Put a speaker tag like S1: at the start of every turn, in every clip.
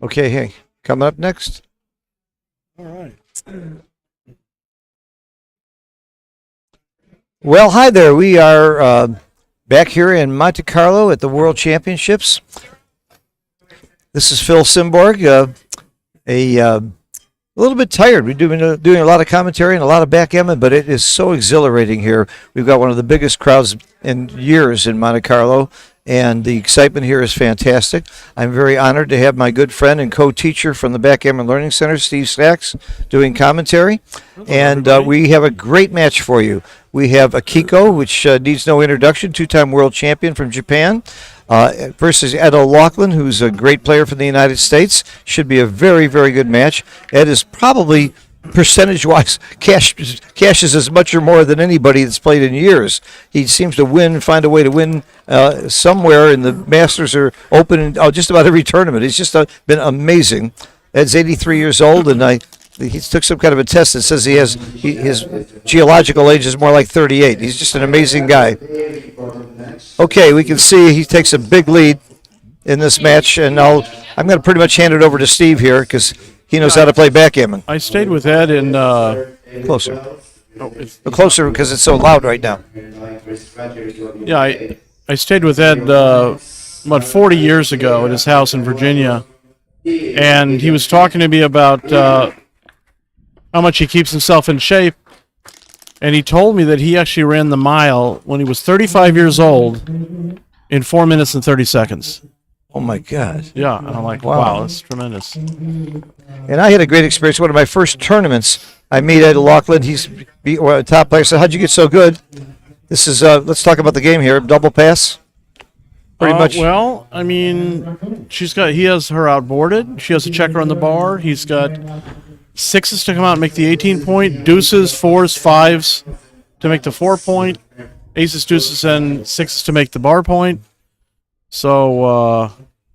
S1: Okay, hey, coming up next.
S2: All right.
S1: Well, hi there. We are back here in Monte Carlo at the World Championships. This is Phil Simborg. A little bit tired. We've been doing a lot of commentary and a lot of backgammon, but it is so exhilarating here. We've got one of the biggest crowds in years in Monte Carlo, and the excitement here is fantastic. I'm very honored to have my good friend and co-teacher from the Backgammon Learning Center, Steve Sachs, doing commentary. And we have a great match for you. We have Akiko, which needs no introduction, two-time world champion from Japan, versus Ed O'Loughlin, who's a great player from the United States. Should be a very, very good match. Ed is probably, percentage-wise, cashes as much or more than anybody that's played in years. He seems to find a way to win somewhere in the Masters or Open in just about every tournament. He's just been amazing. Ed's 83 years old, and he took some kind of a test that says his geological age is more like 38. He's just an amazing guy. Okay, we can see he takes a big lead in this match, and I'm going to pretty much hand it over to Steve here because he knows how to play backgammon.
S2: I stayed with Ed in
S1: Closer. Closer because it's so loud right now.
S2: I stayed with Ed about 40 years ago at his house in Virginia, and he was talking to me about how much he keeps himself in shape, and he told me that he actually ran the mile when he was 35 years old in 4 minutes and 30 seconds.
S1: Oh my God.
S2: Yeah, and I'm like, wow, that's tremendous.
S1: And I had a great experience. One of my first tournaments, I meet Ed O'Loughlin. He's a top player. I said, how'd you get so good? This is, let's talk about the game here. Double pass? Pretty much.
S2: Well, I mean, he has her outboarded. She has a checker on the bar. He's got sixes to come out and make the 18-point, deuces, fours, fives to make the 4-point, aces, deuces, and sixes to make the bar point. So,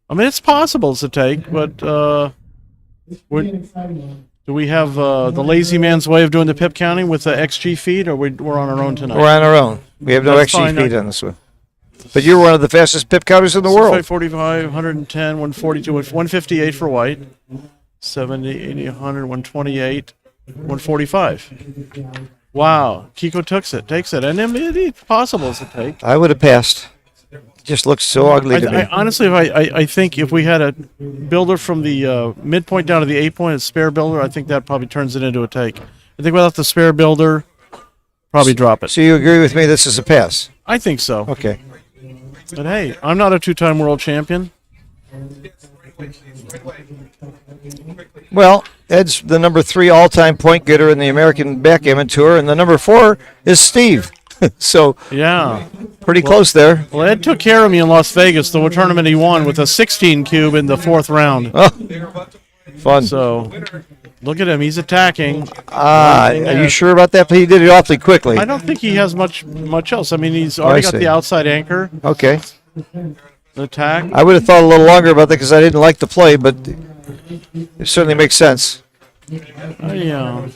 S2: I mean, it's possible to take, but do we have the lazy man's way of doing the pip counting with the XG feed, or we're on our own tonight?
S1: We're on our own. We have no
S2: That's
S1: XG
S2: fine.
S1: feed on this one. But you're one of the fastest pip counters in the world.
S2: 45, 110, 142, 158 for white, 70, 80, 100, 128, 145. Wow, Kiko takes it, and it's possible to take.
S1: I would have passed. Just looks so ugly to me.
S2: Honestly, I think if we had a builder from the midpoint down to the 8-point, a spare builder, I think that probably turns it into a take. I think without the spare builder, probably drop it.
S1: So you agree with me this is a pass?
S2: I think so.
S1: Okay.
S2: But hey, I'm not a two-time world champion.
S1: Well, Ed's the number 3 all-time point getter in the American Backgammon Tour, and the number 4 is Steve. So
S2: Yeah.
S1: pretty close there.
S2: Well, Ed took care of me in Las Vegas, the tournament he won, with a 16 cube in the 4th round.
S1: Oh, fun.
S2: So, look at him. He's attacking.
S1: Are you sure about that? He did it awfully quickly.
S2: I don't think he has much else. I mean, he's already got
S1: see.
S2: the outside anchor,
S1: Okay.
S2: the attack.
S1: I would have thought a little longer about that because I didn't like the play, but it certainly makes sense.
S2: Yeah.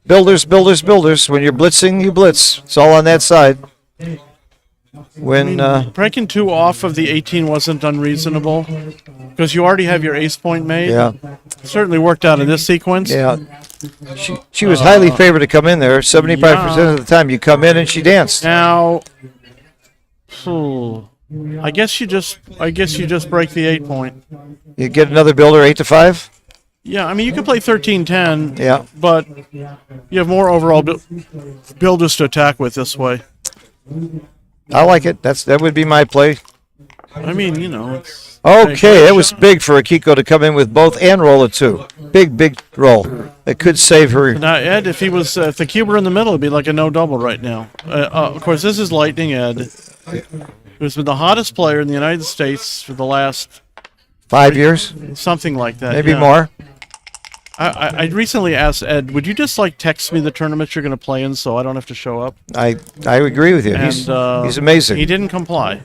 S1: Builders, builders, builders. When you're blitzing, you blitz. It's all on that side. When
S2: Breaking 2 off of the 18 wasn't unreasonable because you already have your ace point made.
S1: yeah,
S2: Certainly worked out in this sequence.
S1: yeah. She was highly favored to come in there. 75% of the time you come in and she danced.
S2: Now, I guess you just break the 8-point.
S1: You get another builder 8 to 5.
S2: Yeah, I mean you can play 13-10.
S1: Yeah.
S2: But you have more overall builders to attack with this way.
S1: I like it. That would be my play.
S2: I mean, you know. It's
S1: Okay, that was big for Akiko to come in with both and roll a 2. Big roll. It could save her.
S2: Now, Ed, if the cube were in the middle, it'd be like a no double right now. Of course, this is Lightning Ed, who's been the hottest player in the United States for the last
S1: 5 years,
S2: something like that.
S1: maybe
S2: yeah.
S1: more.
S2: I recently asked Ed, would you just text me the tournament you're going to play in so I don't have to show up?
S1: I agree with you.
S2: And,
S1: He's amazing.
S2: He didn't comply.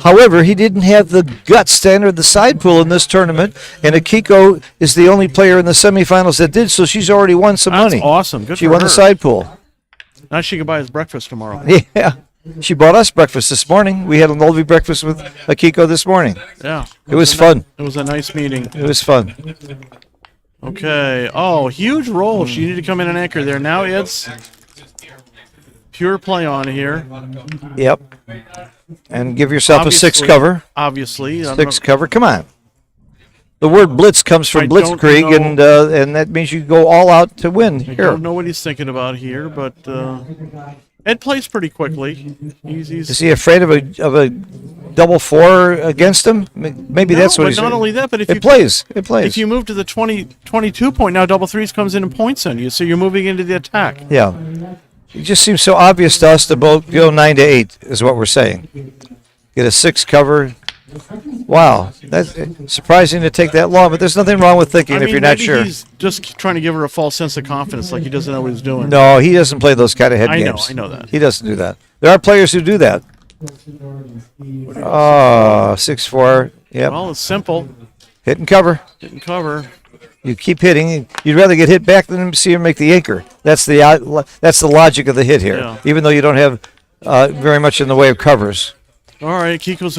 S1: However, he didn't have the guts to enter the side pool in this tournament, and Akiko is the only player in the semifinals that did, so she's already won some
S2: That's
S1: money.
S2: awesome. Good
S1: She
S2: for
S1: won
S2: her.
S1: the side pool.
S2: Now she can buy his breakfast tomorrow.
S1: Yeah. She bought us breakfast this morning. We had an oldie breakfast with Akiko this morning.
S2: Yeah.
S1: It was fun.
S2: It was a nice meeting.
S1: It was fun.
S2: Okay. Oh, huge roll. She needed to come in and anchor there. Now it's pure play on here.
S1: Yep. And give yourself a 6
S2: Obviously-
S1: cover.
S2: Obviously. I don't
S1: 6
S2: know-
S1: cover. Come on. The word blitz comes from
S2: I don't
S1: blitzkrieg, and that means you go all out to win
S2: I
S1: here.
S2: don't know what he's thinking about here, but Ed plays pretty quickly.
S1: Is he afraid of a double four against him? Maybe that's what
S2: but
S1: he's.
S2: not only that, but if
S1: it plays.
S2: If you move to the 22 point, now double threes comes in and points on you, so you're moving into the attack.
S1: Yeah. It just seems so obvious to us to both go 9 to 8 is what we're saying. Get a 6 cover. Wow, that's surprising to take that long, but there's nothing wrong with thinking if you're not
S2: maybe
S1: sure.
S2: He's just trying to give her a false sense of confidence, like he doesn't know what he's doing.
S1: No, he doesn't play those kind of head games.
S2: I know that.
S1: He doesn't do that. There are players who do that. Oh, 6-4. Yep.
S2: Well, it's simple.
S1: Hit and cover.
S2: Hit and cover.
S1: You keep hitting. You'd rather get hit back than see him make the anchor. That's the logic of the hit here.
S2: Yeah.
S1: Even though you don't have very much in the way of covers.
S2: All right, Kiko's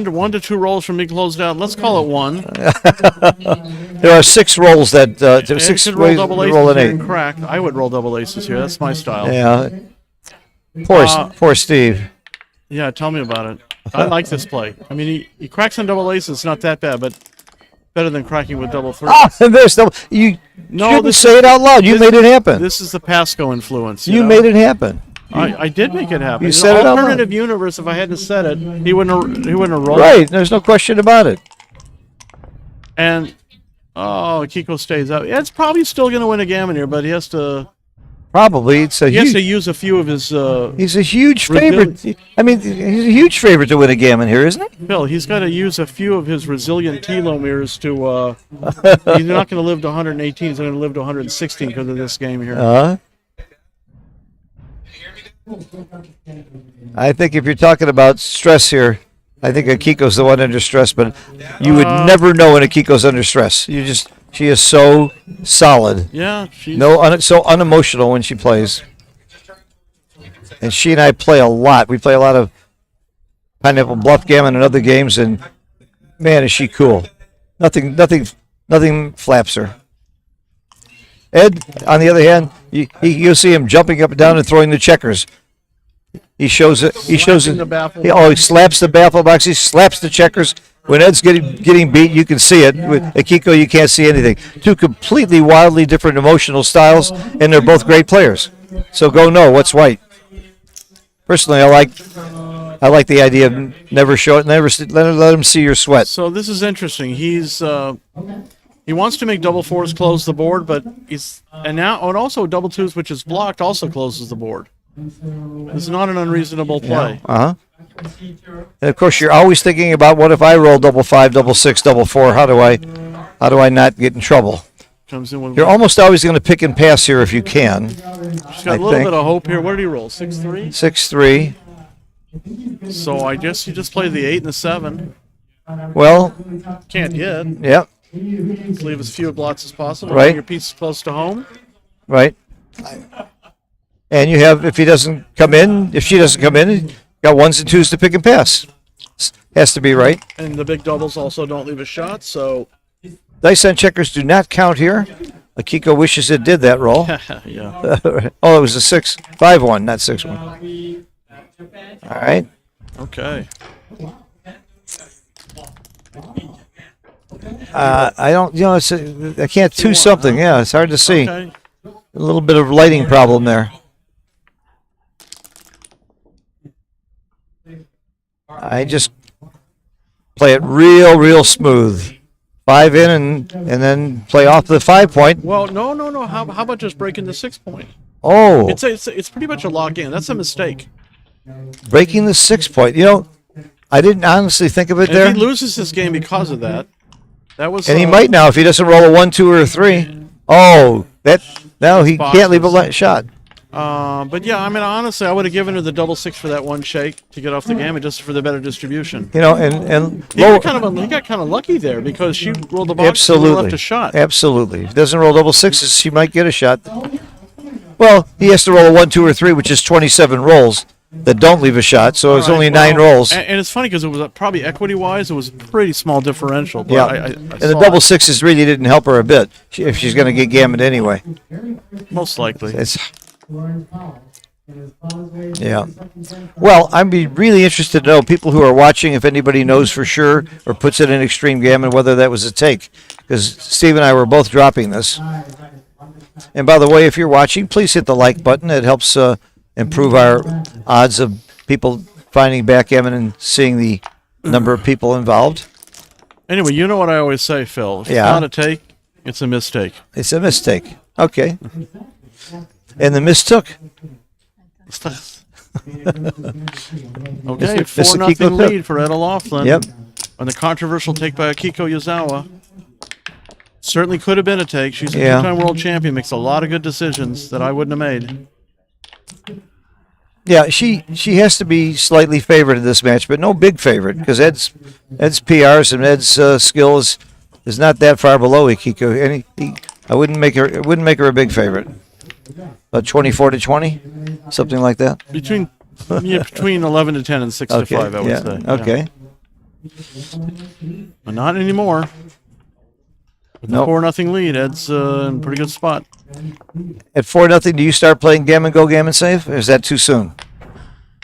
S2: one to two rolls from being closed out. Let's call it one.
S1: There are 6 rolls that six
S2: could
S1: ways
S2: roll double
S1: to
S2: aces
S1: roll an
S2: here
S1: 8.
S2: and crack. I would roll double aces here. That's my style.
S1: Yeah. Poor Steve.
S2: Yeah, tell me about it. I like this play. I mean, he cracks on double aces. It's not that bad, but better than cracking with double threes.
S1: There's you shouldn't say it out loud. You made it happen.
S2: This is the Pasco influence.
S1: You
S2: know?
S1: made it happen.
S2: I did make it happen.
S1: You
S2: In
S1: said
S2: an
S1: it out loud.
S2: alternative universe, if I hadn't said it, he wouldn't have rolled.
S1: Right. There's no question about it.
S2: And Kiko stays out. Yeah, it's probably still going to win a gammon here, but he has to.
S1: Probably it's a
S2: He has
S1: huge.
S2: to use a few of his.
S1: He's a huge favorite. I mean, he's a huge favorite to win a gammon here, isn't he?
S2: Bill, he's got to use a few of his resilient telomeres to. He's not going to live to 118. He's going to live to 116 because of this game here.
S1: I think if you're talking about stress here, I think Akiko's the one under stress, but you would never know when Akiko's under stress. She is so solid.
S2: Yeah, she's
S1: So unemotional when she plays. And she and I play a lot. We play a lot of Pineapple Bluff Gammon and other games, and man, is she cool. Nothing flaps her. Ed, on the other hand, you'll see him jumping up and down and throwing the checkers. He shows it. He shows it. He slaps the baffle box. He slaps the checkers. When Ed's getting beat, you can see it. With Akiko, you can't see anything. 2 completely wildly different emotional styles, and they're both great players. So go know what's white. Personally, I like the idea of never show it, let him see your sweat.
S2: So this is interesting. He wants to make double fours close the board, but and also double twos, which is blocked, also closes the board. It's not an unreasonable play.
S1: And of course, you're always thinking about what if I roll double 5, double 6, double 4? How do I not get in trouble?
S2: Comes in with
S1: You're almost always going to pick and pass here if you can.
S2: She's got a little bit of hope here. What did he roll? 6-3?
S1: 6-3.
S2: So I guess you just play the 8 and the 7.
S1: Well,
S2: can't hit.
S1: Yep.
S2: Let's leave as few blots as possible.
S1: Right.
S2: Bring your piece close to home.
S1: Right. And you have, if she doesn't come in, you got 1s and 2s to pick and pass. Has to be right.
S2: And the big doubles also don't leave a shot, so.
S1: Dice on checkers do not count here. Akiko wishes it did that roll.
S2: Yeah.
S1: Oh, it was a 5-1, not 6-1. All right.
S2: Okay.
S1: I don't, I can't do something. Yeah, it's hard to see.
S2: Okay.
S1: A little bit of lighting problem there. I just play it real smooth. 5 in and then play off the 5 point.
S2: Well, no. How about just breaking the 6 point?
S1: Oh.
S2: It's pretty much a lock in. That's a mistake.
S1: Breaking the 6 point. I didn't honestly think of it there.
S2: If he loses this game because of that, that was.
S1: And he might now if he doesn't roll a 1, 2, or a 3. Oh, now he can't leave a shot.
S2: But yeah, I mean, honestly, I would have given her the double 6 for that one shake to get off the gammon just for the better distribution.
S1: And
S2: he got kind of lucky there because she rolled the box and left a shot.
S1: Absolutely. If he doesn't roll double 6s, she might get a shot. Well, he has to roll a 1, 2, or 3, which is 27 rolls that don't leave a shot. So it's only 9 rolls.
S2: And it's funny because it was probably equity-wise, it was a pretty small differential. But
S1: yeah. And the double 6s really didn't help her a bit if she's going to get gammoned anyway.
S2: Most likely.
S1: Yeah. Well, I'd be really interested to know, people who are watching, if anybody knows for sure or puts it in Extreme Gammon, whether that was a take. Because Steve and I were both dropping this. And by the way, if you're watching, please hit the like button. It helps improve our odds of people finding backgammon and seeing the number of people involved.
S2: Anyway, you know what I always say, Phil. If it's
S1: Yeah.
S2: not a take, it's a mistake.
S1: It's a mistake. Okay. And the mistook.
S2: Okay,
S1: Mr.
S2: 4-0
S1: Kiko
S2: lead
S1: took.
S2: for Ed O'Loughlin.
S1: Yep.
S2: On the controversial take by Akiko Yazawa. Certainly could have been a take. She's a
S1: Yeah.
S2: two-time world champion, makes a lot of good decisions that I wouldn't have made.
S1: Yeah, she has to be slightly favored in this match, but no big favorite because Ed's PRs and Ed's skill is not that far below Akiko. I wouldn't make her a big favorite. About 24-20, something like that.
S2: Between 11 to 10 and 6 to 5, I would
S1: yeah.
S2: say.
S1: Okay.
S2: But not anymore. With the
S1: Nope.
S2: 4-0 lead, Ed's in a pretty good spot.
S1: At 4-0, do you start playing Gammon Go, Gammon Save, or is that too soon?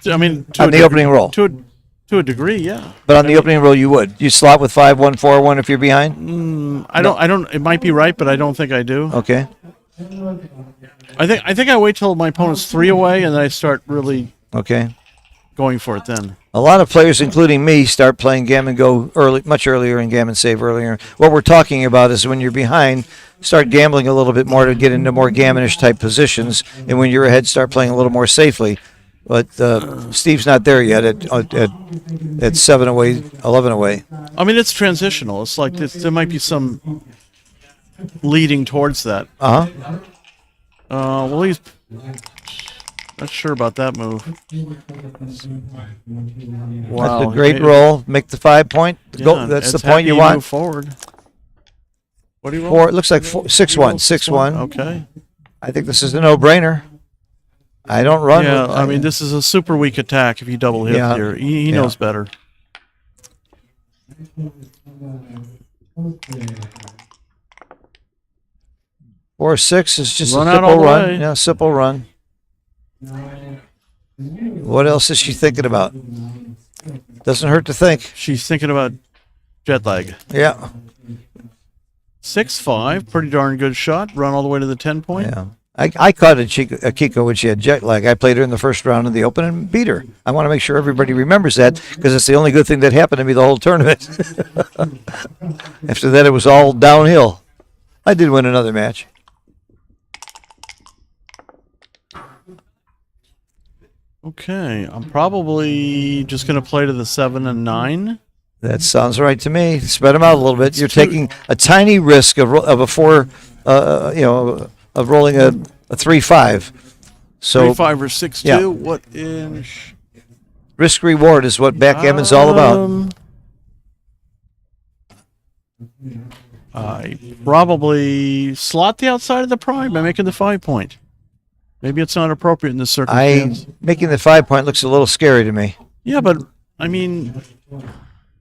S2: I mean,
S1: On the opening roll.
S2: To a degree, yeah.
S1: But on the opening roll, you would. You slot with 5-1, 4-1 if you're behind?
S2: I don't. It might be right, but I don't think I do.
S1: Okay.
S2: I think I wait till my opponent's 3 away, and then I start really
S1: Okay.
S2: going for it then.
S1: A lot of players, including me, start playing Gammon Go much earlier and Gammon Save earlier. What we're talking about is when you're behind, start gambling a little bit more to get into more gammonish type positions, and when you're ahead, start playing a little more safely. But Steve's not there yet at 7 away, 11 away.
S2: I mean, it's transitional. It's like there might be some leading towards that.
S1: Uh-huh.
S2: Well, he's not sure about that move. Wow,
S1: That's a great
S2: he-
S1: roll. Make the 5 point. Go.
S2: Yeah,
S1: That's the
S2: Ed's
S1: point
S2: happy
S1: you
S2: he
S1: want.
S2: moved forward. What do you roll?
S1: 4. It looks like 6-1. 6-1.
S2: Okay.
S1: I think this is a no-brainer. I don't run.
S2: Yeah, I mean, this is a super weak attack if you double hit
S1: Yeah.
S2: here. He
S1: Yeah.
S2: knows better.
S1: 4-6 is just
S2: Run
S1: a
S2: out all
S1: simple
S2: the
S1: run.
S2: way.
S1: Yeah, simple run. What else is she thinking about? Doesn't hurt to think.
S2: She's thinking about jet lag.
S1: Yeah.
S2: 6-5, pretty darn good shot. Run all the way to the 10 point.
S1: Yeah. I caught Akiko when she had jet lag. I played her in the first round of the Open and beat her. I want to make sure everybody remembers that because it's the only good thing that happened to me the whole tournament. After that, it was all downhill. I did win another match.
S2: Okay, I'm probably just going to play to the 7 and 9.
S1: That sounds right to me. Spread them out a little bit. You're
S2: too-
S1: taking a tiny risk of a 4, of rolling a 3-5. So
S2: 3-5 or 6-2.
S1: yeah.
S2: What inch?
S1: risk reward is what backgammon's all about.
S2: I probably slot the outside of the prime by making the 5 point. Maybe it's not appropriate in this circumstance.
S1: Making the 5 point looks a little scary to me.
S2: Yeah, but I mean,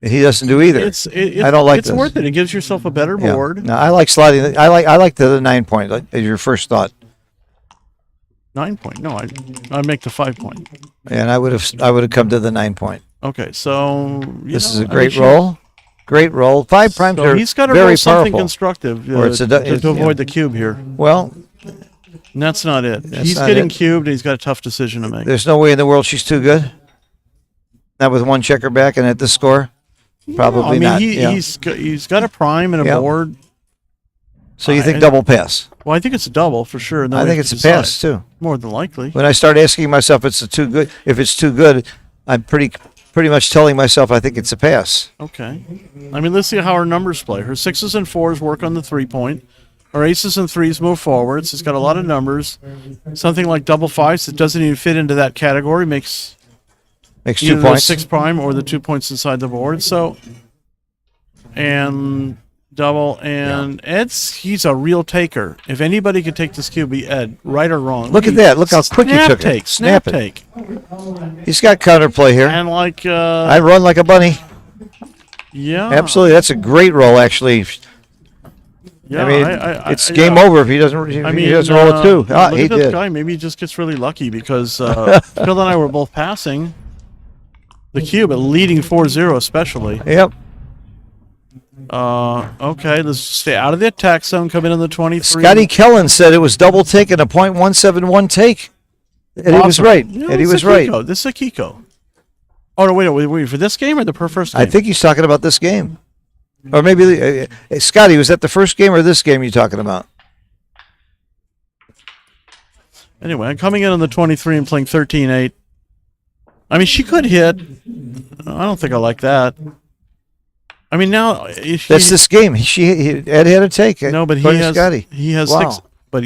S1: He doesn't do either. I don't like
S2: it's
S1: this.
S2: worth it. It gives yourself a better
S1: Yeah.
S2: board.
S1: No, I like sliding. I like the 9 point as your first thought,
S2: 9 point. No, I make the 5 point.
S1: and I would have come to the 9 point.
S2: Okay, so
S1: This is a great roll. Great roll. 5 primes
S2: So
S1: are
S2: he's got to
S1: very
S2: roll something
S1: powerful.
S2: constructive
S1: Or it's a
S2: to avoid the cube here.
S1: Well,
S2: And that's not it.
S1: That's
S2: He's
S1: not
S2: getting
S1: it.
S2: cubed, and he's got a tough decision to make.
S1: there's no way in the world she's too good. Not with one checker back and at this score. Probably
S2: I mean,
S1: not.
S2: he's got a prime and a
S1: Yeah.
S2: board.
S1: So you think
S2: I-
S1: double pass?
S2: Well, I think it's a double for sure. and then
S1: I
S2: we
S1: think
S2: have
S1: it's
S2: to
S1: a
S2: decide.
S1: pass too.
S2: More than likely.
S1: When I start asking myself if it's too good, I'm pretty much telling myself I think it's a pass.
S2: Okay. I mean, let's see how her numbers play. Her 6s and 4s work on the 3 point. Her aces and 3s move forwards. It's got a lot of numbers. Something like double 5s that doesn't even fit into that category makes
S1: Makes
S2: either
S1: 2
S2: the
S1: points.
S2: 6 prime or the 2 points inside the board. So, and double, and he's a real taker. If anybody could take this cube, be Ed, right or wrong.
S1: Look at that. Look how quick he took it.
S2: Snap
S1: Snap it.
S2: take.
S1: He's got counterplay here.
S2: And like,
S1: I run like a bunny.
S2: yeah.
S1: Absolutely. That's a great roll, actually.
S2: Yeah,
S1: I mean, it's game
S2: yeah.
S1: over if he doesn't. If
S2: I
S1: he
S2: mean,
S1: doesn't roll a 2.
S2: look
S1: He
S2: at this
S1: did.
S2: guy. Maybe he just gets really lucky because Phil and I were both passing the cube at leading 4-0 especially.
S1: Yep.
S2: Okay, let's stay out of the attack zone, come in on the 23.
S1: Scotty Kellen said it was double take and a .171 take. Eddie was right.
S2: No,
S1: Eddie
S2: this
S1: was
S2: is a
S1: right.
S2: Kiko. This is a Kiko. Oh no! Wait! For this game or the first game?
S1: I think he's talking about this game, or maybe Scotty. Was that the first game or this game you're talking about?
S2: Anyway, I'm coming in on the 23 and playing 13-8. I mean, she could hit. I don't think I like that. I mean, now
S1: That's this game. Ed had a take.
S2: No, but
S1: according to Scotty.
S2: he has
S1: Wow.
S2: 6. But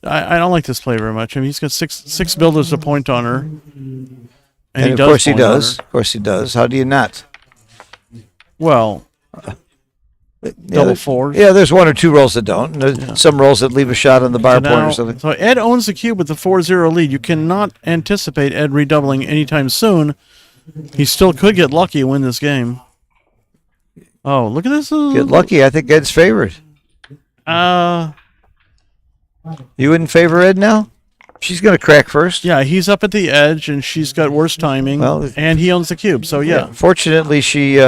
S2: I don't like this play very much. I mean, he's got six builders to point on her, and he
S1: of
S2: does.
S1: course he
S2: point on
S1: does.
S2: her.
S1: Of course he does. How do you not?
S2: Well,
S1: Yeah,
S2: double fours.
S1: Yeah, there's one or two rolls that don't. And there's some rolls that leave a shot on the bar
S2: So
S1: point or
S2: now,
S1: something.
S2: so Ed owns the cube with the 4-0 lead. You cannot anticipate Ed redoubling anytime soon. He still could get lucky and win this game. Oh, look at this.
S1: Get lucky. I think Ed's favored. You wouldn't favor Ed now? She's going to crack first.
S2: Yeah, he's up at the edge, and she's got worse timing,
S1: Well,
S2: and he owns the cube. So yeah.
S1: Fortunately, she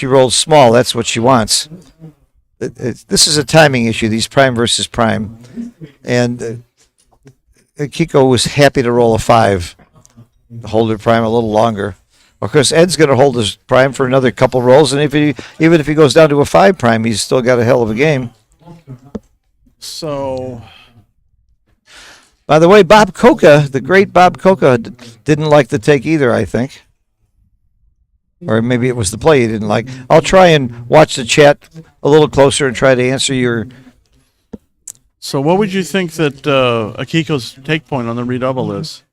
S1: rolls small. That's what she wants. This is a timing issue. These prime versus prime, and Kiko was happy to roll a 5, hold her prime a little longer. Of course, Ed's going to hold his prime for another couple rolls, and even if he goes down to a 5 prime, he's still got a hell of a game.
S2: So.
S1: By the way, Bob Coca, the great Bob Coca, didn't like the take either, I think. Or maybe it was the play he didn't like. I'll try and watch the chat a little closer and try to answer your...
S2: So what would you think that Akiko's take point on the redouble is?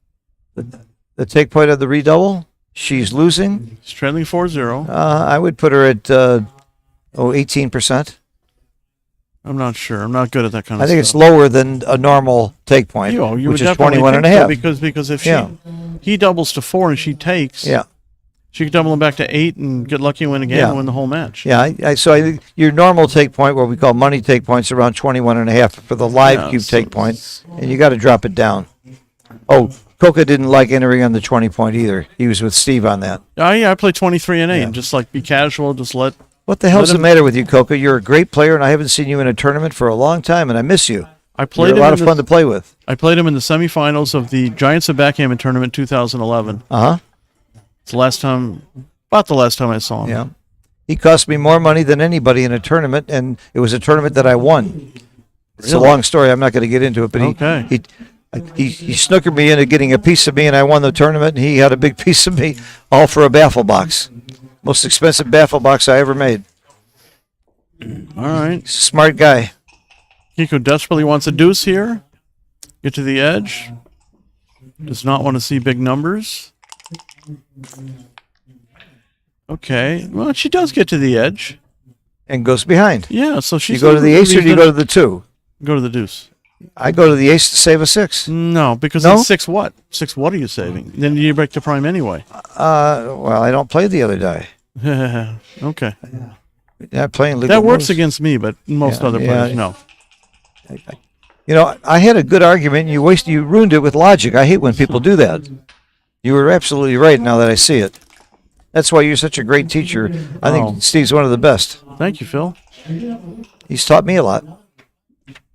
S1: The take point of the redouble? She's losing.
S2: She's trailing 4-0.
S1: I would put her at 18%.
S2: I'm not sure. I'm not good at that kind of
S1: I
S2: stuff.
S1: think it's lower than a normal take point,
S2: You
S1: which
S2: would
S1: is
S2: definitely
S1: 21 and a
S2: think so,
S1: half.
S2: because if
S1: Yeah.
S2: he doubles to 4 and she takes,
S1: Yeah.
S2: she could double him back to 8 and get lucky and win a game
S1: Yeah.
S2: and win the whole match.
S1: Yeah, so I think your normal take point, what we call money take points, around 21 and a half for the live
S2: Yeah,
S1: cube
S2: so
S1: take point, and you got to drop it down. Oh, Coca didn't like entering on the 20 point either. He was with Steve on that.
S2: Yeah, I play 23 and 8.
S1: Yeah.
S2: Just like be casual, just let.
S1: What the hell's
S2: Let
S1: the
S2: him-
S1: matter with you, Coca? You're a great player, and I haven't seen you in a tournament for a long time, and I miss you.
S2: I played
S1: You're a
S2: him
S1: lot
S2: in
S1: of
S2: the-
S1: fun to play with.
S2: I played him in the semifinals of the Giants of Backgammon tournament 2011.
S1: Uh-huh.
S2: It's the last time, about the last time I saw him.
S1: Yeah. He cost me more money than anybody in a tournament, and it was a tournament that I won. It's a
S2: Really?
S1: long story. I'm not going to get into it, but
S2: Okay.
S1: he snookered me into getting a piece of me, and I won the tournament, and he had a big piece of me, all for a baffle box. Most expensive baffle box I ever made.
S2: All right.
S1: He's a smart guy.
S2: Kiko desperately wants a deuce here. Get to the edge. Does not want to see big numbers. Okay. Well, she does get to the edge.
S1: And goes behind.
S2: Yeah, so she's...
S1: You go to the ace or do you go to the 2?
S2: Go to the deuce.
S1: I go to the ace to save a 6.
S2: No, because
S1: No?
S2: it's 6 what? 6 what are you saving? Then you break the prime anyway.
S1: Well, I don't play the other die.
S2: Okay.
S1: Yeah, playing legal
S2: That works
S1: moves.
S2: against me, but most
S1: Yeah,
S2: other
S1: yeah.
S2: players, no.
S1: You know, I had a good argument, and you ruined it with logic. I hate when people do that. You were absolutely right now that I see it. That's why you're such a great teacher. I think
S2: Oh.
S1: Steve's one of the best.
S2: Thank you, Phil.
S1: He's taught me a lot.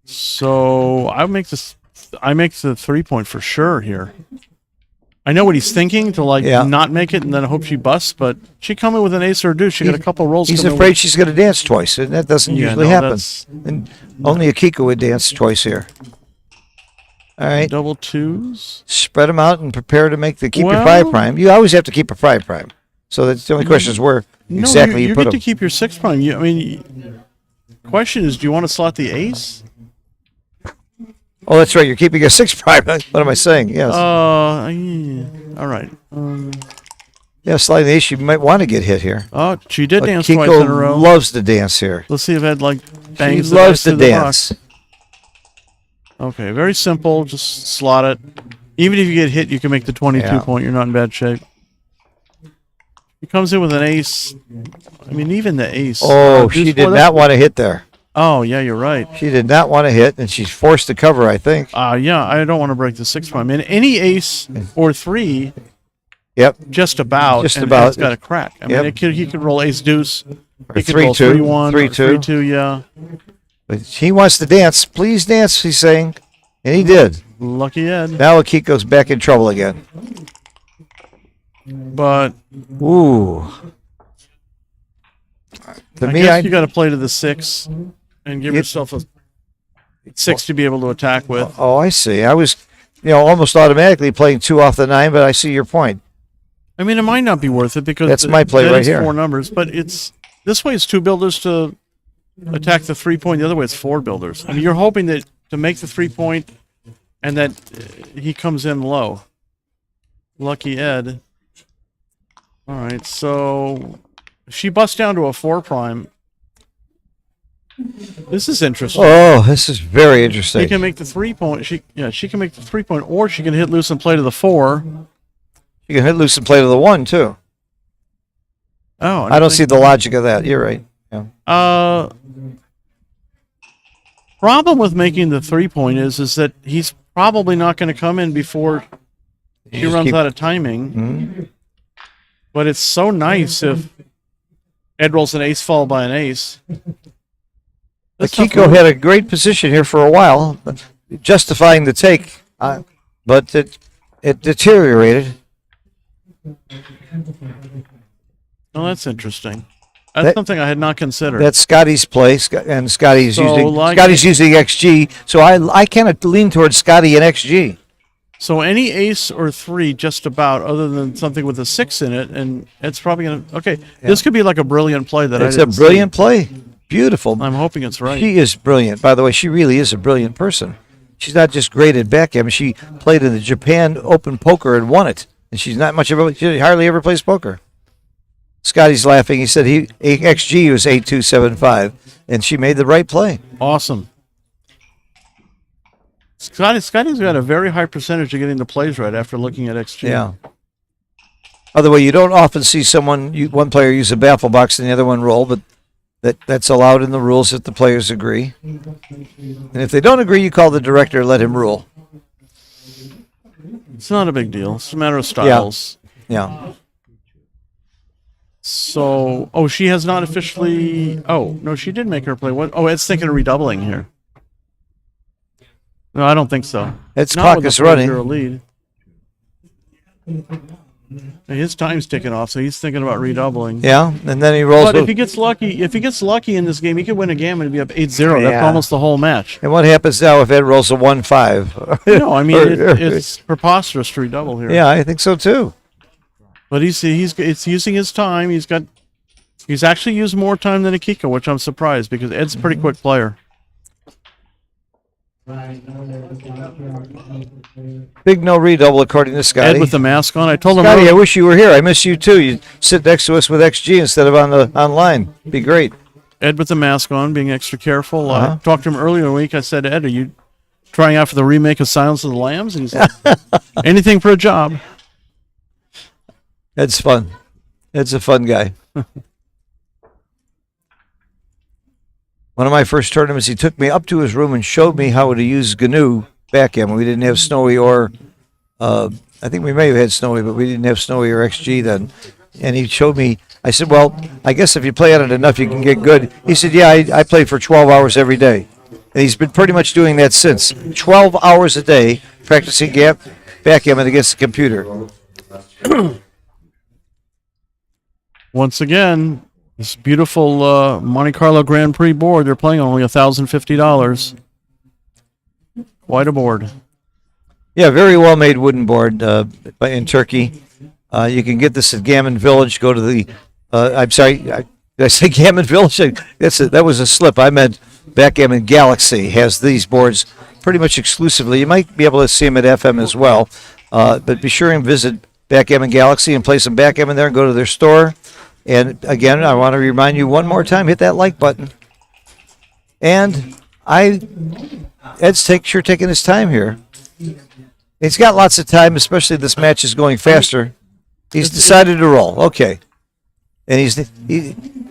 S2: So I make the 3-point for sure here. I know what he's thinking to
S1: Yeah.
S2: not make it and then hope she busts, but she come in with an ace or a deuce. She got a couple rolls.
S1: He's
S2: coming in
S1: afraid she's going to dance twice, and that doesn't
S2: Yeah,
S1: usually
S2: no,
S1: happen.
S2: that's-
S1: And only a Kiko would dance twice here. All
S2: with
S1: right,
S2: double twos.
S1: spread them out and prepare to make keep your
S2: Well-
S1: 5 prime. You always have to keep a 5 prime. So that's the only question is where exactly
S2: No,
S1: you
S2: you
S1: put
S2: get
S1: them.
S2: to keep your 6 prime. Question is, do you want to slot the ace?
S1: Oh, that's right. You're keeping a 6 prime. What am I saying? Yes.
S2: Yeah. All right.
S1: Yeah, sliding the ace. You might want to get hit here.
S2: Oh, she did
S1: But
S2: dance
S1: Kiko
S2: twice in a row.
S1: loves to dance here.
S2: Let's see if Ed
S1: She
S2: bangs the
S1: loves
S2: dice
S1: to
S2: through the
S1: dance.
S2: box. Okay, very simple. Just slot it. Even if you get hit, you can make the 22
S1: Yeah.
S2: point. You're not in bad shape. He comes in with an ace. I mean, even the ace.
S1: Oh,
S2: deuce
S1: she
S2: four,
S1: did
S2: that's-
S1: not want to hit there.
S2: Oh, yeah, you're right.
S1: She did not want to hit, and she's forced to cover, I think.
S2: Yeah, I don't want to break the 6 prime. And any ace or 3,
S1: Yep.
S2: just about.
S1: Just
S2: and
S1: about.
S2: It's got a crack. I
S1: Yep.
S2: mean, he could roll ace deuce.
S1: Or
S2: He could roll
S1: 3-2.
S2: 3-1.
S1: 3-2.
S2: 3-2, yeah.
S1: But he wants to dance. Please dance, he's saying. And he did.
S2: Lucky Ed.
S1: Now Akiko's back in trouble again.
S2: But
S1: Ooh. To
S2: I
S1: me,
S2: guess you got to play to the 6 and give yourself a 6 to be able to attack with.
S1: Oh, I see. I was, almost automatically playing 2 off the 9, but I see your point.
S2: I mean, it might not be worth it because
S1: That's my play
S2: that
S1: right
S2: is
S1: here.
S2: 4 numbers, but this way it's 2 builders to attack the 3-point. The other way it's 4 builders. I mean, you're hoping that to make the 3-point and that he comes in low. Lucky Ed. All right, so she busts down to a 4 prime. This is interesting.
S1: Oh, this is very interesting.
S2: She can make the 3-point. She can make the 3-point, or she can hit loose and play to the 4.
S1: You can hit loose and play to the 1 too.
S2: Oh,
S1: I don't see the logic of that. You're right. Yeah.
S2: Problem with making the 3-point is that he's probably not going to come in before he runs out of timing.
S1: Mm-hmm.
S2: But it's so nice if Ed rolls an ace followed by an ace.
S1: Akiko had a great position here for a while, justifying the take, but it deteriorated.
S2: Oh, that's interesting. That's something I had not considered.
S1: That's Scotty's play, and Scotty's
S2: Scotty's
S1: using XG, so I kind of lean towards Scotty and XG.
S2: So any ace or 3, just about, other than something with a 6 in it, and it's probably going to... Okay, this could be like a brilliant play that
S1: It's a brilliant play. Beautiful.
S2: I'm hoping it's right.
S1: She is brilliant. By the way, she really is a brilliant person. She's not just great at backgammon. She played in the Japan Open Poker and won it. And she's not much of a... She hardly ever plays poker. Scotty's laughing. He said XG was 8275, and she made the right play.
S2: Awesome. Scotty's got a very high percentage of getting the plays right after looking at XG.
S1: Yeah. By the way, you don't often see one player use a baffle box and the other one roll, but that's allowed in the rules if the players agree. And if they don't agree, you call the director and let him rule.
S2: It's not a big deal. It's a matter of styles.
S1: Yeah.
S2: So, she has not officially... Oh, no, she did make her play. What? Oh, Ed's thinking of redoubling here. No, I don't think so.
S1: Ed's
S2: Not
S1: clock
S2: with a
S1: is running.
S2: 4-0 lead. His time's ticking off, so he's thinking about redoubling.
S1: Yeah, and then he rolls.
S2: But if he gets lucky in this game, he could win a gammon and be up 8-0.
S1: Yeah.
S2: That's almost the whole match.
S1: And what happens now if Ed rolls a 1-5?
S2: No, I mean it's preposterous to redouble here.
S1: Yeah, I think so too.
S2: But it's using his time. He's actually used more time than Akiko, which I'm surprised because Ed's a pretty quick player.
S1: Big no redouble according to Scotty.
S2: Ed with the mask on. I told him.
S1: Scotty, I wish you were here. I miss you too. You sit next to us with XG instead of online. Be great.
S2: Ed with the mask on, being extra careful. I talked to him earlier in the week. I said, Ed, are you trying out for the remake of Silence of the Lambs? And he said, anything for a job.
S1: Ed's fun. Ed's a fun guy. One of my first tournaments, he took me up to his room and showed me how to use GNU backgammon. We didn't have Snowy or, I think we may have had Snowy, but we didn't have Snowy or XG then. And he showed me, I said, well, I guess if you play on it enough, you can get good. He said, yeah, I play for 12 hours every day. And he's been pretty much doing that since. 12 hours a day practicing backgammon against the computer.
S2: Once again, this beautiful Monte Carlo Grand Prix board, they're playing only $1,050. Quite a board.
S1: Yeah, very well made wooden board in Turkey. You can get this at Gammon Village. Go to the, I'm sorry, did I say Gammon Village? That was a slip. I meant Backgammon Galaxy has these boards pretty much exclusively. You might be able to see them at FM as well. But be sure and visit Backgammon Galaxy and play some backgammon there and go to their store. And again, I want to remind you one more time, hit that like button. And Ed's sure taking his time here. He's got lots of time, especially this match is going faster. He's decided to roll. Okay. And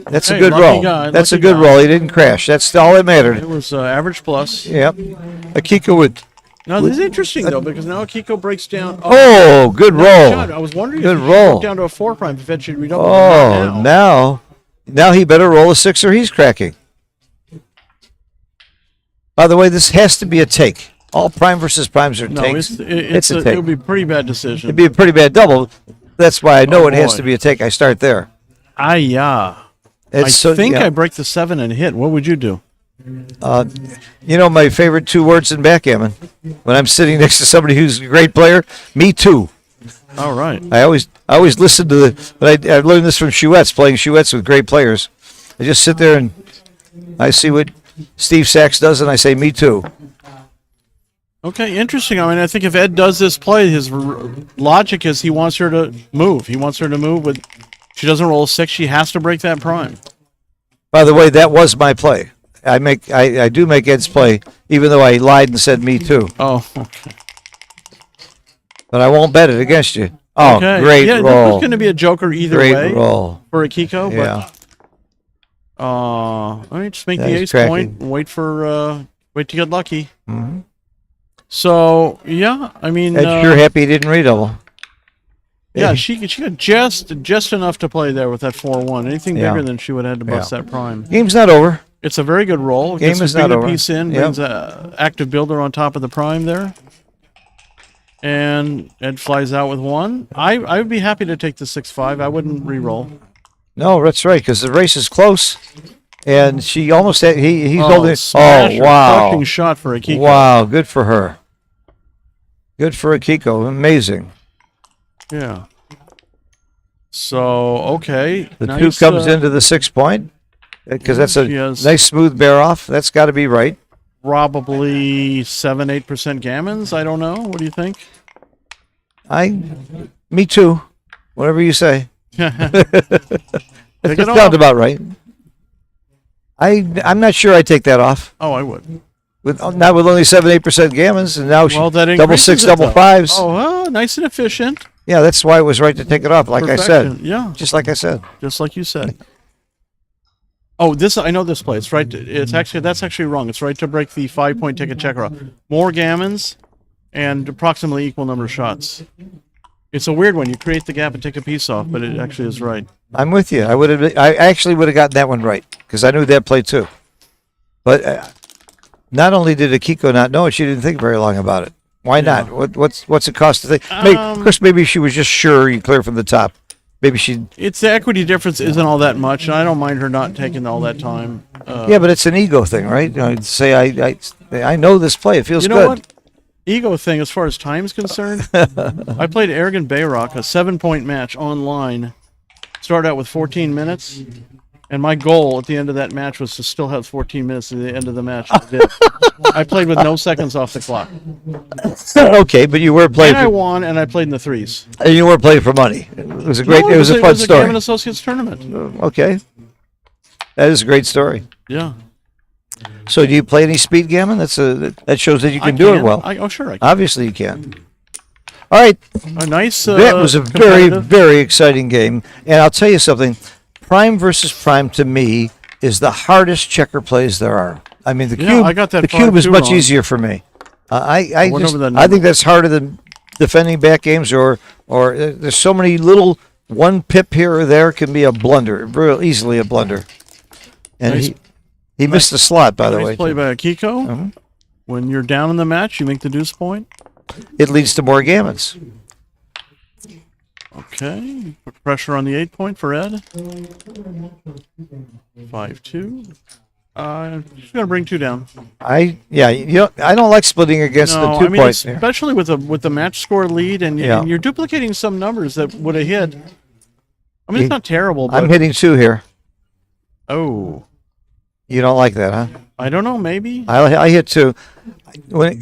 S1: that's a good roll. That's a good roll. He didn't crash. That's all that mattered.
S2: It was average plus.
S1: Yep. Akiko would.
S2: Now, this is interesting, though, because now Akiko breaks down.
S1: Oh, good roll.
S2: God, I was wondering
S1: good
S2: if he
S1: roll.
S2: broke down to a 4 prime if Ed should redouble.
S1: Oh, now he better roll a 6 or he's cracking. By the way, this has to be a take. All prime versus primes are
S2: No,
S1: takes.
S2: it's
S1: a
S2: it
S1: take.
S2: would be a pretty bad decision.
S1: It'd be a pretty bad double. That's why I know
S2: Oh,
S1: it has
S2: boy.
S1: to be a take. I start there.
S2: Yeah. I think I break the 7 and hit. What would you do?
S1: My favorite 2 words in backgammon when I'm sitting next to somebody who's a great player, me too.
S2: All right.
S1: I always listen to but I learned this from Chouettes, playing Chouettes with great players. I just sit there and I see what Steve Sachs does, and I say, me too.
S2: Okay, interesting. I mean, I think if Ed does this play, his logic is he wants her to move. He wants her to move with. She doesn't roll a 6. She has to break that prime.
S1: By the way, that was my play. I do make Ed's play, even though I lied and said me too.
S2: Oh, okay.
S1: But I won't bet it against you. Oh,
S2: Okay.
S1: great
S2: Yeah,
S1: roll.
S2: there's going to be a joker either
S1: Great
S2: way
S1: roll.
S2: for Akiko.
S1: Yeah.
S2: But let me just make
S1: That
S2: the
S1: is
S2: ace
S1: cracking.
S2: point and wait to get lucky.
S1: Mhm.
S2: So yeah, I mean,
S1: Ed's sure happy he didn't redouble.
S2: yeah, she got just enough to play there with that 4-1. Anything
S1: Yeah.
S2: bigger than she would have had to bust that prime.
S1: Game's not over.
S2: It's a very good roll.
S1: Game
S2: Gets
S1: is
S2: a
S1: not
S2: big
S1: over.
S2: piece in,
S1: Yep.
S2: brings a active builder on top of the prime there. And Ed flies out with 1. I would be happy to take the 6-5. I wouldn't re-roll.
S1: No, that's right, because the race is close, and she almost had, he's holding.
S2: Smasher,
S1: Oh, wow!
S2: crushing shot for Akiko.
S1: Wow, good for her. Good for Akiko. Amazing.
S2: Yeah. So okay,
S1: The
S2: nice,
S1: 2 comes into the 6 point because that's a
S2: she has-
S1: nice smooth bear off. That's got to be right.
S2: Probably 7-8% gammons. I don't know. What do you think?
S1: Me too. Whatever you say.
S2: Take
S1: That
S2: it
S1: sounds
S2: off.
S1: about right. I'm not sure I take that off.
S2: Oh, I would.
S1: Not with only 7-8% gammons, and now she
S2: Well, that
S1: double
S2: increases
S1: 6,
S2: it,
S1: double
S2: though.
S1: 5s.
S2: Oh, well, nice and efficient.
S1: Yeah, that's why it was right to take it off. Like I
S2: Perfection.
S1: said,
S2: Yeah,
S1: just like I said.
S2: just like you said. Oh, this I know this play. It's right. That's actually wrong. It's right to break the 5-point ticket checker off. More gammons and approximately equal number of shots. It's a weird one. You create the gap and take a piece off, but it actually is right.
S1: I'm with you. I actually would have gotten that one right because I knew that play too. But not only did Akiko not know it, she didn't think very long about it. Why not? What's it cost to think? Of course, maybe she was just sure you clear from the top. Maybe she.
S2: It's the equity difference isn't all that much, and I don't mind her not taking all that time.
S1: Yeah, but it's an ego thing, right? Say I know this play. It feels
S2: You know
S1: good.
S2: what? Ego thing as far as time's concerned. I played Aragon Bayrock, a 7-point match online. Started out with 14 minutes, and my goal at the end of that match was to still have 14 minutes at the end of the match. I did. I played with no seconds off the clock.
S1: Okay, but you were playing.
S2: And I won, and I played in the threes.
S1: And you were playing for money. It was a great.
S2: No,
S1: it was a fun
S2: It was a
S1: story.
S2: Gammon Associates tournament.
S1: Okay, that is a great story.
S2: Yeah.
S1: So, do you play any speed gammon? That shows that you can do it well.
S2: Oh, sure. I can.
S1: Obviously, you can. All right,
S2: A nice.
S1: that was a very,
S2: competitive-
S1: very exciting game. And I'll tell you something: prime versus prime to me is the hardest checker plays there are. I mean, the
S2: Yeah,
S1: cube.
S2: I got that
S1: the cube is
S2: 5-2
S1: much
S2: wrong.
S1: easier for me. I
S2: went
S1: just,
S2: over that
S1: I think
S2: number.
S1: that's harder than defending back games, or there's so many little one pip here or there can be a blunder, real easily a blunder. And
S2: Nice-
S1: he missed the slot, by the
S2: Nice
S1: way.
S2: play by Akiko.
S1: Mhm.
S2: When you're down in the match, you make the deuce point.
S1: It leads to more gammons.
S2: Okay. Put pressure on the 8-point for Ed. 5-2. She's gonna bring 2 down.
S1: I don't like splitting against the
S2: No,
S1: 2
S2: I mean
S1: points.
S2: especially with the match score lead, and,
S1: Yeah.
S2: and you're duplicating some numbers that would have hit. I mean, it's not terrible, but
S1: I'm hitting 2 here.
S2: oh,
S1: You don't like that, huh?
S2: I don't know. Maybe.
S1: I hit 2.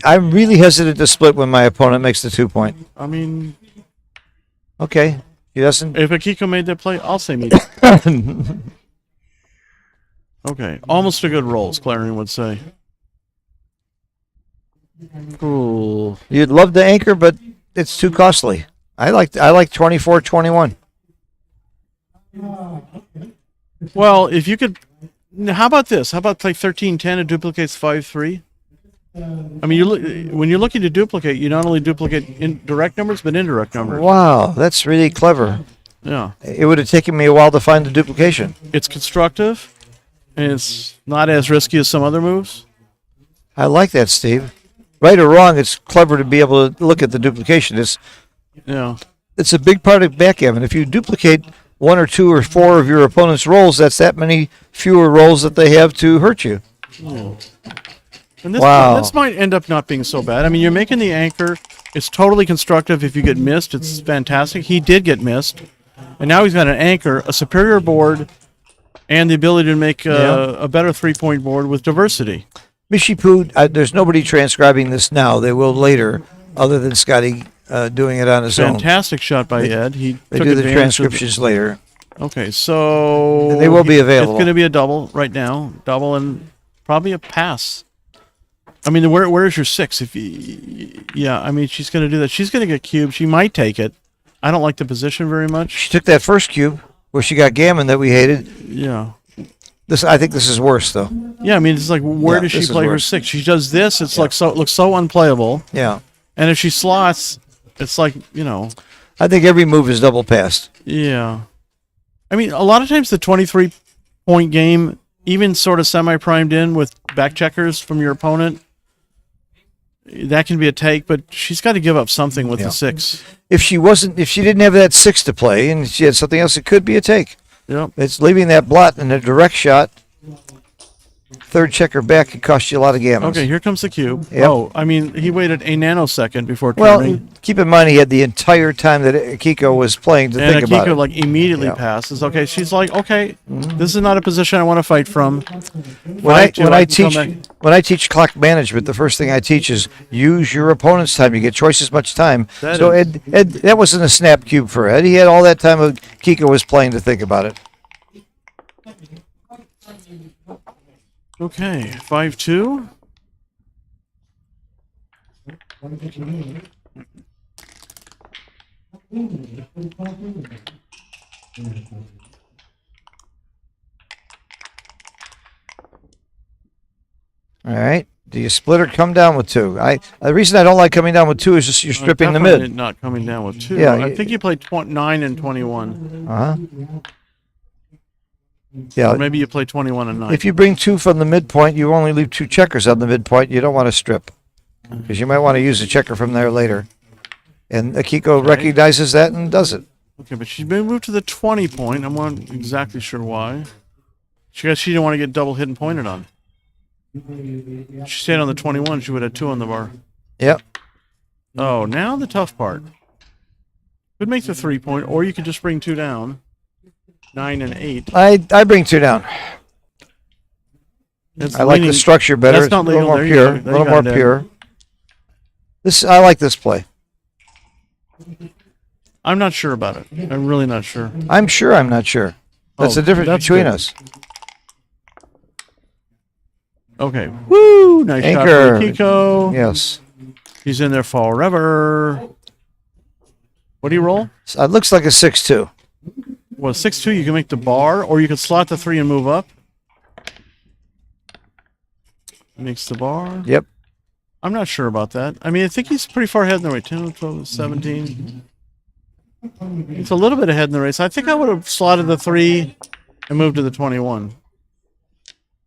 S1: I'm really hesitant to split when my opponent makes the 2 point.
S2: I mean,
S1: Okay, he doesn't.
S2: if Akiko made that play, I'll say me. Okay, almost a good roll, as Clarion would say. Cool.
S1: You'd love to anchor, but it's too costly. I like 24-21.
S2: Well, if you could, how about this? How about play 13-10 and duplicates 5-3? I mean, when you're looking to duplicate, you not only duplicate direct numbers, but indirect numbers.
S1: Wow, that's really clever.
S2: Yeah,
S1: It would have taken me a while to find the duplication.
S2: it's constructive, and it's not as risky as some other moves.
S1: I like that, Steve. right or wrong, it's clever to be able to look at the duplication. It's a big part of backgammon. If you duplicate 1 or 2 or 4 of your opponent's rolls, that's that many fewer rolls that they have to hurt you.
S2: And this might end up not being so bad. I mean, you're making the anchor. It's totally constructive. If you get missed, it's fantastic. He did get missed. And now he's got an anchor, a superior board, and the ability to make a better 3-point board with diversity.
S1: Mishipu, there's nobody transcribing this now. They will later, other than Scotty doing it on his own.
S2: Fantastic shot by Ed.
S1: They do the transcriptions later.
S2: Okay, so...
S1: And they will be available.
S2: It's going to be a double right now. Double and probably a pass. I mean, where's your 6? I mean, she's going to do that. She's going to get cubed. She might take it. I don't like the position very much.
S1: She took that first cube where she got gammon that we hated.
S2: Yeah.
S1: I think this is worse, though.
S2: Yeah, I mean, it's like, where does she play her 6? She does this. It's like, so it looks so unplayable.
S1: Yeah.
S2: And if she slots, it's like,
S1: I think every move is double passed.
S2: Yeah. I mean, a lot of times the 23-point game, even sort of semi-primed in with back checkers from your opponent, that can be a take, but she's got to give up something with the 6.
S1: If she didn't have that 6 to play and she had something else, it could be a take.
S2: Yep.
S1: It's leaving that blot in a direct shot. Third checker back could cost you a lot of gammons.
S2: Okay, here comes the cube.
S1: Yep.
S2: Oh, I mean, he waited a nanosecond before turning.
S1: Well, keep in mind he had the entire time that Akiko was playing to think about it.
S2: And Akiko, immediately passes. Okay, she's like, okay, this is not a position I want to fight from.
S1: When I teach clock management, the first thing I teach is use your opponent's time. You get twice as much time. Ed, that wasn't a snap cube for Ed. He had all that time Akiko was playing to think about it.
S2: Okay, 5-2.
S1: All right. Do you split or come down with 2? The reason I don't like coming down with 2 is just you're stripping the mid.
S2: Not coming down with 2.
S1: Yeah,
S2: I think you played 9 and 21.
S1: Yeah.
S2: Or maybe you play 21 and 9.
S1: If you bring 2 from the midpoint, you only leave 2 checkers on the midpoint. You don't want to strip because you might want to use a checker from there later. And Akiko recognizes that and does it.
S2: Okay, but she's been moved to the 20 point. I'm not exactly sure why. She didn't want to get double hit and pointed on. She stayed on the 21. She would have 2 on the bar.
S1: Yep.
S2: Oh, now the tough part. Could make the 3 point, or you could just bring 2 down. 9 and 8.
S1: I bring 2 down. I like the structure better. It's a little more pure. A little more pure. I like this play.
S2: I'm not sure about it. I'm really not sure.
S1: I'm sure I'm not sure. That's the difference between us.
S2: Okay. Woo! Nice
S1: Anchor.
S2: shot for Kiko.
S1: Yes.
S2: He's in there forever. What do you roll?
S1: It looks like a 6-2.
S2: Well, 6-2, you can make the bar, or you can slot the 3 and move up. Makes the bar.
S1: Yep.
S2: I'm not sure about that. I mean, I think he's pretty far ahead in the race. 10, 12, 17. It's a little bit ahead in the race. I think I would have slotted the 3 and moved to the 21.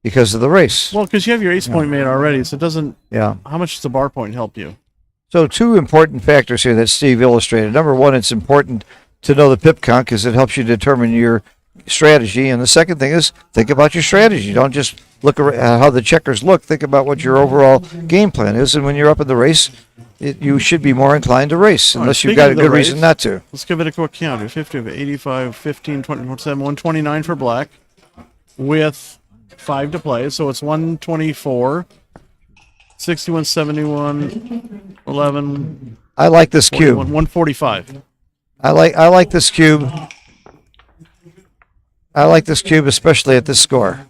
S1: Because of the race.
S2: Well, because you have your ace point made already, so it doesn't...
S1: Yeah.
S2: How much does the bar point help you?
S1: So 2 important factors here that Steve illustrated. Number 1, it's important to know the pip count because it helps you determine your strategy. And the second thing is think about your strategy. Don't just look at how the checkers look. Think about what your overall game plan is. And when you're up in the race, you should be more inclined to race unless you've got a good reason not to.
S2: Let's give it a quick count. 50, 85, 15, 20, 27, 129 for black with 5 to play. So it's 124, 61, 71, 11.
S1: I like this cube.
S2: 145.
S1: I like this cube. I like this cube, especially at this score.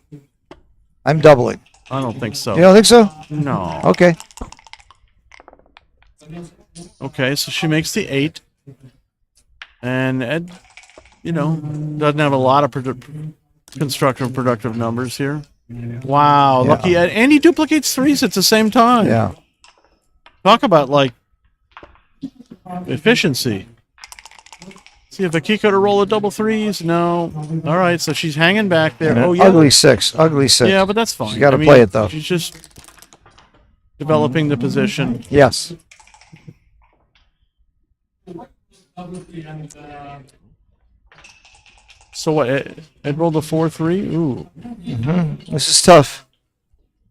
S1: I'm doubling.
S2: I don't think so.
S1: You don't think so?
S2: No.
S1: Okay.
S2: Okay, so she makes the 8. And Ed, doesn't have a lot of constructive, productive numbers here. Wow, lucky Ed. And he duplicates 3s at the same time.
S1: Yeah.
S2: Talk about, efficiency. See if Akiko to roll a double 3s. No. All right, so she's hanging back there. Oh, yeah.
S1: Ugly 6. Ugly 6.
S2: Yeah, but that's fine.
S1: She's got to play it, though.
S2: She's just developing the position.
S1: Yes.
S2: So what? Ed rolled a 4-3. Ooh.
S1: This is tough.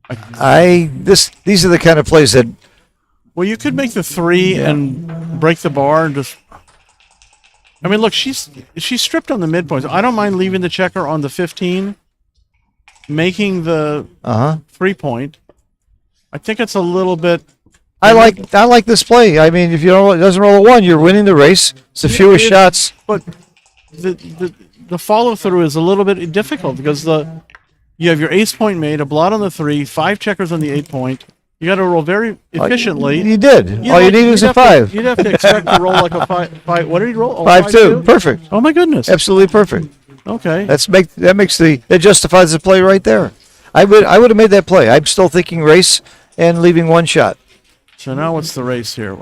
S1: These are the kind of plays that.
S2: Well, you could make the 3 and break the bar and just. I mean, look, she's stripped on the midpoints. I don't mind leaving the checker on the 15, making the 3-point. I think it's a little bit.
S1: I like this play. I mean, if you don't, it doesn't roll a 1, you're winning the race. It's the fewest shots.
S2: But the follow through is a little bit difficult because you have your ace point made, a blot on the 3, 5 checkers on the 8-point. You got to roll very efficiently.
S1: You did. All you need is a 5.
S2: You'd have to expect to roll like a 5. What did he roll?
S1: 5-2. Perfect.
S2: Oh my goodness.
S1: Absolutely perfect.
S2: Okay.
S1: That justifies the play right there. I would have made that play. I'm still thinking race and leaving 1 shot.
S2: So now what's the race here?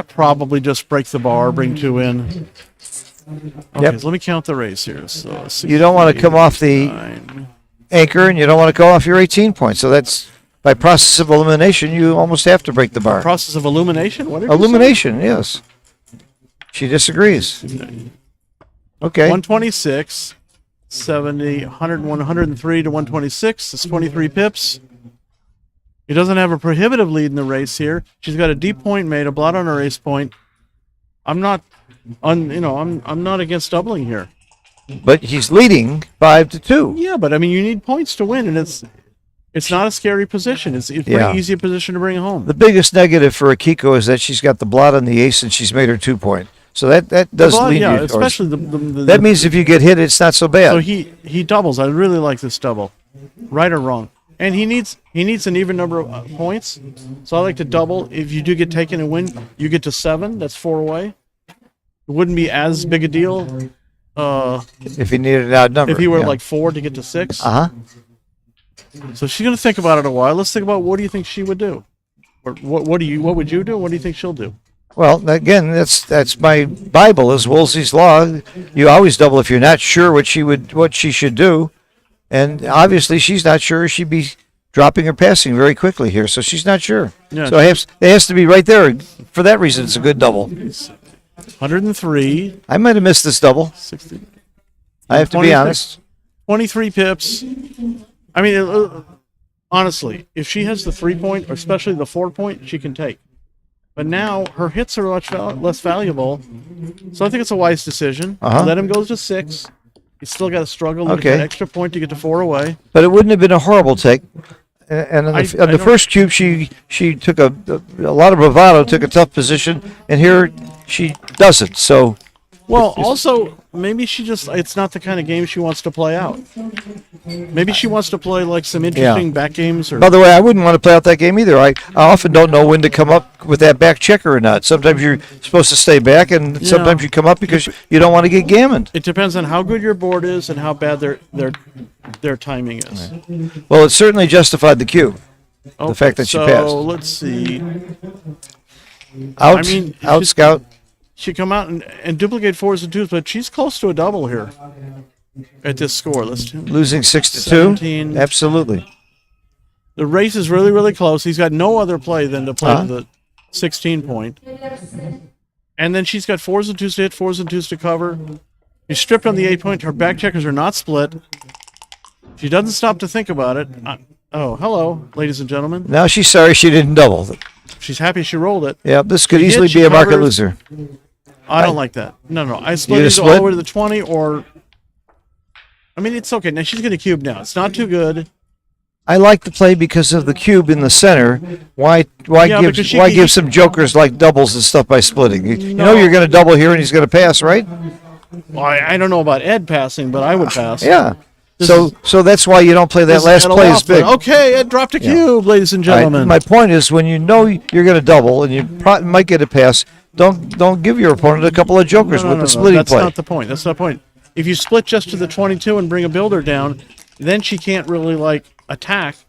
S2: Probably just break the bar, bring 2 in. Okay, so let me count the race here. So
S1: you don't want to come off the anchor, and you don't want to go off your 18 points. So that's by process of elimination. You almost have to break the bar.
S2: Process of illumination? What did
S1: illumination? Yes. She disagrees. Okay.
S2: 126, 70, 101, 103 to 126. That's 23 pips. He doesn't have a prohibitive lead in the race here. She's got a deep point made, a blot on her ace point. I'm not against doubling here.
S1: But he's leading 5-2.
S2: Yeah, but I mean, you need points to win, and it's not a scary position. It's a pretty easy position to bring home.
S1: The biggest negative for Akiko is that she's got the blot on the ace, and she's made her 2-point. So that does lead you.
S2: Especially
S1: that means if you get hit, it's not so bad.
S2: So he doubles. I really like this double, right or wrong. And he needs an even number of points. So I like to double. If you do get taken and win, you get to 7. That's 4 away. It wouldn't be as big a deal.
S1: If he needed an odd number.
S2: If he were like 4 to get to 6. So she's gonna think about it a while. Let's think about what do you think she would do, or what would you do? What do you think she'll do?
S1: Well, again, that's my Bible is Woolsey's law. You always double if you're not sure what she should do. And obviously, she's not sure. She'd be dropping or passing very quickly here, so she's not sure. Yeah. So it has to be right there. For that reason, it's a good double.
S2: 103.
S1: I might have missed this double.
S2: 60.
S1: I have to be honest.
S2: 23 pips. I mean, honestly, if she has the 3-point, or especially the 4-point, she can take. But now her hits are much less valuable, so I think it's a wise decision. Let him go to 6. He's still got to struggle to get an extra point to get to 4 away.
S1: But it wouldn't have been a horrible take. And on the first cube, she took a lot of bravado, took a tough position, and here she doesn't. So,
S2: also maybe it's not the kind of game she wants to play out. Maybe she wants to play like some interesting back games.
S1: By the way, I wouldn't want to play out that game either. I often don't know when to come up with that back checker or not. Sometimes you're supposed to stay back, and sometimes you come up because you don't want to get gammoned.
S2: It depends on how good your board is and how bad their timing is.
S1: Well, it certainly justified the cue.
S2: Okay,
S1: the fact that she passed.
S2: So let's see.
S1: Out scout.
S2: She come out and duplicate 4s and 2s, but she's close to a double here at this score.
S1: Losing 6-2.
S2: 17.
S1: Absolutely.
S2: The race is really, really close. He's got no other play than to play the 16-point. And then she's got 4s and 2s to hit, 4s and 2s to cover. She's stripped on the 8-point. Her back checkers are not split. She doesn't stop to think about it. Hello, ladies and gentlemen.
S1: Now she's sorry she didn't double.
S2: She's happy she rolled it.
S1: Yeah, this could easily be a market loser.
S2: I don't like that. No. I split it all the way to the 20 or... I mean, it's okay. Now she's going to cube now. It's not too good.
S1: I like the play because of the cube in the center. Why give some jokers like doubles and stuff by splitting? You know you're going to double here and he's going to pass, right?
S2: Well, I don't know about Ed passing, but I would pass.
S1: Yeah. So that's why you don't play that last play as big.
S2: Okay, Ed dropped a cube, ladies and gentlemen.
S1: My point is, when you know you're going to double and you might get a pass, don't give your opponent a couple of jokers with the splitting play.
S2: That's not the point. That's not the point. If you split just to the 22 and bring a builder down, then she can't really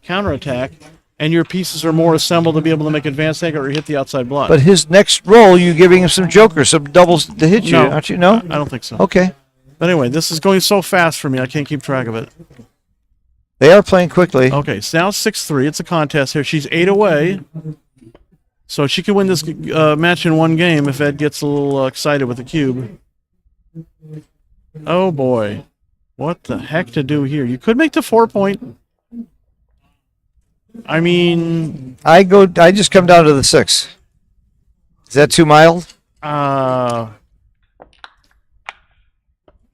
S2: counterattack, and your pieces are more assembled to be able to make advanced anchor or hit the outside block.
S1: But his next roll, you giving him some jokers, some doubles to hit you, aren't you? No?
S2: I don't think so.
S1: Okay.
S2: But anyway, this is going so fast for me, I can't keep track of it.
S1: They are playing quickly.
S2: Okay, so now 6-3. It's a contest here. She's 8 away. So she can win this match in one game if Ed gets a little excited with the cube. Oh, boy. What the heck to do here? You could make the 4-point. I mean...
S1: I just come down to the 6. Is that too mild?
S2: Uh...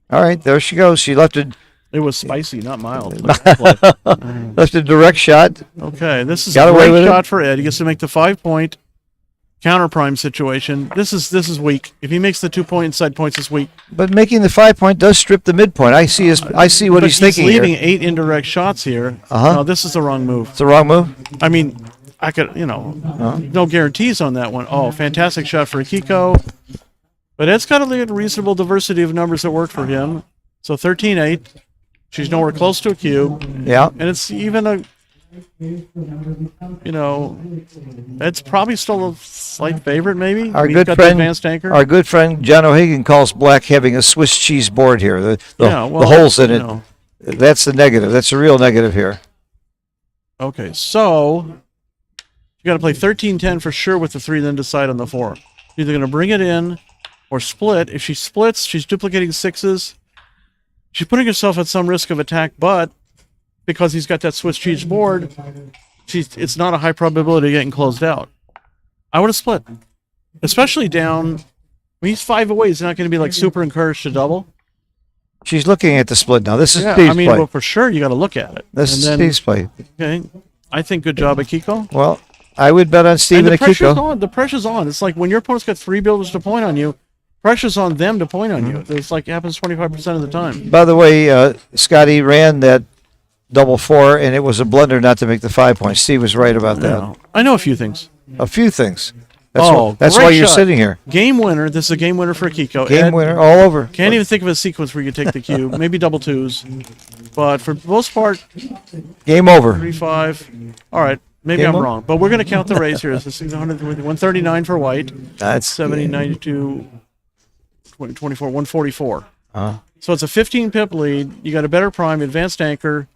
S1: All right, there she goes. She left a
S2: It was spicy, not mild.
S1: left a direct shot.
S2: Okay, this is
S1: Got
S2: a
S1: away with
S2: great
S1: it.
S2: shot for Ed. He gets to make the 5-point counter prime situation. This is weak. If he makes the 2-point inside points, it's weak.
S1: But making the 5-point does strip the midpoint. I see what
S2: But
S1: he's thinking
S2: leaving
S1: here.
S2: 8 indirect shots here.
S1: Uh-huh.
S2: No, this is the wrong move.
S1: It's the wrong move.
S2: I mean, I could, no guarantees on that one. Oh, fantastic shot for Akiko. But Ed's got a reasonable diversity of numbers that work for him. So 13-8. She's nowhere close to a cube.
S1: Yeah.
S2: And it's even Ed's probably still a slight favorite, maybe.
S1: Our
S2: He's
S1: good
S2: got
S1: friend,
S2: the advanced anchor.
S1: our good friend John O'Hagan calls black having a Swiss cheese board here. The holes in it. That's the negative. That's the real negative here.
S2: Okay, so you got to play 13-10 for sure with the 3, then decide on the 4. You're either going to bring it in or split. If she splits, she's duplicating 6s. She's putting herself at some risk of attack, but because he's got that Swiss cheese board, it's not a high probability of getting closed out. I would have split, especially down. He's 5 away. He's not going to be like super encouraged to double.
S1: She's looking at the split now. This is
S2: Yeah,
S1: Steve's
S2: I mean,
S1: play.
S2: well, for sure you got to look at it.
S1: This is Steve's play.
S2: Okay, I think good job, Akiko.
S1: Well, I would bet on Steve
S2: And
S1: and
S2: the pressure's
S1: Akiko.
S2: on. The pressure's on. It's like when your opponent's got 3 builders to point on you, pressure's on them to point on you. It's like it happens 25% of the time.
S1: By the way, Scotty ran that double 4, and it was a blunder not to make the 5 points. Steve was right about that.
S2: No. I know a few things.
S1: A few things.
S2: Oh,
S1: That's
S2: great
S1: why you're
S2: shot.
S1: sitting here.
S2: Game winner. This is a game winner for Akiko.
S1: Game
S2: Ed,
S1: winner all over.
S2: Can't even think of a sequence where you take the cube. Maybe double 2s. But for the most part,
S1: Game over.
S2: 3-5. All right. Maybe
S1: Game
S2: I'm
S1: over?
S2: wrong. But we're going to count the raise here. This is 139 for white.
S1: That's
S2: 70, 92, 24, 144.
S1: Uh,
S2: So it's a 15 pip lead. You got a better prime, advanced anchor.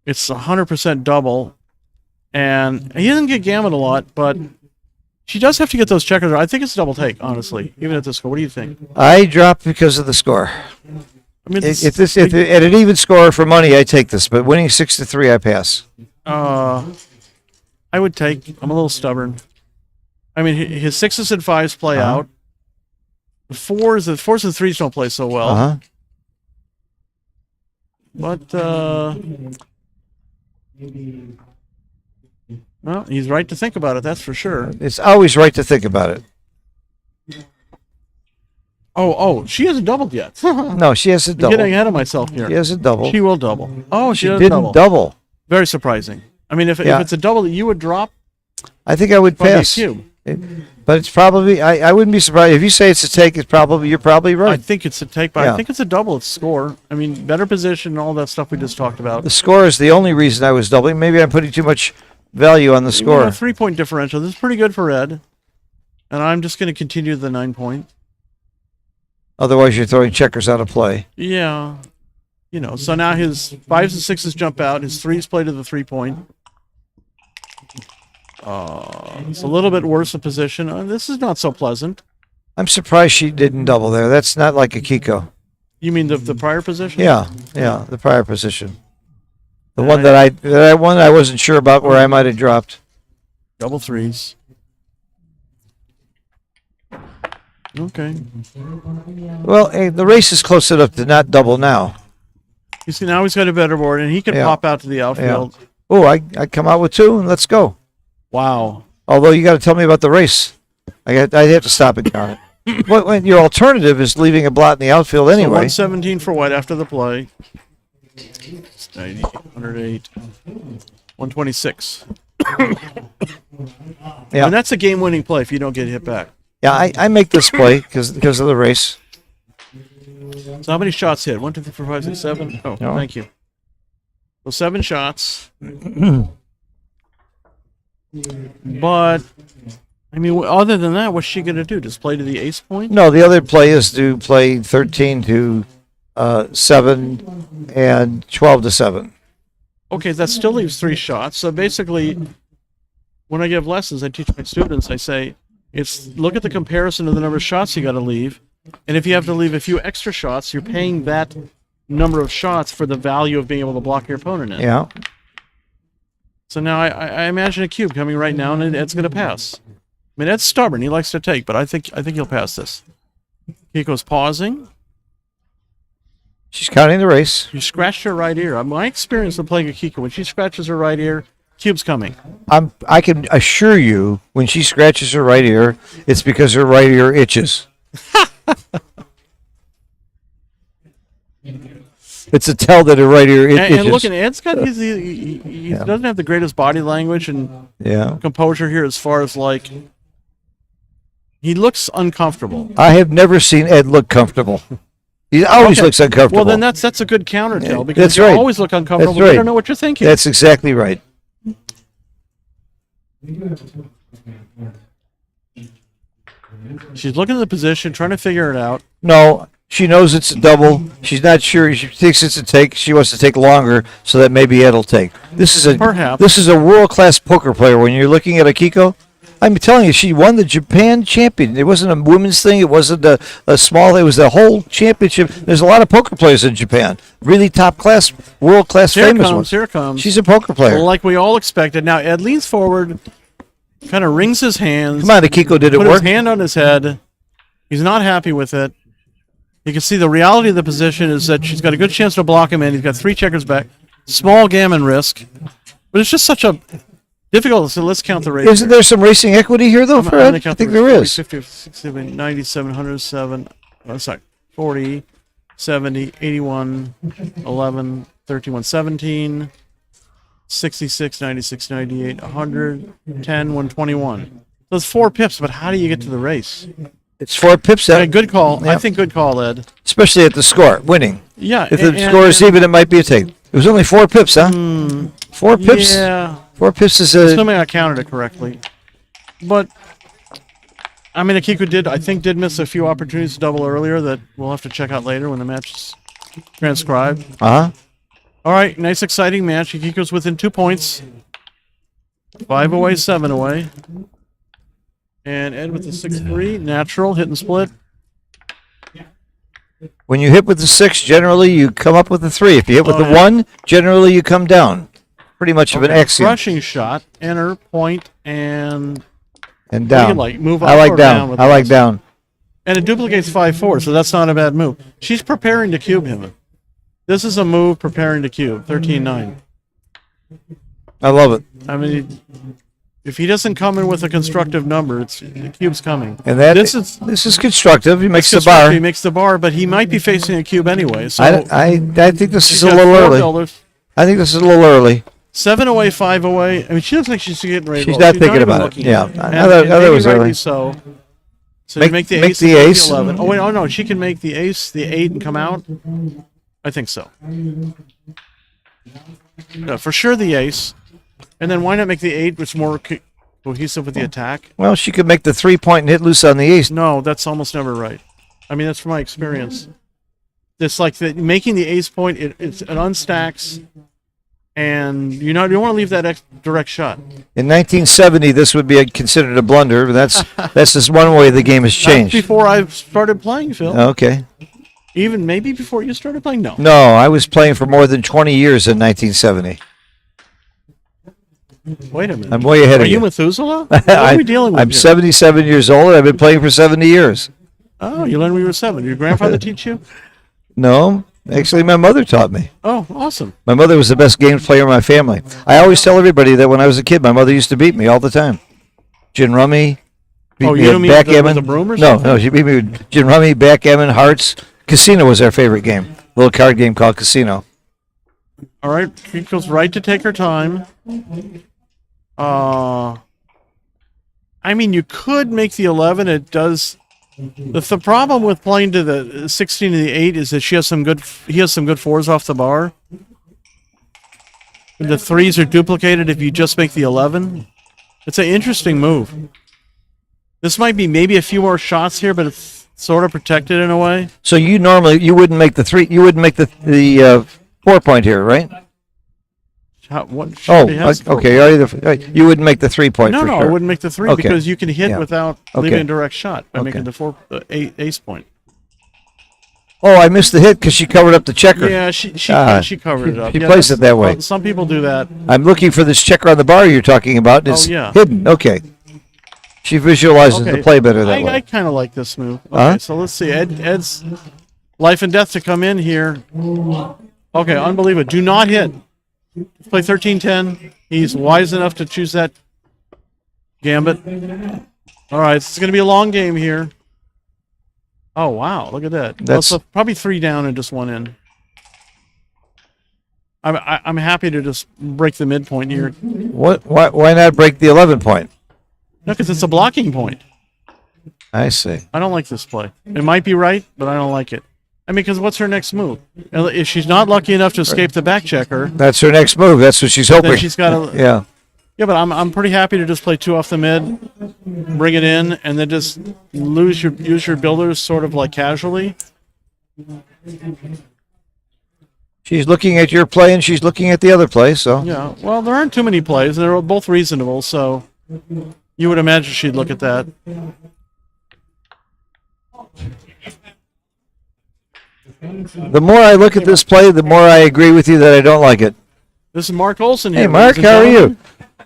S2: It's 100% double. And he doesn't get gammon a lot, but she does have to get those checkers. I think it's a double take, honestly, even at this score. What do you think?
S1: I dropped because of the score.
S2: I mean,
S1: If at an even score for money, I take this. But winning 6-3, I pass.
S2: I would take. I'm a little stubborn. I mean, his 6s and 5s play
S1: Uh-huh.
S2: out. The 4s and 3s don't play so well.
S1: Uh-huh.
S2: But well, he's right to think about it. That's for sure.
S1: It's always right to think about it.
S2: Oh, she hasn't doubled yet.
S1: No, she has a
S2: I'm
S1: double.
S2: getting ahead of myself here.
S1: She has a double.
S2: She will double. Oh, she, doesn't
S1: didn't double.
S2: Very surprising. I mean, if
S1: Yeah.
S2: it's a double that you would drop,
S1: I think I would
S2: probably a
S1: pass.
S2: cube.
S1: But it's probably I wouldn't be surprised if you say it's a take. You're probably
S2: I
S1: right.
S2: think it's a take, but
S1: Yeah.
S2: I think it's a double. It's score. I mean, better position and all that stuff we just talked about.
S1: The score is the only reason I was doubling. Maybe I'm putting too much value on the score.
S2: 3-point differential. This is pretty good for Ed. And I'm just going to continue the 9-point.
S1: Otherwise, you're throwing checkers out of play.
S2: Yeah. So now his 5s and 6s jump out. His 3s play to the 3-point. It's a little bit worse a position. This is not so pleasant.
S1: I'm surprised she didn't double there. That's not like a Kiko.
S2: You mean the prior position?
S1: Yeah, the prior position. The one that I wasn't sure about where I might have dropped.
S2: Double 3s. Okay.
S1: Well, hey, the race is close enough to not double now.
S2: You see, now he's got a better board, and he can
S1: Yeah.
S2: pop out to the outfield.
S1: Oh, I come out with 2 and let's go.
S2: Wow.
S1: Although you got to tell me about the race. I have to stop it, John. When your alternative is leaving a blot in the outfield
S2: So
S1: anyway.
S2: 117 for white after the play. It's 90, 108, 126.
S1: Yeah.
S2: And that's a game-winning play if you don't get hit back.
S1: Yeah, I make this play because of the race.
S2: So how many shots hit? 1, 2, 3, 4, 5, 6, 7? Oh,
S1: No.
S2: thank you. So 7 shots. But, I mean, other than that, what's she going to do? Just play to the ace point?
S1: No, the other play is to play 13 to 7 and 12 to 7.
S2: Okay, that still leaves 3 shots. So basically, when I give lessons, I teach my students, I say, look at the comparison of the number of shots you got to leave. And if you have to leave a few extra shots, you're paying that number of shots for the value of being able to block your opponent in.
S1: Yeah.
S2: So now I imagine a cube coming right now, and Ed's going to pass. I mean, Ed's stubborn. He likes to take, but I think he'll pass this. Kiko's pausing.
S1: She's counting the race.
S2: You scratched her right ear. My experience of playing a Kiko, when she scratches her right ear, cube's coming.
S1: I can assure you, when she scratches her right ear, it's because her right ear itches. It's a tell that her right ear itches.
S2: And look, Ed's got he doesn't have the greatest body language and composure here as far as like he looks uncomfortable.
S1: I have never seen Ed look comfortable. He always looks uncomfortable.
S2: Well, then that's a good counter tell because
S1: that's
S2: you
S1: right.
S2: always look uncomfortable.
S1: That's right.
S2: You don't know what you're thinking.
S1: That's exactly right.
S2: She's looking at the position, trying to figure it out.
S1: No, she knows it's a double. She's not sure. She thinks it's a take. She wants to take longer so that maybe Ed will take. This is a world-class poker player. When you're looking at a Kiko, I'm telling you, she won the Japan champion. It wasn't a women's thing. It wasn't a small. It was the whole championship. There's a lot of poker players in Japan. Really top class, world class, famous ones.
S2: Here comes.
S1: She's a poker player.
S2: Like we all expected. Now Ed leans forward, kind of wrings his hands.
S1: Come on, the Kiko did it
S2: put
S1: work?
S2: His hand on his head. He's not happy with it. You can see the reality of the position is that she's got a good chance to block him in. He's got 3 checkers back. Small gammon risk. But it's just such a difficult, so let's count the race.
S1: Isn't there some racing equity here, though, for Ed? I think there is.
S2: 50, 60, 97, 107, sorry, 40, 70, 81, 11, 31, 17, 66, 96, 98, 100, 10, 121. Those 4 pips, but how do you get to the race?
S1: It's 4 pips.
S2: Okay, good call. Yep. I think good call, Ed.
S1: Especially at the score, winning.
S2: Yeah.
S1: If the score is even, it might be a take. It was only 4 pips, huh? 4 pips?
S2: Yeah.
S1: 4 pips is a...
S2: Assuming I counted it correctly. But, I mean, Akiko did miss a few opportunities to double earlier that we'll have to check out later when the match is transcribed.
S1: Uh-huh.
S2: All right, nice exciting match. Akiko's within 2 points. 5 away, 7 away. And Ed with the 6-3, natural, hit and split.
S1: When you hit with the 6, generally you come up with a 3. If you hit with the 1, generally you come down. Pretty much of an axiom.
S2: Crushing shot, enter, point, and
S1: down.
S2: Like, move up
S1: I like
S2: or
S1: down. I like down.
S2: And it duplicates 5-4, so that's not a bad move. She's preparing to cube him. This is a move preparing to cube, 13-9.
S1: I love it.
S2: I mean, if he doesn't come in with a constructive number, the cube's coming.
S1: And this is constructive. He makes the bar.
S2: He makes the bar, but he might be facing a cube anyway. So
S1: I think this is a little early.
S2: Builders.
S1: I think this is a little early.
S2: 7 away, 5 away. I mean, she looks like she's getting ready.
S1: She's not thinking about it. Yeah, other was early.
S2: So you make the ace.
S1: The ace.
S2: The 11. Oh wait, no, she can make the ace, the 8, and come out. I think so. No, for sure the ace, and then why not make the 8, which is more cohesive with the attack?
S1: Well, she could make the 3-point and hit loose on the ace.
S2: No, that's almost never right. I mean, that's from my experience. It's like making the ace point. It unstacks. And you don't want to leave that direct shot.
S1: In 1970, this would be considered a blunder, but that's just one way the game has changed.
S2: That's before I started playing, Phil.
S1: Okay.
S2: Even maybe before you started playing? No.
S1: No, I was playing for more than 20 years in 1970.
S2: Wait a minute.
S1: I'm way ahead of you.
S2: Are you Methuselah? What are we dealing with
S1: I'm
S2: here?
S1: 77 years old, and I've been playing for 70 years.
S2: Oh, you learned when you were 7. Did your grandfather teach you?
S1: No. Actually, my mother taught me.
S2: Oh, awesome.
S1: My mother was the best game player in my family. I always tell everybody that when I was a kid, my mother used to beat me all the time. Gin rummy, beat me at backgammon.
S2: With a broom or something?
S1: No, she beat me with gin rummy, backgammon, hearts. Casino was our favorite game. A little card game called Casino.
S2: All right, she goes right to take her time. I mean, you could make the 11. It does... The problem with playing to the 16 to the 8 is that he has some good 4s off the bar. The 3s are duplicated if you just make the 11. It's an interesting move. This might be maybe a few more shots here, but it's sort of protected in a way.
S1: So you wouldn't make the 3. You wouldn't make the 4-point here, right?
S2: What? She
S1: Oh,
S2: already has 4
S1: okay. You wouldn't make the 3-point
S2: No,
S1: for
S2: no,
S1: sure.
S2: I wouldn't make the 3
S1: Okay.
S2: because you can hit
S1: Yeah.
S2: without
S1: Okay.
S2: leaving a direct shot by
S1: Okay.
S2: making the ace point.
S1: Oh, I missed the hit because she covered up the checker.
S2: Yeah, she covered it up.
S1: She
S2: Yeah,
S1: plays it that way.
S2: well, some people do that.
S1: I'm looking for this checker on the bar you're talking about. And it's
S2: yeah.
S1: hidden. Okay. She visualizes the play better that
S2: I
S1: way.
S2: kind of like this move. Okay,
S1: Huh?
S2: so let's see. Ed's life and death to come in here. Okay, unbelievable. Do not hit. Play 13-10. He's wise enough to choose that gambit. All right, it's going to be a long game here. Oh, wow. Look at that.
S1: That's
S2: probably 3 down and just 1 in. I'm happy to just break the midpoint here.
S1: what? Why not break the 11-point?
S2: No, because it's a blocking point.
S1: I see.
S2: I don't like this play. It might be right, but I don't like it. I mean, because what's her next move? If she's not lucky enough to escape the back checker,
S1: That's her next move. That's what she's hoping.
S2: then she's got to.
S1: Yeah.
S2: Yeah, but I'm pretty happy to just play 2 off the mid, bring it in, and then just use your builders sort of like casually.
S1: She's looking at your play and she's looking at the other play. So
S2: Yeah. Well, there aren't too many plays. They're both reasonable, so you would imagine she'd look at that.
S1: the more I look at this play, the more I agree with you that I don't like it.
S2: This is Mark Olson here.
S1: Hey, Mark,
S2: ladies and
S1: how are
S2: gentlemen.
S1: you?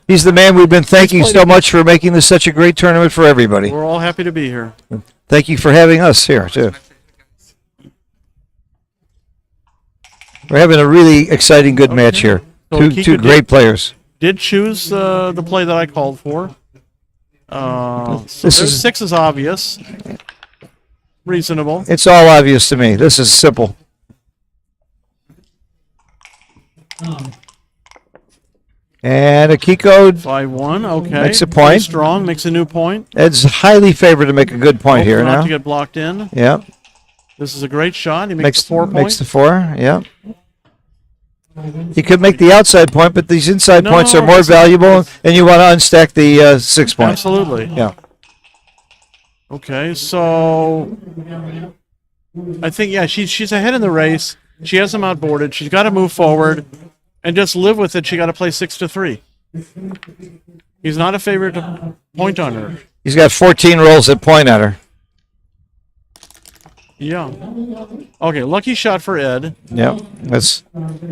S1: He's the man we've been thanking
S2: played
S1: so
S2: it.
S1: much for making this such a great tournament for everybody.
S2: We're all happy to be here.
S1: Thank you for having us here, too. We're having a really exciting, good match here.
S2: So
S1: Two
S2: Kika
S1: great players.
S2: Did choose the play that I called for. So
S1: This
S2: there's
S1: is-
S2: 6 is obvious. Reasonable.
S1: It's all obvious to me. This is simple. And Akiko
S2: 5-1, okay.
S1: Makes a point.
S2: Pretty strong, makes a new point.
S1: Ed's highly favored to make a good point here
S2: Hopefully not
S1: now.
S2: to get blocked in.
S1: Yeah,
S2: This is a great shot. He makes the 4
S1: makes
S2: point.
S1: the 4. Yeah. He could make the outside point, but these inside
S2: No,
S1: points are more
S2: this is-
S1: valuable, and you want to unstack the 6 point.
S2: Absolutely.
S1: Yeah.
S2: Okay, so I think she's ahead in the race. She has him outboarded. She's got to move forward and just live with it. She got to play 6-3. He's not a favorite to point on her.
S1: He's got 14 rolls that point at her.
S2: Yeah. Okay, lucky shot for Ed.
S1: Yeah, that's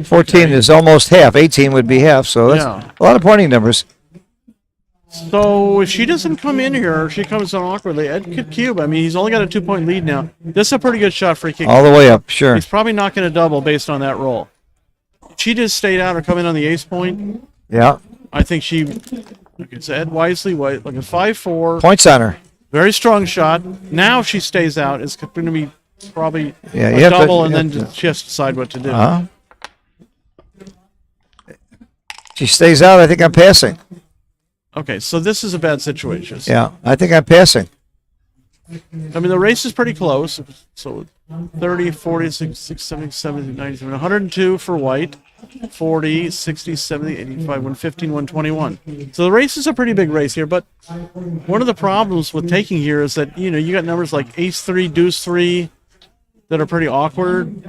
S1: 14 is almost half. 18 would be half, so that's
S2: Yeah.
S1: a lot of pointing numbers.
S2: So if she doesn't come in here, she comes in awkwardly. Ed could cube. I mean, he's only got a 2-point lead now. This is a pretty good shot for a kick.
S1: All the way up, sure.
S2: He's probably not going to double based on that roll. If she just stayed out or come in on the ace point,
S1: Yeah,
S2: I think she. It's Ed wisely, like a 5-4.
S1: points on her.
S2: Very strong shot. Now if she stays out, it's going to be probably
S1: Yeah,
S2: a
S1: you have to-
S2: double, and
S1: you
S2: then
S1: have to-
S2: she has to decide what to do.
S1: She stays out. I think I'm passing.
S2: Okay, so this is a bad situation.
S1: Yeah, I think I'm passing.
S2: I mean, the race is pretty close. So 30, 40, 60, 70, 70, 90, 102 for white. 40, 60, 70, 85, 115, 121. So the race is a pretty big race here, but one of the problems with taking here is that, you got numbers like ace 3, deuce 3 that are pretty awkward.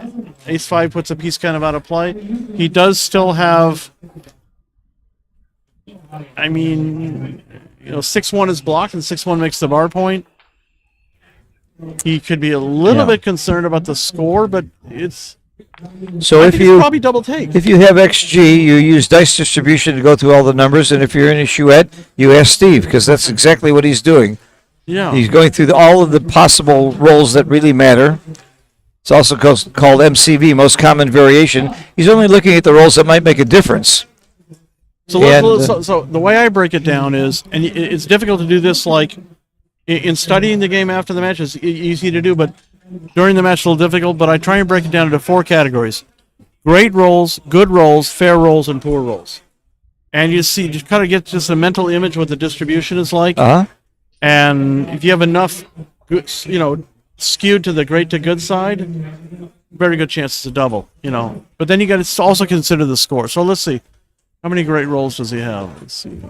S2: Ace 5 puts a piece kind of out of play. He does still have, 6-1 is blocked and 6-1 makes the bar point. He could be a little bit concerned about the score, but it's
S1: So
S2: I
S1: if
S2: think it's
S1: you
S2: probably double take.
S1: if you have XG, you use dice distribution to go through all the numbers, and if you're in a chouette, you ask Steve because that's exactly what he's doing.
S2: Yeah.
S1: He's going through all of the possible rolls that really matter. It's also called MCV, most common variation. He's only looking at the rolls that might make a difference.
S2: So,
S1: And,
S2: so the way I break it down is, and it's difficult to do this like in studying the game after the match is easy to do, but during the match it's a little difficult. But I try and break it down into 4 categories: great rolls, good rolls, fair rolls, and poor rolls. And you kind of get just a mental image what the distribution is like. And if you have enough, skewed to the great to good side, very good chances to double. But then you got to also consider the score. So let's see. How many great rolls does he have? Let's see.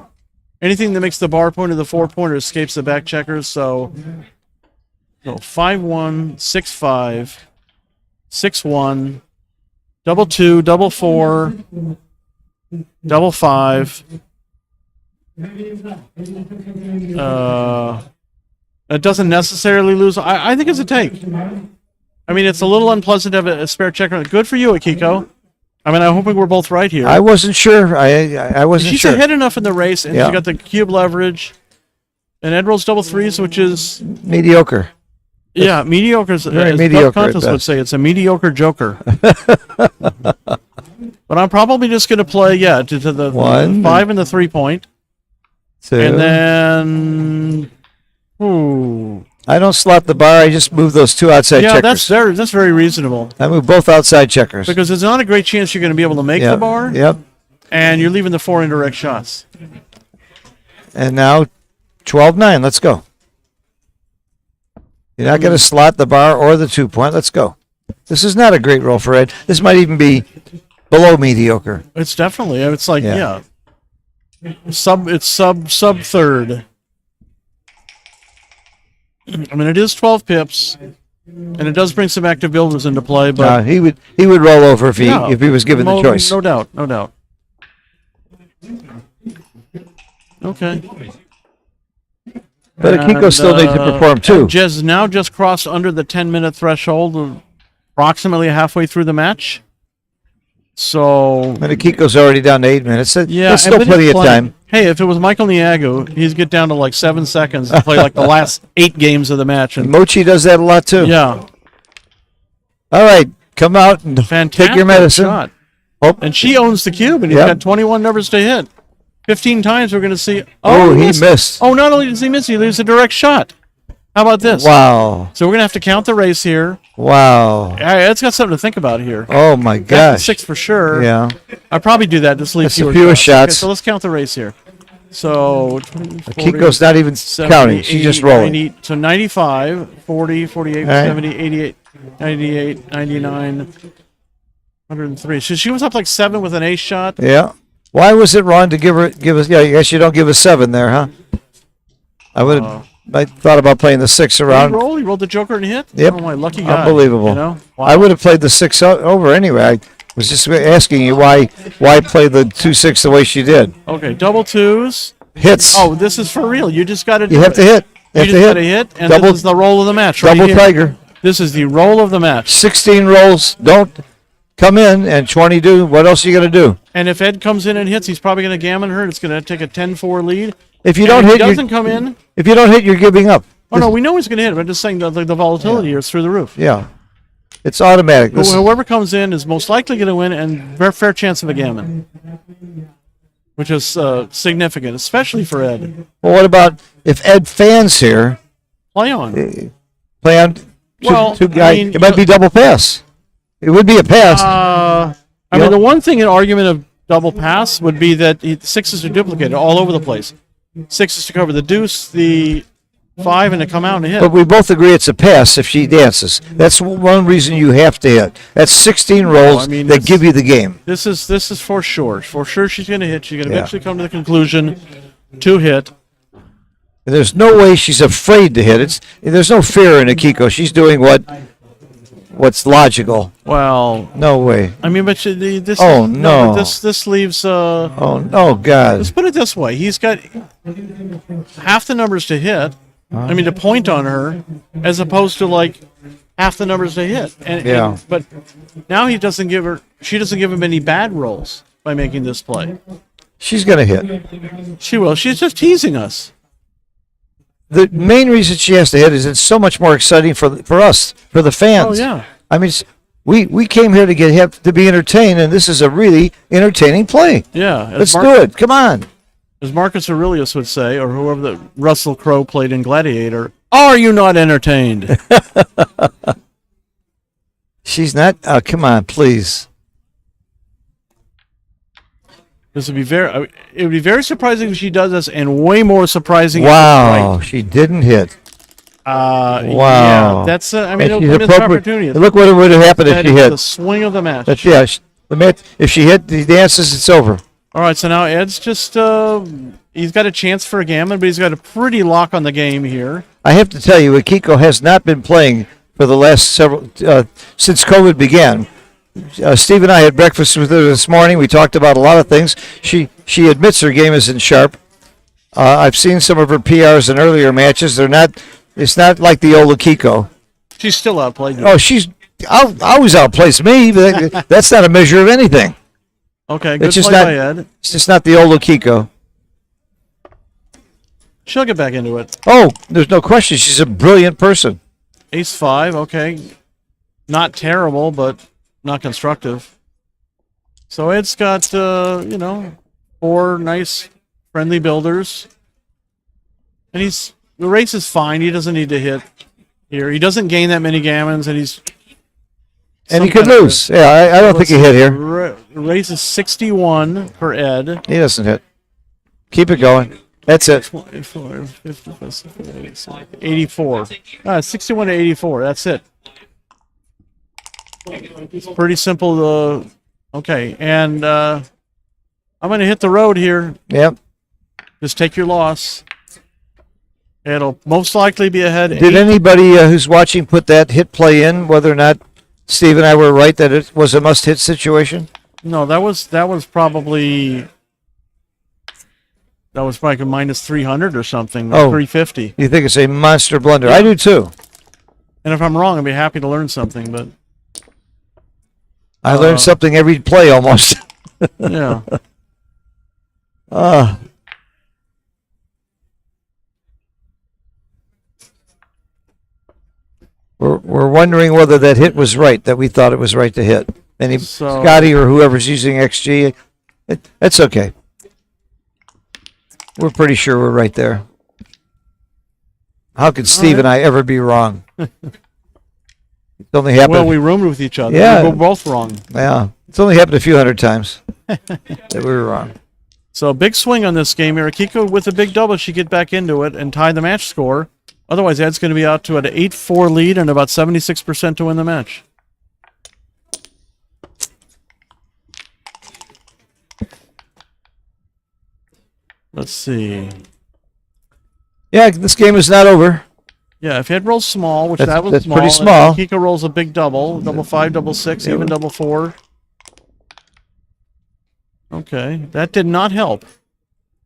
S2: Anything that makes the bar point or the 4-pointer escapes the back checkers. So 5-1, 6-5, 6-1, double 2, double 4, double 5. It doesn't necessarily lose. I think it's a take. I mean, it's a little unpleasant to have a spare checker. Good for you, Akiko. I mean, I'm hoping we're both right here.
S1: I wasn't sure. I wasn't
S2: She's
S1: sure.
S2: ahead enough in the race, and she's got the cube leverage. And Ed rolls double 3s, which is
S1: mediocre.
S2: Yeah, mediocre.
S1: Very
S2: as
S1: mediocre.
S2: Contest would say, it's a mediocre joker. But I'm probably just going to play, to the 5 and the 3 point.
S1: 2.
S2: And then,
S1: I don't slot the bar. I just move those 2 outside checkers.
S2: that's very reasonable.
S1: I move both outside checkers.
S2: Because there's not a great chance you're going to be able to make the bar.
S1: Yep.
S2: And you're leaving the 4 indirect shots.
S1: And now 12-9. Let's go. You're not going to slot the bar or the 2 point. Let's go. This is not a great roll for Ed. This might even be below mediocre.
S2: It's definitely. It's like sub third. I mean, it is 12 pips, and it does bring some active builders into play. But
S1: he would roll over if he was given the choice.
S2: No doubt. Okay.
S1: But Akiko still needs to perform too.
S2: Jez now just crossed under the 10-minute threshold, approximately halfway through the match. So.
S1: And Akiko's already down to 8 minutes. There's still
S2: but
S1: plenty of time.
S2: Hey, if it was Michael Niagu, he'd get down to like 7 seconds and play like the last 8 games of the match. And
S1: Mochi does that a lot too.
S2: Yeah.
S1: All right, come out and take your medicine.
S2: Shot. And she owns the cube, and he's got 21 numbers to hit. 15 times we're going to see.
S1: Oh, he missed.
S2: Oh, not only does he miss, he leaves a direct shot. How about this?
S1: Wow.
S2: So we're going to have to count the race here.
S1: Wow.
S2: It's got something to think about here.
S1: Oh, my gosh.
S2: 6 for sure.
S1: Yeah.
S2: I'd probably do that. Just leave
S1: fewer shots.
S2: Okay, so let's count the race here. So, 20, 40,
S1: Kiko's not even
S2: 70,
S1: counting.
S2: 80,
S1: She's just rolling.
S2: 90, so 95, 40, 48, 70, 88, 98, 99, 103. So she was up like 7 with an ace shot.
S1: Yeah. Why was it wrong to give us? Yeah, I guess you don't give a 7 there, huh? I thought about playing the 6 around.
S2: He rolled the joker and hit.
S1: Yep.
S2: Oh my lucky guy!
S1: Unbelievable.
S2: You know? Wow.
S1: I would have played the 6 over anyway. I was just asking you why play the 2-6 the way she did.
S2: Okay, double 2s.
S1: Hits.
S2: Oh, this is for real. You just got to.
S1: You have to hit.
S2: You just got to hit, and this is the roll of the match. Right
S1: double
S2: here.
S1: tiger.
S2: This is the roll of the match.
S1: 16 rolls. Don't come in, and 20 do. What else are you going to do?
S2: And if Ed comes in and hits, he's probably going to gammon her. It's going to take a 10-4 lead.
S1: If you don't hit,
S2: he doesn't come in.
S1: If you don't hit, you're giving up.
S2: Oh no, we know he's going to hit. But I'm just saying the volatility here is through the roof.
S1: Yeah, it's automatic.
S2: Whoever comes in is most likely going to win, and fair chance of a gammon, which is significant, especially for Ed.
S1: Well, what about if Ed fans here?
S2: Play on.
S1: Two guys. It might be double pass. It would be a pass.
S2: I mean, the one thing in argument of double pass would be that the 6s are duplicated all over the place. 6s to cover the deuce, the 5, and to come out and hit.
S1: But we both agree it's a pass if she dances. That's one reason you have to hit. That's 16 rolls that give you the game.
S2: This is for sure. For sure she's going to hit. She's going to eventually come to the conclusion to hit.
S1: And there's no way she's afraid to hit. There's no fear in Akiko. She's doing what's logical.
S2: Well,
S1: no way.
S2: I mean, but this.
S1: Oh no!
S2: This leaves.
S1: Oh God!
S2: Let's put it this way: he's got half the numbers to hit. I mean, to point on her, as opposed to like half the numbers to hit. But now he doesn't give her. She doesn't give him any bad rolls by making this play.
S1: She's gonna hit.
S2: She will. She's just teasing us.
S1: The main reason she has to hit is it's so much more exciting for us, for the fans.
S2: Oh yeah.
S1: I mean, we came here to be entertained, and this is a really entertaining play.
S2: Yeah.
S1: Let's do it. Come on.
S2: As Marcus Aurelius would say, or whoever that Russell Crowe played in Gladiator, are you not entertained?
S1: She's not. Come on, please.
S2: This would be it would be very surprising if she does this, and way more surprising.
S1: Wow, she didn't hit.
S2: Wow. Yeah, that's. I mean, it'll miss opportunity.
S1: Look what would have happened if she hit.
S2: The swing of the match.
S1: If she hit the dances, it's over.
S2: All right, so now Ed's just. He's got a chance for a gammon, but he's got a pretty lock on the game here.
S1: I have to tell you, Akiko has not been playing for the last since COVID began. Steve and I had breakfast with her this morning. We talked about a lot of things. She admits her game isn't sharp. I've seen some of her PRs in earlier matches. They're not. It's not like the old Akiko.
S2: She's still outplayed you.
S1: Oh, she's always outplays me, but that's not a measure of anything.
S2: Okay, good
S1: It's just
S2: play
S1: not.
S2: by Ed.
S1: It's just not the old Akiko.
S2: She'll get back into it.
S1: Oh, there's no question. She's a brilliant person.
S2: Ace-5, okay. Not terrible, but not constructive. So Ed's got, 4 nice, friendly builders. And the race is fine. He doesn't need to hit here. He doesn't gain that many gammons, and he's...
S1: And he could lose. Yeah, I don't think he hit here.
S2: The race is 61 for Ed.
S1: He doesn't hit. Keep it going. That's it.
S2: 84. 61 to 84. That's it. It's pretty simple. Okay, and I'm going to hit the road here.
S1: Yep.
S2: Just take your loss. It'll most likely be ahead.
S1: Did anybody who's watching put that hit play in, whether or not Steve and I were right that it was a must-hit situation?
S2: No, that was probably like a minus 300 or something.
S1: Oh.
S2: 350.
S1: You think it's a monster blunder?
S2: Yeah.
S1: I do too.
S2: And if I'm wrong, I'd be happy to learn something. But
S1: I learned something every play almost.
S2: yeah.
S1: We're wondering whether that hit was right, that we thought it was right to hit. Scotty or whoever's using XG, it's okay. We're pretty sure we're right there. How could Steve and I ever be wrong? It's only happened.
S2: Well, we roomed with each other.
S1: Yeah.
S2: We were both wrong.
S1: Yeah, it's only happened a few hundred times that we were wrong.
S2: So big swing on this game here. Akiko with a big double, she get back into it and tie the match score. Otherwise, Ed's going to be out to an 8-4 lead and about 76% to win the match. Let's see.
S1: Yeah, this game is not over.
S2: Yeah, if Ed rolls small, which that was
S1: that's
S2: small,
S1: pretty small.
S2: and Akiko rolls a big double, double 5, double 6, even double 4. Okay, that did not help.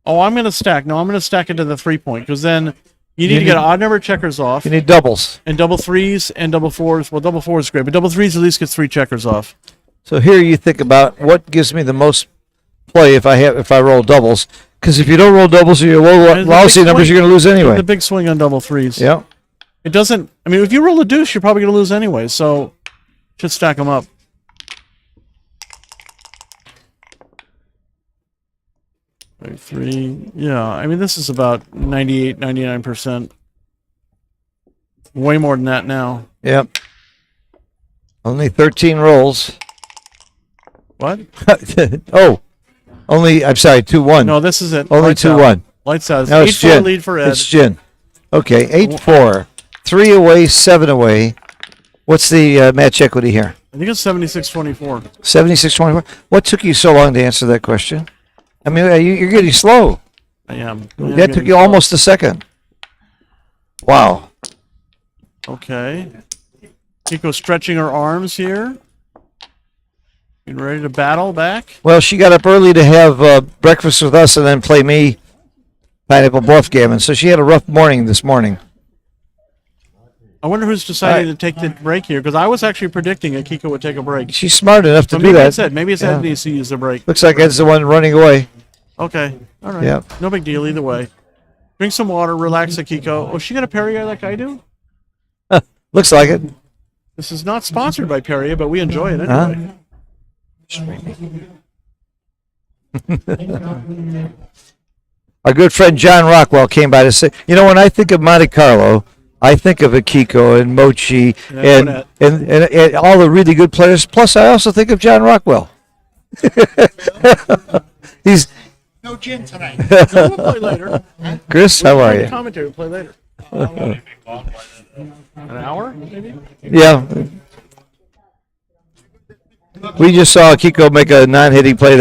S2: Oh, I'm going to stack. No, I'm going to stack it to the 3-point, because then you need to get odd number checkers off.
S1: You need doubles.
S2: And double 3s and double 4s. Well, double 4 is great, but double 3s at least gets 3 checkers off.
S1: So here you think about what gives me the most play if I roll doubles. Because if you don't roll doubles or you roll lousy numbers, you're going to lose anyway.
S2: The big swing on double 3s.
S1: Yeah.
S2: It doesn't. I mean, if you roll a deuce, you're probably going to lose anyway. So should stack them up. Like 3. Yeah. I mean, this is about 98, 99%. Way more than that now.
S1: Yep. Only 13 rolls.
S2: What?
S1: I'm sorry, 2-1.
S2: No, this is it.
S1: Only 2-1.
S2: Lights out.
S1: Now it's
S2: 8-4
S1: Gin.
S2: lead for Ed.
S1: It's Gin. Okay, 8-4. 3 away, 7 away. What's the match equity here?
S2: I think it's 76-24.
S1: 76-24. What took you so long to answer that question? I mean, you're getting slow.
S2: I am.
S1: That took you almost a second. Wow.
S2: Okay. Kiko stretching her arms here. Getting ready to battle back.
S1: Well, she got up early to have breakfast with us and then play me Pineapple Bluff Gammon. So she had a rough morning this morning.
S2: I wonder who's deciding to take the break here, because I was actually predicting Akiko would take a break.
S1: She's smart enough to do
S2: maybe
S1: that.
S2: It's Ed. Maybe it's Ed needs to use the break.
S1: Looks like Ed's the one running away.
S2: Okay. All right.
S1: Yeah.
S2: No big deal either way. Drink some water, relax, Akiko. Oh, she got a Perrier like I do?
S1: Looks like it.
S2: This is not sponsored by Perrier, but we enjoy it anyway.
S1: Our good friend John Rockwell came by to say, you know, when I think of Monte Carlo, I think of Akiko and Mochi and all the really good players. Plus, I also think of John Rockwell. He's
S3: no gin tonight.
S2: No, we'll play later.
S1: Chris, how are you?
S2: Commentary, we'll play later. An hour, maybe?
S1: Yeah. We just saw Akiko make a non-hitting play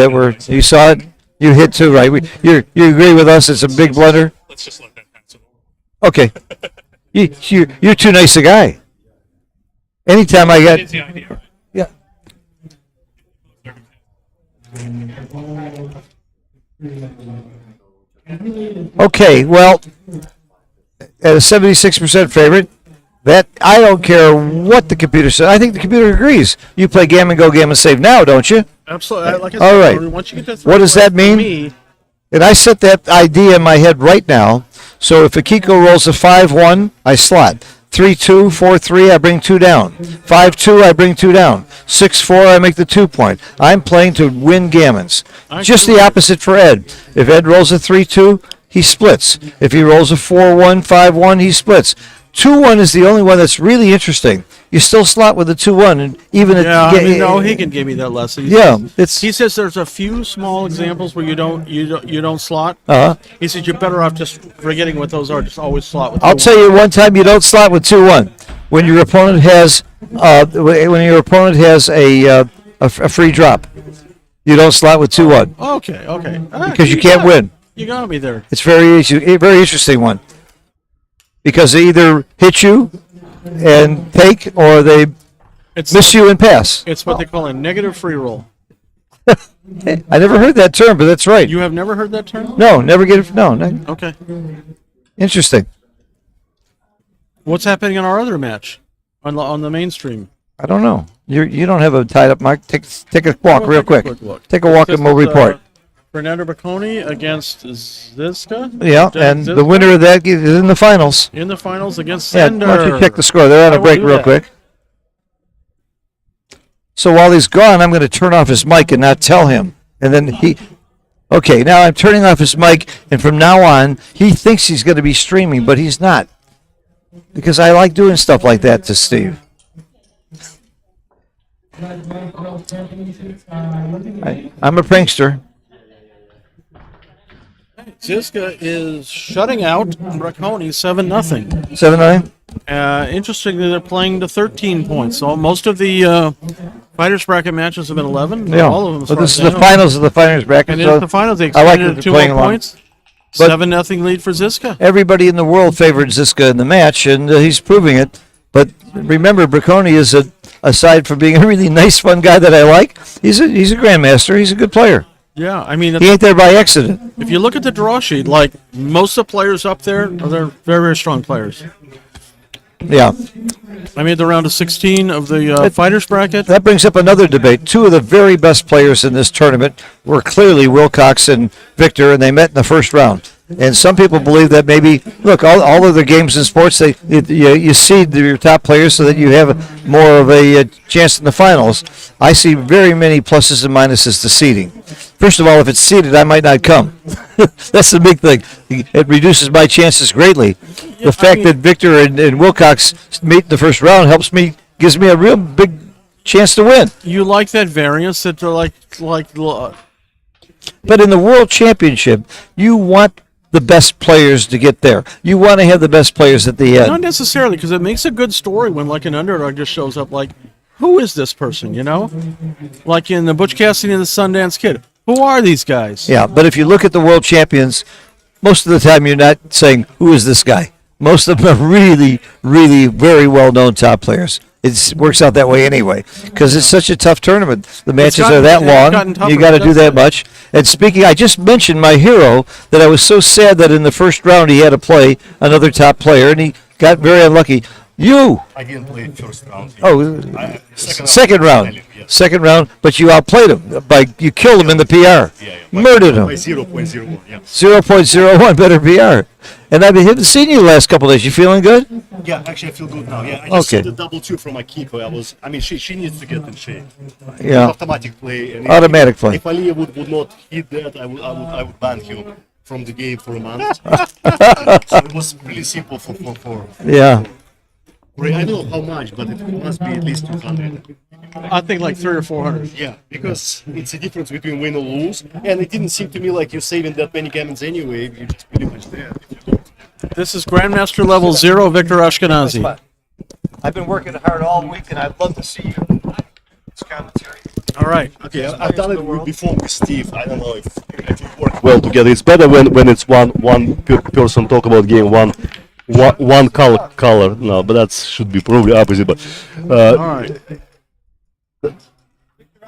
S1: you saw it? You hit too, right? You agree with us? It's a big blunder?
S3: Let's just let that pass.
S1: Okay. You're too nice a guy. Anytime I got...
S3: It's the idea.
S1: Yeah. Okay, well, at a 76% favorite, that I don't care what the computer says. I think the computer agrees. You play gammon, go gammon, save now, don't you?
S2: Absolutely. Like I
S1: All
S2: said,
S1: right.
S2: once you get to
S1: What does that mean?
S2: Me,
S1: And I set that idea in my head right now. So if Akiko rolls a 5-1, I slot. 3-2, 4-3, I bring 2 down. 5-2, I bring 2 down. 6-4, I make the 2 point. I'm playing to win gammons. Just the opposite for Ed. If Ed rolls a 3-2, he splits. If he rolls a 4-1, 5-1, he splits. 2-1 is the only one that's really interesting. You still slot with the 2-1, and even
S2: no, he can give me that lesson. He says there's a few small examples where you don't slot. He says you're better off just forgetting what those are. Just always slot with.
S1: I'll tell you one time you don't slot with 2-1 when your opponent has a free drop. You don't slot with 2-1.
S2: Okay.
S1: Because you can't win.
S2: You got me there.
S1: It's a very interesting one. Because they either hit you and take, or they miss you and pass.
S2: It's what they call a negative free roll.
S1: I never heard that term, but that's right.
S2: You have never heard that term?
S1: No, never get it. No.
S2: Okay.
S1: Interesting.
S2: What's happening in our other match on the mainstream?
S1: I don't know. You don't have a tied up mic. Take a walk real quick.
S2: Look.
S1: Take a walk and we'll report.
S2: Fernando Bocconi against Ziska.
S1: Yeah, and the winner of that is in the finals.
S2: In the finals against
S1: Yeah,
S2: Sender.
S1: why don't you check the score? They're on a break real quick. So while he's gone, I'm going to turn off his mic and not tell him. And then okay, now I'm turning off his mic, and from now on, he thinks he's going to be streaming, but he's not. Because I like doing stuff like that to Steve. I'm a prankster.
S2: Ziska is shutting out Bocconi 7-0.
S1: 7-9?
S2: Interestingly, they're playing to 13 points. So most of the fighters bracket matches have been 11.
S1: Yeah.
S2: All of them.
S1: But this is the finals of the fighters bracket.
S2: And
S1: so
S2: in the finals, they
S1: I like
S2: extended
S1: that
S2: to
S1: they're
S2: 2
S1: playing
S2: more
S1: along.
S2: points.
S1: But
S2: 7-0 lead for Ziska.
S1: Everybody in the world favored Ziska in the match, and he's proving it. But remember, Bocconi is aside from being a really nice, fun guy that I like, he's a grandmaster. He's a good player.
S2: Yeah, I mean,
S1: He ain't there by accident.
S2: if you look at the draw sheet, like most of the players up there, they're very, very strong players.
S1: Yeah.
S2: I made the round of 16 of the fighters bracket.
S1: That brings up another debate. Two of the very best players in this tournament were clearly Wilcox and Victor, and they met in the first round. And some people believe that maybe, look, all of the games in sports, you seed your top players so that you have more of a chance in the finals. I see very many pluses and minuses to seeding. First of all, if it's seeded, I might not come. That's the big thing. It reduces my chances greatly. The fact that Victor and Wilcox meet in the first round gives me a real big chance to win.
S2: You like that variance that they're
S1: But in the World Championship, you want the best players to get there. You want to have the best players at the end.
S2: not necessarily, because it makes a good story when like an underdog just shows up. Like, who is this person? You know, like in the Butch Cassidy and the Sundance Kid. Who are these guys?
S1: Yeah, but if you look at the world champions, most of the time you're not saying, who is this guy? Most of them are really, really very well-known top players. It works out that way anyway because it's such a tough tournament. The matches are that long. You got to do that much. And speaking, I just mentioned my hero that I was so sad that in the first round he had to play another top player, and he got very unlucky.
S3: I didn't play first round.
S1: Second round. Second round, but you outplayed him. You killed him in the PR. Murdered him.
S3: By 0.01, yeah.
S1: 0.01 better PR. And I haven't seen you the last couple of days. You feeling good?
S3: Yeah, actually I feel good now. Yeah, I just
S1: Okay.
S3: did the double 2 from Akiko. She needs to get in shape.
S1: Yeah.
S3: Automatic play. And
S1: Automatic play.
S3: If Ali would not hit that, I would ban him from the game for a month. So it was really simple for
S1: Yeah.
S3: I don't know how much, but it must be at least 200.
S2: I think like 300 or 400.
S3: Yeah, because it's a difference between win or lose, and it didn't seem to me like you're saving that many gammons anyway. You're just pretty much there.
S2: This is Grandmaster level 0, Victor Ashkenazi.
S1: I've been working hard all week, and I'd love to see you. It's commentary.
S2: All right.
S3: Okay, I've done it before with Steve. I don't know if it worked well together. It's better when it's one person talk about game, one color. No, but that should be probably opposite. But
S2: All right.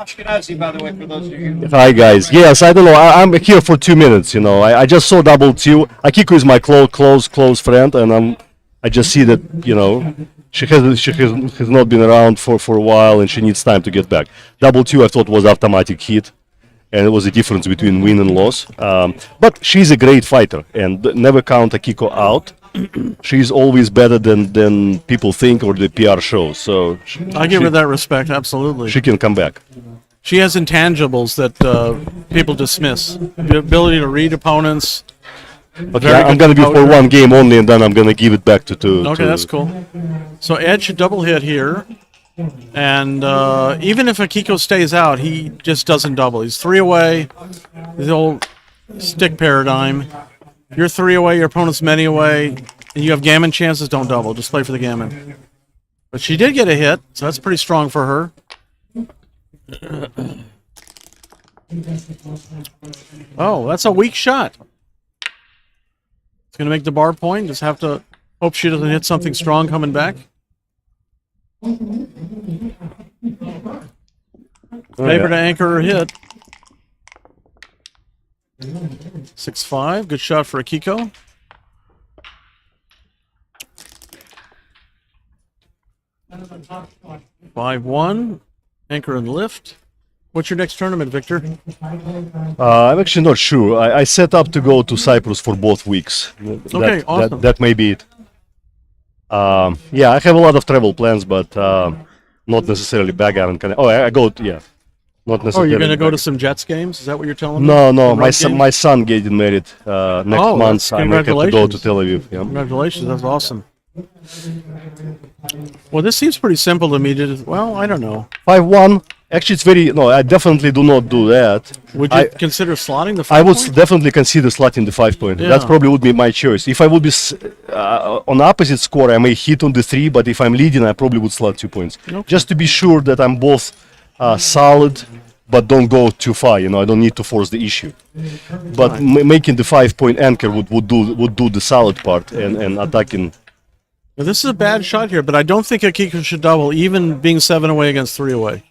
S1: Ashkenazi, by the way, for those of you.
S3: Hi guys. Yes, I don't know. I'm here for 2 minutes. I just saw double two. Akiko is my close friend, and I just see that she has not been around for a while, and she needs time to get back. Double two I thought was automatic hit, and it was a difference between win and loss. But she's a great fighter, and never count Akiko out. She's always better than people think or the PR shows. So
S2: I give her that respect, absolutely.
S3: she can come back.
S2: She has intangibles that people dismiss. The ability to read opponents.
S3: Okay,
S2: Very
S3: I'm
S2: good
S3: gonna be for
S2: composure.
S3: one game only, and then I'm gonna give it back to.
S2: Okay, that's cool. So Ed should double hit here. And even if Akiko stays out, he just doesn't double. He's 3 away. The old stick paradigm. You're 3 away, your opponent's many away, and you have gammon chances, don't double. Just play for the gammon. But she did get a hit, so that's pretty strong for her. Oh, that's a weak shot. It's going to make the bar point. Just have to hope she doesn't hit something strong coming back. Favor to anchor her hit. 6-5. Good shot for Akiko. 5-1. Anchor and lift. What's your next tournament, Victor?
S3: I'm actually not sure. I set up to go to Cyprus for both weeks.
S2: Okay, awesome.
S3: That may be it. Yeah, I have a lot of travel plans, but not necessarily backgammon. I go. Yeah, not
S2: Oh,
S3: necessarily.
S2: you're going to go to
S3: backgammon.
S2: some Jets games? Is that what you're telling me?
S3: No,
S2: Some
S3: my
S2: road
S3: son,
S2: games?
S3: my son getting married next
S2: Oh,
S3: month.
S2: that's-
S3: I may have to go to
S2: congratulations.
S3: Tel Aviv. Yeah.
S2: Congratulations, that's awesome. Well, this seems pretty simple to me. Well, I don't know.
S3: 5-1. Actually, it's very. No, I definitely do not do that.
S2: Would you
S3: I-
S2: consider slotting the
S3: I would
S2: 5-point?
S3: definitely consider slotting the 5-point.
S2: Yeah.
S3: That probably would be my choice. If I would be on opposite score, I may hit on the 3, but if I'm leading, I probably would slot 2 points.
S2: Okay.
S3: Just to be sure that I'm both solid, but don't go too far. I don't need to force the issue. But making the 5-point anchor would do the solid part and attacking.
S2: Now, this is a bad shot here, but I don't think Akiko should double, even being 7 away against 3 away.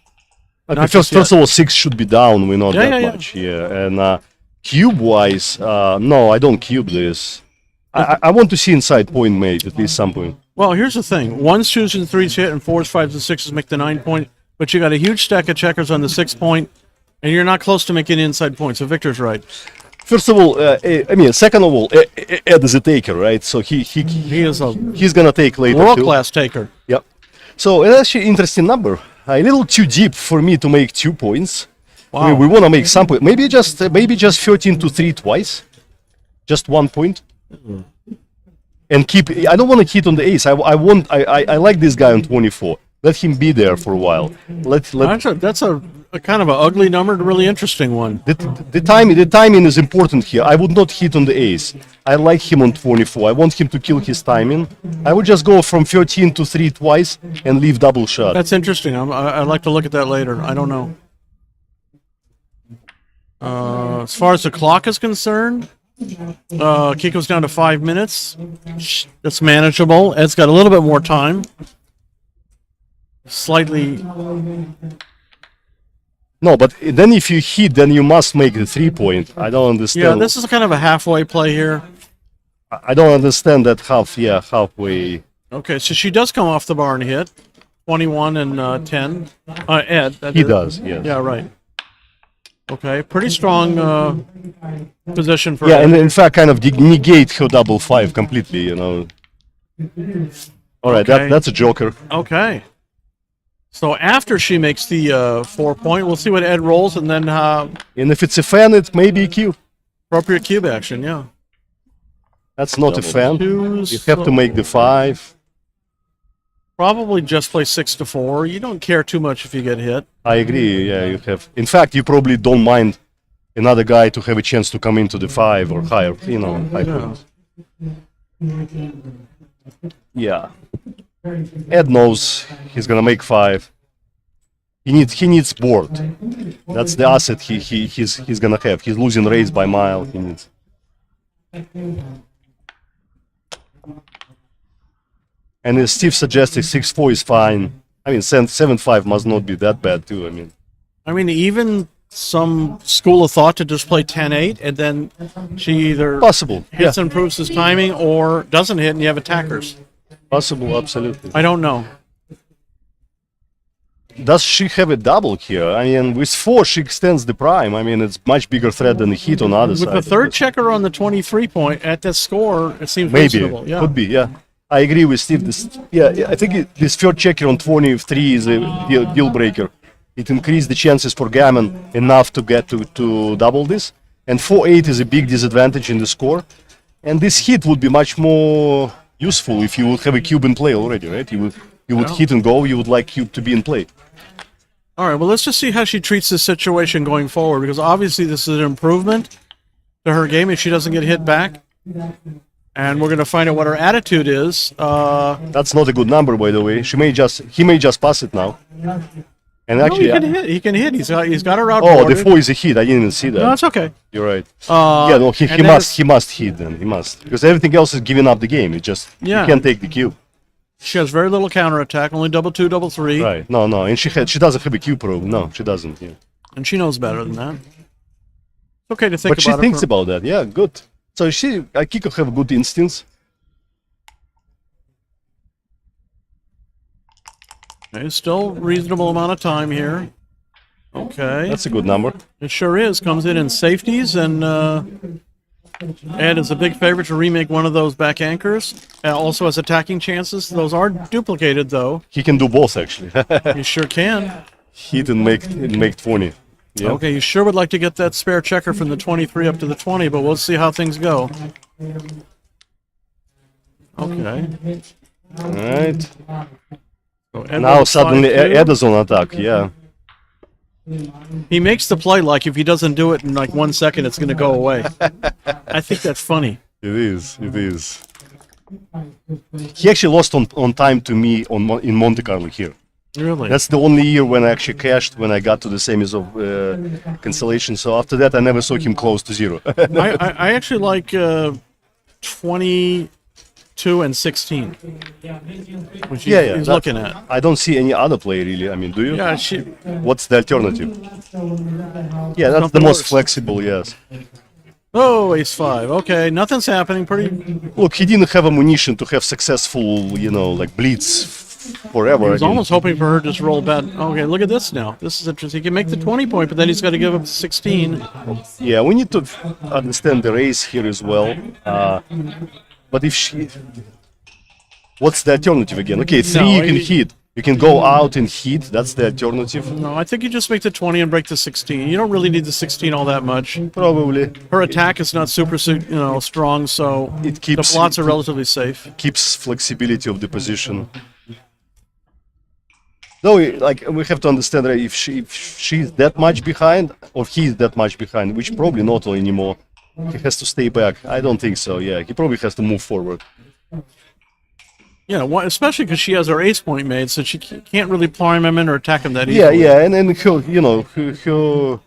S2: Not just
S3: First
S2: yet.
S3: of all, 6 should be down. We're not
S2: Yeah,
S3: that
S2: yeah,
S3: much. Yeah, and cube-wise, no, I don't cube this. I want to see inside point made at least some point.
S2: Well, here's the thing. 1's, 2's, and 3's hit, and 4's, 5's, and 6's make the 9-point, but you got a huge stack of checkers on the 6-point, and you're not close to making inside points, so Victor's right.
S3: First of all, second of all, Ed is a taker, right? So
S2: He is a
S3: he's gonna take later too.
S2: world-class taker.
S3: Yep. So it's actually an interesting number. A little too deep for me to make 2 points.
S2: Wow.
S3: We want to make some point. Maybe just 13 to 3 twice, just 1 point, and keep. I don't want to hit on the ace. I like this guy on 24. Let him be there for a while. Let
S2: That's a kind of an ugly number, a really interesting one.
S3: the timing is important here. I would not hit on the ace. I like him on 24. I want him to kill his timing. I would just go from 13 to 3 twice and leave double shot.
S2: That's interesting. I'd like to look at that later. I don't know. As far as the clock is concerned, Kiko's down to 5 minutes. That's manageable. Ed's got a little bit more time. Slightly.
S3: No, but then if you hit, then you must make the 3-point. I don't understand.
S2: Yeah, this is kind of a halfway play here.
S3: I don't understand that halfway.
S2: Okay, so she does come off the bar and hit. 21 and 10. Ed. that
S3: He
S2: is-
S3: does, yes.
S2: Yeah, right. Okay, pretty strong position for
S3: Yeah,
S2: Ed.
S3: and in fact, kind of negate her double 5 completely. All right,
S2: Okay.
S3: that's a joker.
S2: Okay. So after she makes the 4-point, we'll see what Ed rolls, and then
S3: And if it's a fan, it may be a cube.
S2: appropriate cube action, yeah.
S3: That's not a fan.
S2: Twos,
S3: You have to make the 5.
S2: probably just play 6 to 4. You don't care too much if you get hit.
S3: I agree. Yeah, you have. In fact, you probably don't mind another guy to have a chance to come into the 5 or higher. High
S2: Yeah.
S3: points. Yeah. Ed knows he's gonna make 5. He needs board. That's the asset he's gonna have. He's losing race by mile. He needs. And as Steve suggested, 6-4 is fine. I mean, 7-5 must not be that bad too. I mean,
S2: I mean, even some school of thought to just play 10-8, and then she either
S3: Possible.
S2: hits
S3: Yeah.
S2: and improves his timing or doesn't hit and you have attackers.
S3: Possible. Absolutely.
S2: I don't know.
S3: Does she have a double here? I mean, with 4, she extends the prime. I mean, it's much bigger threat than the hit on the other
S2: With
S3: side.
S2: the third checker on the 23 point at that score, it seems
S3: Maybe.
S2: reasonable. Yeah.
S3: Could be, yeah. I agree with Steve. I think this third checker on 23 is a deal breaker. It increased the chances for gammon enough to get to double this. And 4-8 is a big disadvantage in the score. And this hit would be much more useful if you would have a cube in play already, right? You would hit and go. You would like cube to be in play.
S2: All right, well, let's just see how she treats this situation going forward, because obviously this is an improvement to her game if she doesn't get hit back. And we're going to find out what her attitude is.
S3: That's not a good number, by the way. He may just pass it now. And
S2: No,
S3: actually,
S2: he can hit. He can hit. He's got her out.
S3: oh, the 4 is a hit. I didn't even see that.
S2: No, it's okay.
S3: You're right.
S2: Yeah,
S3: no, he must hit then. He must, because everything else is giving up the game. It just you can't take the cube.
S2: She has very little counterattack, only double 2, double 3.
S3: Right. No, and she doesn't have a cube probe. No, she doesn't. Yeah.
S2: And she knows better than that. It's okay to think
S3: But she
S2: about
S3: thinks
S2: it.
S3: about that. Yeah, good. So Akiko have good instincts.
S2: Okay, still reasonable amount of time here. Okay.
S3: That's a good number.
S2: It sure is. Comes in safeties, and Ed is a big favorite to remake one of those back anchors. Also has attacking chances. Those are duplicated, though.
S3: He can do both actually.
S2: You sure can.
S3: Hit and make 20. Yeah.
S2: Okay, you sure would like to get that spare checker from the 23 up to the 20, but we'll see how things go. Okay.
S3: All right.
S2: So Ed
S3: Now
S2: wins
S3: suddenly
S2: 5-2.
S3: Ed is on attack. Yeah.
S2: He makes the play like if he doesn't do it in like 1 second, it's going to go away. I think that's funny.
S3: It is. It is. He actually lost on time to me in Monte Carlo here.
S2: Really?
S3: That's the only year when I actually cashed when I got to the semis of Constellation. So after that, I never saw him close to 0.
S2: I actually like 22 and 16, which he's looking at.
S3: I don't see any other play really. I mean, do you?
S2: Yeah,
S3: What's the alternative? Yeah, that's the
S2: Something
S3: most
S2: worse.
S3: flexible. Yes.
S2: oh, ace 5. Okay, nothing's happening. Pretty.
S3: Look, he didn't have ammunition to have successful, like blitz forever.
S2: I was
S3: I mean,
S2: almost hoping for her to just roll bad. Okay, look at this now. This is interesting. He can make the 20 point, but then he's got to give up the 16.
S3: yeah, we need to understand the race here as well. But if she, what's the alternative again? Okay, 3 you can hit. You can go out and hit. That's the alternative.
S2: No, I think you just make the 20 and break the 16. You don't really need the 16 all that much.
S3: Probably.
S2: Her attack is not super, strong, so
S3: It keeps
S2: the plots are relatively safe.
S3: keeps flexibility of the position. Though, like we have to understand that if she's that much behind, or he's that much behind, which probably not anymore. He has to stay back. I don't think so. Yeah, he probably has to move forward.
S2: Yeah, especially because she has her ace point made, so she can't really prime him in or attack him that
S3: Yeah,
S2: easily.
S3: yeah, and her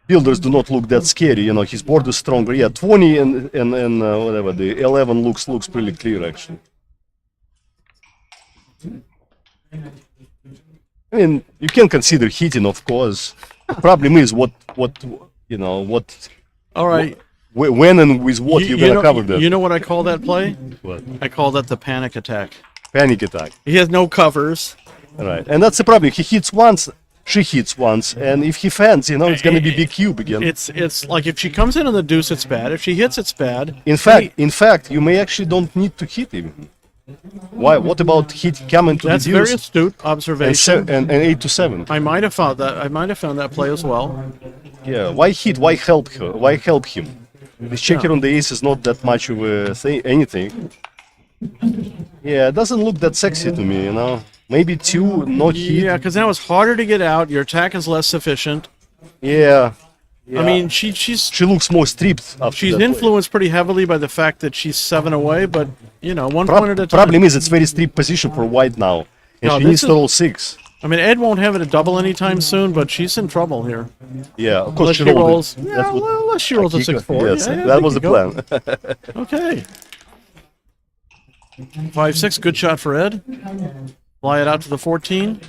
S3: builders do not look that scary. His board is stronger. Yeah, 20 and whatever the 11 looks pretty clear actually. I mean, you can consider hitting, of course. Problem is what.
S2: All right.
S3: When and with what you're gonna cover that?
S2: You know what I call that play?
S3: What?
S2: I call that the panic attack.
S3: Panic attack.
S2: He has no covers.
S3: Right, and that's the problem. He hits once, she hits once, and if he fends, it's gonna be big cube again.
S2: It's like if she comes in on the deuce, it's bad. If she hits, it's bad.
S3: In fact, you may actually don't need to hit him. Why? What about hit coming to
S2: That's
S3: the
S2: very
S3: deuce
S2: astute observation.
S3: and 8 to 7?
S2: I might have found that. I might have found that play as well.
S3: Yeah. Why hit? Why help her? Why help him? The checker on the ace is not that much of a anything. Yeah, it doesn't look that sexy to me. Maybe 2, not hit.
S2: Yeah, because now it's harder to get out. Your attack is less sufficient.
S3: Yeah.
S2: I mean, she's
S3: She looks more stripped after
S2: she's
S3: that play.
S2: influenced pretty heavily by the fact that she's 7 away, but 1 point at a time.
S3: Problem is, it's very stripped position for white now, and
S2: No,
S3: she
S2: this
S3: needs to
S2: is-
S3: roll 6.
S2: I mean, Ed won't have it a double anytime soon, but she's in trouble here.
S3: Yeah, of course
S2: Unless
S3: she
S2: she
S3: rolled it.
S2: rolls.
S3: That's
S2: Yeah,
S3: what-
S2: unless she rolls a
S3: Akiko-
S2: 6-4.
S3: Yes,
S2: Yeah,
S3: that was the
S2: there you
S3: plan.
S2: go. Okay. 5-6, good shot for Ed. Fly it out to the 14.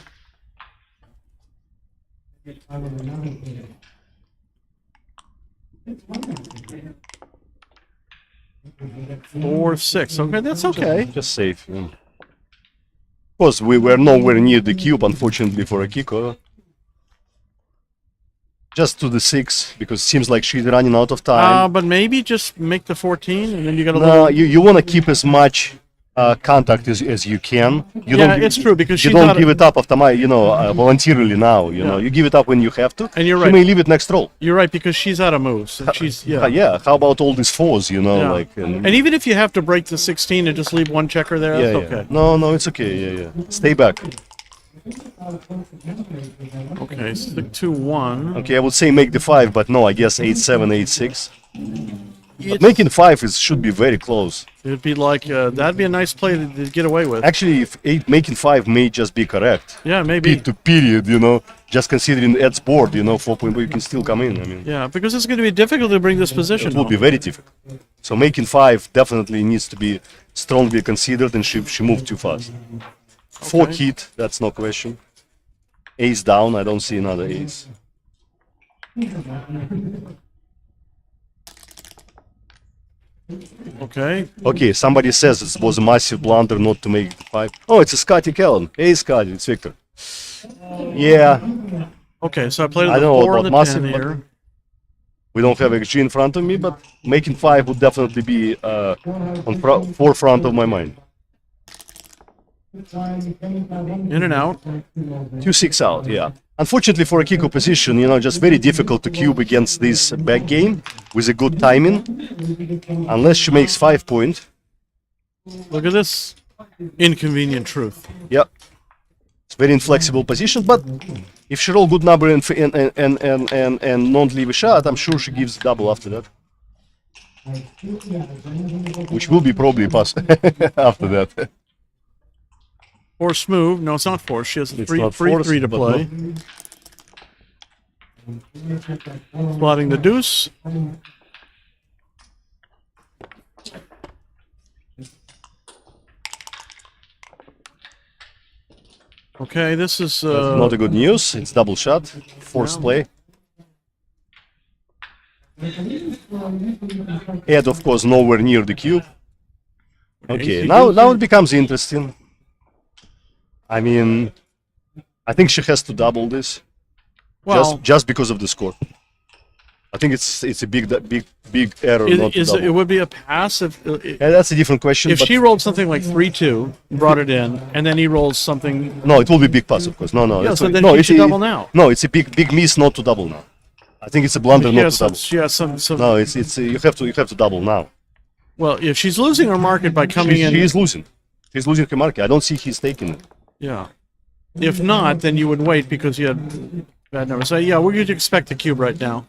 S2: Four, six. Okay, that's okay.
S3: Just safe. Yeah. Of course, we were nowhere near the cube, unfortunately, for Akiko. Just to the 6, because it seems like she's running out of time.
S2: But maybe just make the 14, and then you got a
S3: No,
S2: little.
S3: you want to keep as much contact as you can. You
S2: Yeah,
S3: don't,
S2: it's true, because
S3: you
S2: she's
S3: don't
S2: not.
S3: give it up after voluntarily now. You know, you give it up when you have to.
S2: And you're
S3: You
S2: right.
S3: may leave it next roll.
S2: You're right, because she's out of moves. And she's yeah.
S3: Yeah. How about all these 4s? You know,
S2: Yeah.
S3: like.
S2: And even if you have to break the 16 and just leave one checker there,
S3: yeah,
S2: that's
S3: yeah.
S2: okay.
S3: No, it's okay. Yeah. Stay back.
S2: Okay, 6-2-1.
S3: Okay, I would say make the 5, but no, I guess 8-7, 8-6. But
S2: It's-
S3: making 5 should be very close.
S2: It'd be like that'd be a nice play to get away with.
S3: Actually, if making 5 may just be correct.
S2: Yeah, maybe.
S3: To period, just considering Ed's board, 4 point, you can still come in. I mean,
S2: Yeah, because it's going to be difficult to bring this position.
S3: it will be very difficult. So making 5 definitely needs to be strongly considered, and she moved too fast. 4
S2: Okay.
S3: hit, that's no question. Ace down, I don't see another ace.
S2: Okay.
S3: Okay, somebody says it was a massive blunder not to make 5. Oh, it's a Scotty Kellen. Hey, Scotty, it's Victor. Yeah,
S2: Okay, so I played
S3: I
S2: the
S3: don't know
S2: 4 and the
S3: about massive,
S2: 10
S3: but-
S2: here.
S3: we don't have XG in front of me, but making 5 would definitely be on forefront of my mind.
S2: In and out.
S3: 2-6 out, yeah. Unfortunately for a Kiko position, just very difficult to cube against this back game with a good timing. Unless she makes 5 point.
S2: Look at this inconvenient truth.
S3: Yeah. It's very inflexible position, but if she roll good number and don't leave a shot, I'm sure she gives double after that. Which will be probably pass after that.
S2: Force move. No, it's not force. She has a
S3: It's
S2: free
S3: not
S2: 3
S3: force,
S2: to
S3: but
S2: play. Slotting the deuce. Okay, this is
S3: Not a good news. It's double shot. Force play. Ed, of course, nowhere near the cube. Okay,
S2: he
S3: now
S2: goes
S3: it becomes interesting. I mean, I think she has to double this
S2: well.
S3: just because of the score. I think it's a big error not to
S2: Is
S3: double.
S2: it would be a pass if
S3: Yeah, that's a different question.
S2: if
S3: but
S2: she rolled something like 3-2, brought it in, and then he rolls something.
S3: no, it will be big pass, of course. No,
S2: Yeah,
S3: it's,
S2: so then
S3: no,
S2: she
S3: it's
S2: should
S3: a,
S2: double now.
S3: No, it's a big miss not to double now. I think it's a blunder
S2: She
S3: not
S2: has
S3: to
S2: some.
S3: double.
S2: She has some.
S3: No, it's you have to double now.
S2: Well, if she's losing her market by coming in,
S3: She is losing. She's losing her market. I don't see he's taking it.
S2: yeah. If not, then you would wait because you had bad numbers. So yeah, we're going to expect the cube right now.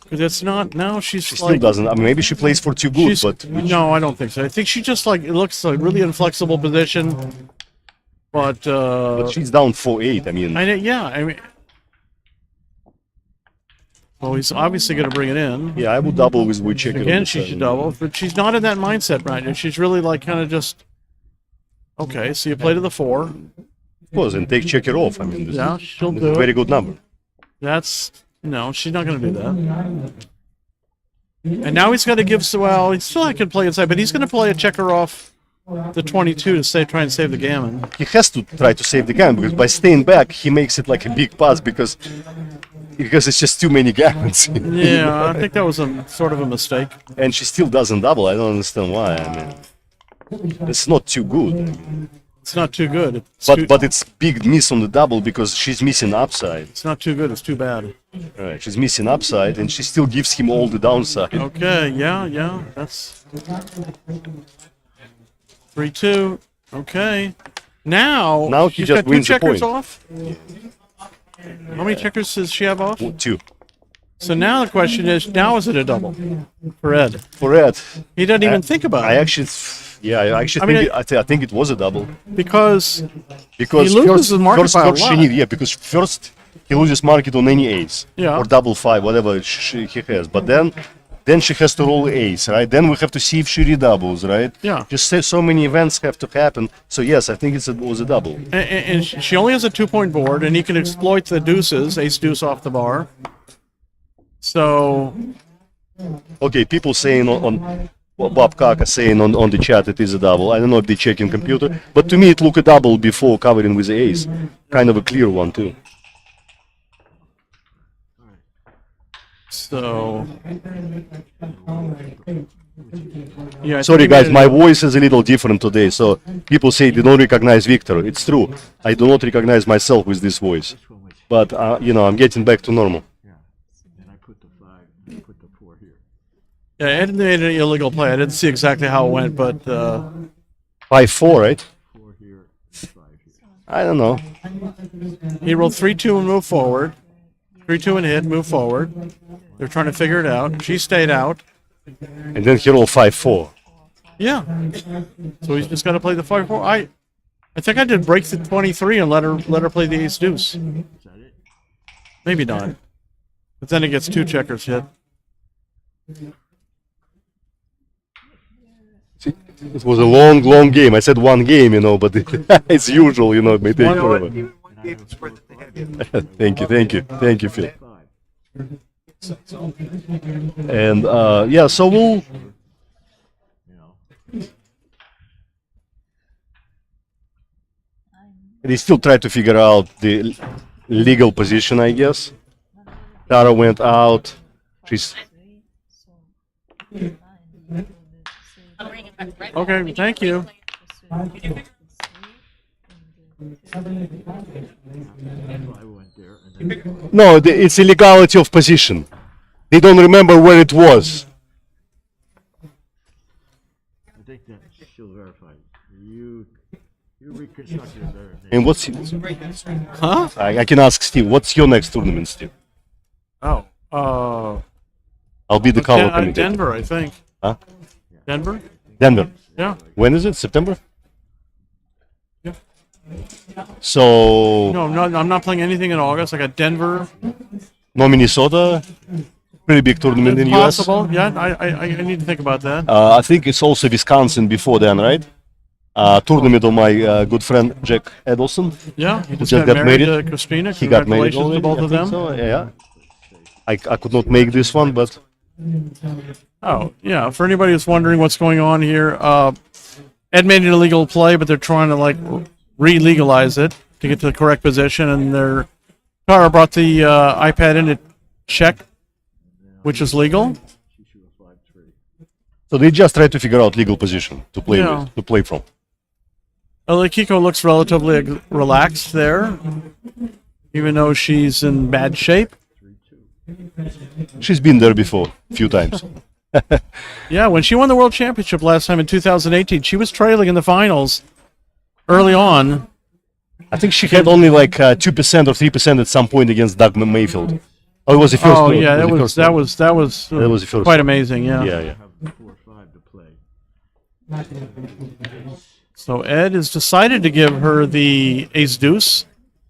S2: Because it's not now. She's
S3: She
S2: like
S3: still doesn't. I mean, maybe she plays for too good,
S2: she's,
S3: but
S2: no, I don't think so. I think she just like it looks like really inflexible position. But
S3: she's down 4-8. I mean,
S2: I mean. Well, he's obviously going to bring it in.
S3: yeah, I would double with check.
S2: Again, she should double, but she's not in that mindset right now. She's really like kind of just. Okay, so you play to the 4.
S3: Of course, and take checker off. I mean, this
S2: Yeah,
S3: is
S2: she'll
S3: a
S2: do
S3: very
S2: it.
S3: good number.
S2: That's no, she's not going to do that. And now he's got to give. Well, he still can play inside, but he's going to play a checker off the 22 to try and save the gammon.
S3: He has to try to save the game because by staying back, he makes it like a big pass because it's just too many gammons.
S2: Yeah, I think that was a sort of a mistake.
S3: And she still doesn't double. I don't understand why. I mean, it's not too good.
S2: It's not too good.
S3: But it's big miss on the double because she's missing upside.
S2: It's not too good. It's too bad.
S3: Right, she's missing upside and she still gives him all the downside.
S2: Okay, yeah, that's 3-2. Okay, now
S3: he
S2: she's
S3: just
S2: got 2
S3: wins the
S2: checkers
S3: point.
S2: off. How many checkers does she have off?
S3: 2.
S2: So now the question is, now is it a double for Ed?
S3: For Ed,
S2: He doesn't even think about
S3: I
S2: it
S3: actually, yeah, I actually
S2: I mean,
S3: think I think it was a double
S2: because
S3: because
S2: He loses his market by a
S3: she
S2: lot.
S3: need, because first he loses market on any ace
S2: Yeah.
S3: or double 5, whatever he has, but then Then she has to roll ace, right? Then we have to see if she redoubles, right?
S2: Yeah.
S3: Just say so many events have to happen. So yes, I think it was a double.
S2: And she only has a 2-point board, and he can exploit the deuces, ace deuce off the bar. So
S3: Okay, people saying on well, Bob Kaka saying on the chat it is a double. I don't know if they check in computer, but to me it looked a double before covering with the ace. Kind of a clear one too.
S2: So yeah. I
S3: Sorry
S2: think
S3: guys,
S2: he
S3: my
S2: made it-
S3: voice is a little different today. So people say they don't recognize Victor. It's true. I do not recognize myself with this voice. But you know, I'm getting back to normal.
S4: And I put the 5, and I put the 4 here.
S2: Yeah, Ed made an illegal play. I didn't see exactly how it went, but
S3: 5-4, right?
S4: 4 here, 5 here.
S3: I don't know.
S2: he rolled 3-2 and moved forward. 3-2 and hit, move forward. They're trying to figure it out. She stayed out.
S3: And then he rolled 5-4.
S2: Yeah. So he's just got to play the 5-4. I think I did break the 23 and let her play the ace deuce.
S4: Is that it?
S2: Maybe not. But then it gets 2 checkers hit.
S3: See, it was a long game. I said one game, you know, but it's usual, you know, it may take forever. Thank you, Phil.
S4: 5.
S3: And yeah, so we'll.
S4: You know.
S3: They still try to figure out the legal position, I guess. Tara went out. She's
S2: Okay, thank you.
S4: That's why I went there. And then
S3: no. It's illegality of position. They don't remember where it was.
S4: I think that she'll verify. You reconstructed it there.
S3: And what's
S2: Huh?
S3: I can ask Steve. What's your next tournament, Steve?
S2: Oh.
S3: I'll be the color commentator.
S2: Denver, I think.
S3: Huh?
S2: Denver?
S3: Denver.
S2: Yeah.
S3: When is it? September.
S2: Yeah.
S3: So
S2: No, I'm not playing anything in August. I got Denver.
S3: no Minnesota. Pretty big tournament in US.
S2: Possible. Yeah, I need to think about that.
S3: I think it's also Wisconsin before then, right? Tournament of my good friend Jack Edelson.
S2: Yeah, he just
S3: just
S2: got
S3: got
S2: married
S3: married.
S2: to Christina.
S3: He got married
S2: Congratulations
S3: already.
S2: to both
S3: I
S2: of
S3: think
S2: them.
S3: so, yeah. I could not make this one, but
S2: Oh, yeah. For anybody who's wondering what's going on here, Ed made an illegal play, but they're trying to like re-legalize it to get to the correct position, and their Tara brought the iPad in to check, which is legal.
S3: so they just try to figure out legal position to play
S2: Yeah.
S3: with, to play from.
S2: Kiko looks relatively relaxed there, even though she's in bad shape.
S3: She's been there before a few times.
S2: Yeah, when she won the World Championship last time in 2018, she was trailing in the finals early on.
S3: I think she had only like 2% or 3% at some point against Doug Mayfield. Oh, it was the first.
S2: Oh
S3: one.
S2: yeah,
S3: It
S2: that
S3: the
S2: was
S3: first
S2: that
S3: one.
S2: was that was
S3: That was the first
S2: quite
S3: one.
S2: amazing. Yeah.
S3: Yeah, yeah.
S4: have 4 or 5 to play.
S2: So Ed has decided to give her the ace deuce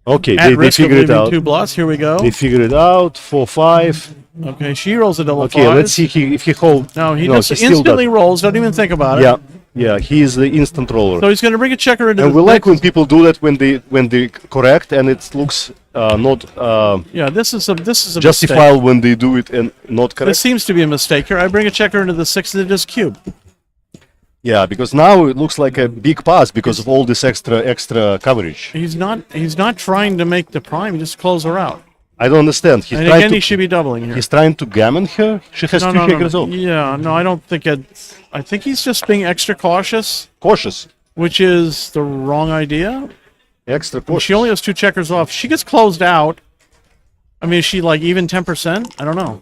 S3: Okay,
S2: at
S3: they
S2: risk of
S3: figured it
S2: leaving
S3: out.
S2: 2 bluffs. Here we go.
S3: They figured it out. 4-5.
S2: Okay, she rolls a double
S3: Okay,
S2: five.
S3: let's see if he hold.
S2: No, he
S3: no,
S2: just
S3: still
S2: instantly
S3: does.
S2: rolls. Don't even think about it.
S3: Yeah, yeah. He is the instant roller.
S2: So he's going to bring a checker into
S3: And
S2: the
S3: we like
S2: next-
S3: when people do that when they correct and it looks not
S2: Yeah, this is a mistake.
S3: justifiable when they do it and not
S2: This
S3: correct.
S2: seems to be a mistake here. I bring a checker into the 6 of the disc cube.
S3: Yeah, because now it looks like a big pass because of all this extra coverage.
S2: He's not trying to make the prime. He just close her out.
S3: I don't understand. He's
S2: And
S3: trying
S2: again,
S3: to
S2: he should be doubling here.
S3: he's trying to gammon her. She has
S2: No,
S3: two
S2: no,
S3: checkers
S2: no.
S3: off.
S2: Yeah, no, I don't think it. I think he's just being extra cautious,
S3: Cautious,
S2: which is the wrong idea.
S3: extra cautious.
S2: She only has 2 checkers off. She gets closed out. I mean, is she like even 10%? I don't know.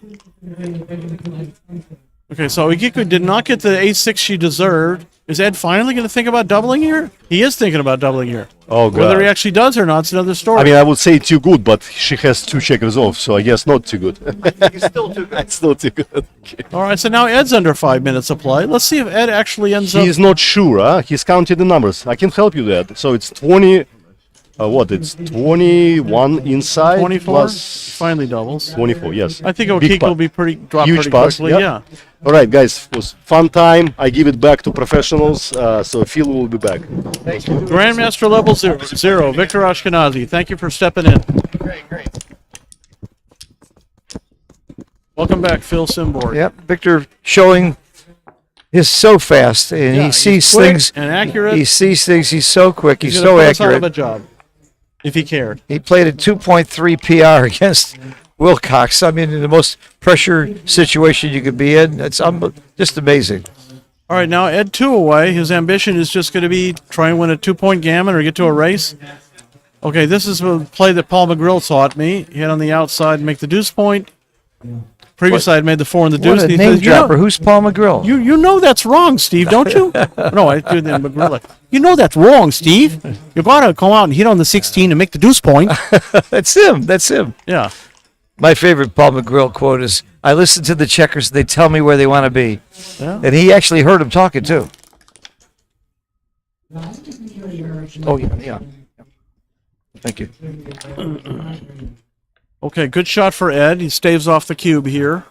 S2: Okay, so Igiku did not get the ace-6 she deserved. Is Ed finally going to think about doubling here? He is thinking about doubling here.
S3: Oh god.
S2: Whether he actually does or not is another story.
S3: I mean, I would say too good, but she has 2 checkers off, so I guess not too good.
S1: He's still too good.
S3: It's still too good. Okay.
S2: All right, so now Ed's under 5 minutes of play. Let's see if Ed actually ends up.
S3: He's not sure, huh? He's counting the numbers. I can help you with that. So it's 20, What? It's 21 inside
S2: 24.
S3: plus
S2: Finally doubles.
S3: 24. Yes.
S2: I think
S3: Big
S2: Okiko
S3: putt.
S2: will be drop
S3: Huge
S2: pretty
S3: pass,
S2: quickly.
S3: yeah.
S2: Yeah.
S3: All right, guys. It was fun time. I give it back to professionals. So Phil will be back.
S2: Grandmaster level 0, Victor Ashkenazi. Thank you for stepping in.
S1: Great.
S2: Welcome back, Phil Simborg.
S1: Yep, Victor showing is so fast, and
S2: Yeah,
S1: he
S2: he's
S1: sees
S2: quick
S1: things.
S2: and accurate.
S1: He sees things. He's so quick. He's
S2: gonna
S1: so
S2: put us out of
S1: accurate.
S2: a job if he cared.
S1: He played a 2.3 PR against Wilcox. I mean, in the most pressure situation you could be in. It's just amazing.
S2: All right, now Ed 2 away. His ambition is just going to be try and win a 2-point gammon or get to a race. Okay, this is a play that Paul McGrill taught me. Hit on the outside, make the deuce point. Previous I had made the 4 and the deuce.
S1: What a
S2: and he
S1: name
S2: says,
S1: dropper. Who's Paul McGrill?
S2: You know that's wrong, Steve, don't you? No, I do the McGrill. Like, you know that's wrong, Steve. You got to come out and hit on the 16 and make the deuce point.
S1: That's him. That's him.
S2: Yeah.
S1: My favorite Paul McGrill quote is, "I listen to the checkers. They tell me where they want to be."
S2: Yeah.
S1: And he actually heard him talking too. Oh yeah. Thank you.
S2: Okay, good shot for Ed. He staves off the cube here.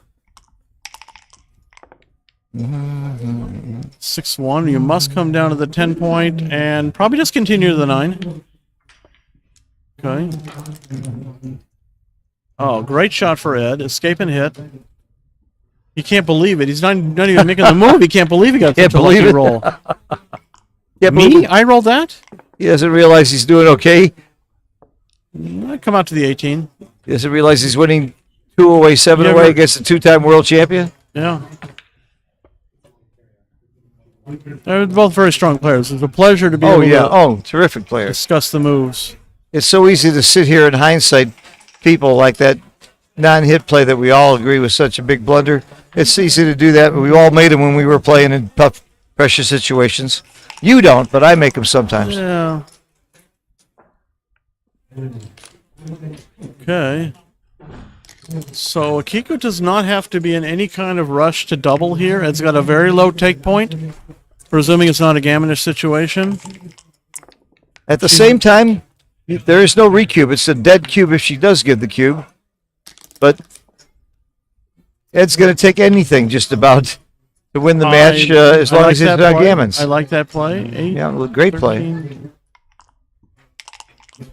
S2: 6-1. You must come down to the 10-point and probably just continue to the 9. Okay. Oh, great shot for Ed. Escape and hit. He can't believe it. He's not even making the move. He can't believe he got
S1: Can't
S2: such a lucky
S1: believe it.
S2: roll.
S1: Yeah,
S2: Me? I rolled that?
S1: He doesn't realize he's doing okay.
S2: I come out to the 18.
S1: He doesn't realize he's winning 2 away, 7
S2: You
S1: away
S2: ever-
S1: against a 2-time world champion.
S2: Yeah. They're both very strong players. It's a pleasure to be
S1: Oh
S2: able
S1: yeah.
S2: to
S1: Oh, terrific player.
S2: discuss the moves.
S1: It's so easy to sit here in hindsight, people like that non-hit play that we all agree was such a big blunder. It's easy to do that, but we all made them when we were playing in tough pressure situations. You don't, but I make them sometimes.
S2: Yeah. Okay. So Akiko does not have to be in any kind of rush to double here. It's got a very low take point, presuming it's not a gammonish situation.
S1: At the same time, there is no recube. It's a dead cube if she does give the cube. But Ed's going to take anything just about to win the match as long as it's
S2: that
S1: not
S2: play.
S1: gammons.
S2: I like that play. 8,
S1: Yeah, great play.
S2: 13.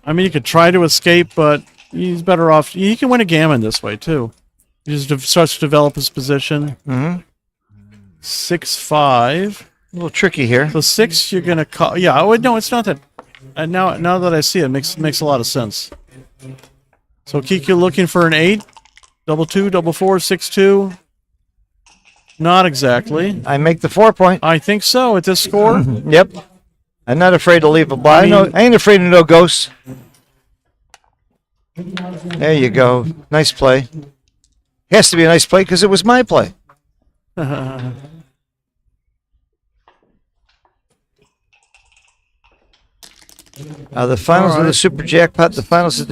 S2: I mean, you could try to escape, but he's better off. He can win a gammon this way, too. He just starts to develop his position.
S1: Mm-hmm.
S2: 6-5.
S1: A little tricky here.
S2: The 6 you're gonna call. Yeah, oh no, it's not that. Now that I see it, makes a lot of sense. So Kiki looking for an 8, double 2, double 4, 6-2. Not exactly.
S1: I make the 4-point.
S2: I think so at this score.
S1: Yep. I'm not afraid to leave a blind. I ain't afraid of no ghosts. There you go. Nice play. Has to be a nice play because it was my play. The finals of the Super Jackpot, the finals at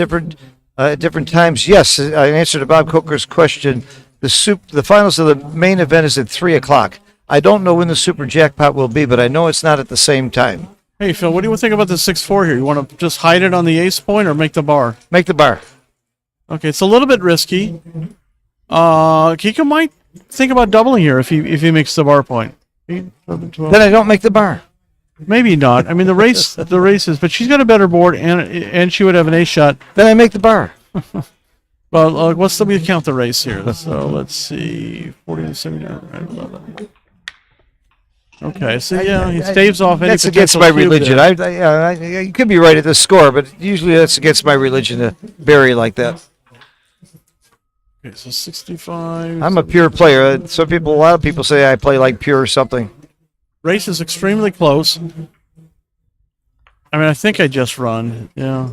S1: different times. Yes, I answered to Bob Coker's question. The finals of the main event is at 3 o'clock. I don't know when the Super Jackpot will be, but I know it's not at the same time.
S2: Hey Phil, what do you think about the 6-4 here? You want to just hide it on the ace point or make the bar?
S1: Make the bar.
S2: Okay, it's a little bit risky. Kiko might think about doubling here if he makes the bar point. 8, 11, 12.
S1: Then I don't make the bar.
S2: Maybe not. I mean, the race is, but she's got a better board, and she would have an ace shot.
S1: Then I make the bar.
S2: Well, we count the race here. So let's see, 40 79, 11. Okay, so yeah, he staves off any
S1: That's against
S2: potential
S1: my
S2: cube
S1: religion.
S2: there.
S1: You could be right at the score, but usually that's against my religion to bury like that.
S2: Okay, so 65.
S1: I'm a pure player. A lot of people say I play like pure or something.
S2: Race is extremely close. I mean, I think I just run. Yeah.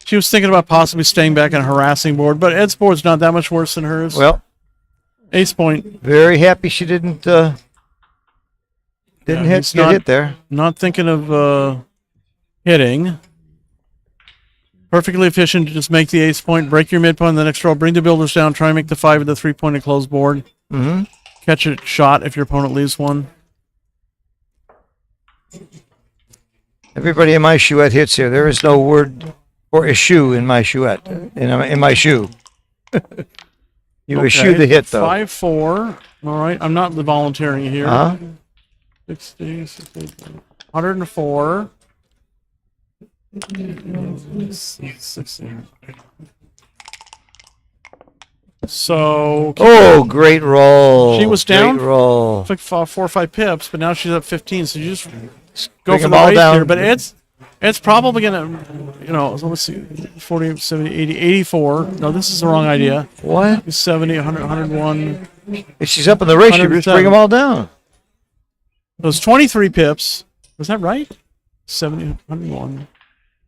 S2: She was thinking about possibly staying back and harassing board, but Ed's board's not that much worse than hers.
S1: Well,
S2: ace point.
S1: very happy she didn't
S2: he's
S1: get hit there.
S2: Not thinking of hitting. Perfectly efficient to just make the ace point, break your midpoint on the next roll, bring the builders down, try and make the 5 of the 3-pointed closed board.
S1: Mm-hmm.
S2: Catch a shot if your opponent leaves one.
S1: Everybody in my shoette hits here. There is no word for eschew in my shoette. In my shoe. You eschew the hit, though.
S2: 5-4. All right. I'm not volunteering here.
S1: Uh-huh.
S2: 60, 104. 60. So.
S1: Oh, great roll.
S2: She was down.
S1: Great roll.
S2: It's like 4 or 5 pips, but now she's up 15. So you just go
S1: Bring
S2: for
S1: them
S2: the
S1: all
S2: race
S1: down.
S2: here. But it's probably going to, so let's see, 40, 70, 80, 84. No, this is the wrong idea.
S1: What?
S2: 70, 100, 101.
S1: If she's up in the race, you just bring them all down.
S2: Those 23 pips. Was that right? 70, 101.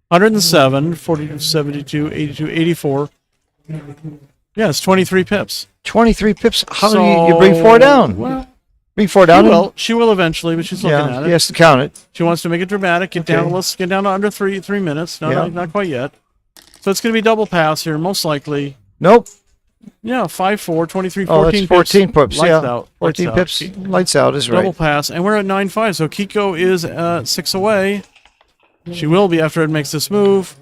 S2: 107, 42, 72, 82, 84. Yeah, it's 23 pips.
S1: 23 pips. How do
S2: So,
S1: you bring 4 down?
S2: Well,
S1: Bring 4 down.
S2: she will eventually, but she's looking
S1: Yeah,
S2: at
S1: he
S2: it.
S1: has to count it.
S2: She wants to make it dramatic. Get down. Let's get down to under 3 minutes. No,
S1: Yeah.
S2: not quite yet. So it's going to be double pass here, most likely.
S1: Nope.
S2: Yeah, 5-4, 23,
S1: Oh,
S2: 14
S1: that's 14 pips.
S2: Lights
S1: Yeah.
S2: out.
S1: 14
S2: Lights
S1: pips.
S2: out.
S1: Lights out is
S2: Double
S1: right.
S2: pass, and we're at 9-5. So Kiko is 6 away. She will be after it makes this move.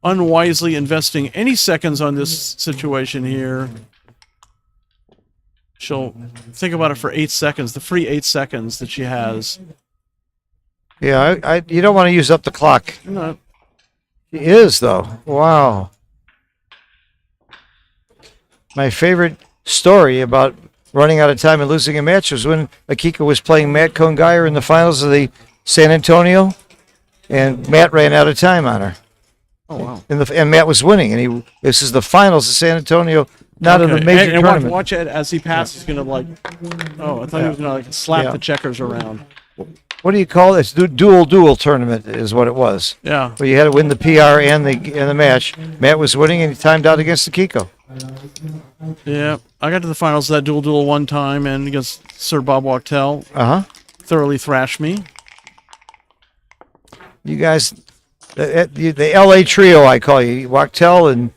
S2: Unwisely investing any seconds on this situation here. She'll think about it for 8 seconds, the free 8 seconds that she has.
S1: Yeah, you don't want to use up the clock.
S2: No,
S1: She is, though. Wow. My favorite story about running out of time and losing a match was when Akiko was playing Matt Kongeyer in the finals of the San Antonio, and Matt ran out of time on her.
S2: oh wow.
S1: And Matt was winning, and this is the finals of San Antonio, not in the major
S2: and
S1: tournament.
S2: watch it as he passes. He's gonna oh, I thought he was gonna slap
S1: Yeah.
S2: the checkers around.
S1: What do you call it? It's dual tournament is what it was.
S2: Yeah.
S1: Where you had to win the PR and the match. Matt was winning, and he timed out against Akiko.
S2: Yeah. I got to the finals of that duel one time, and against Sir Bob Wachtel,
S1: Uh-huh.
S2: thoroughly thrashed me.
S1: You guys, the LA trio, I call you, Wachtel and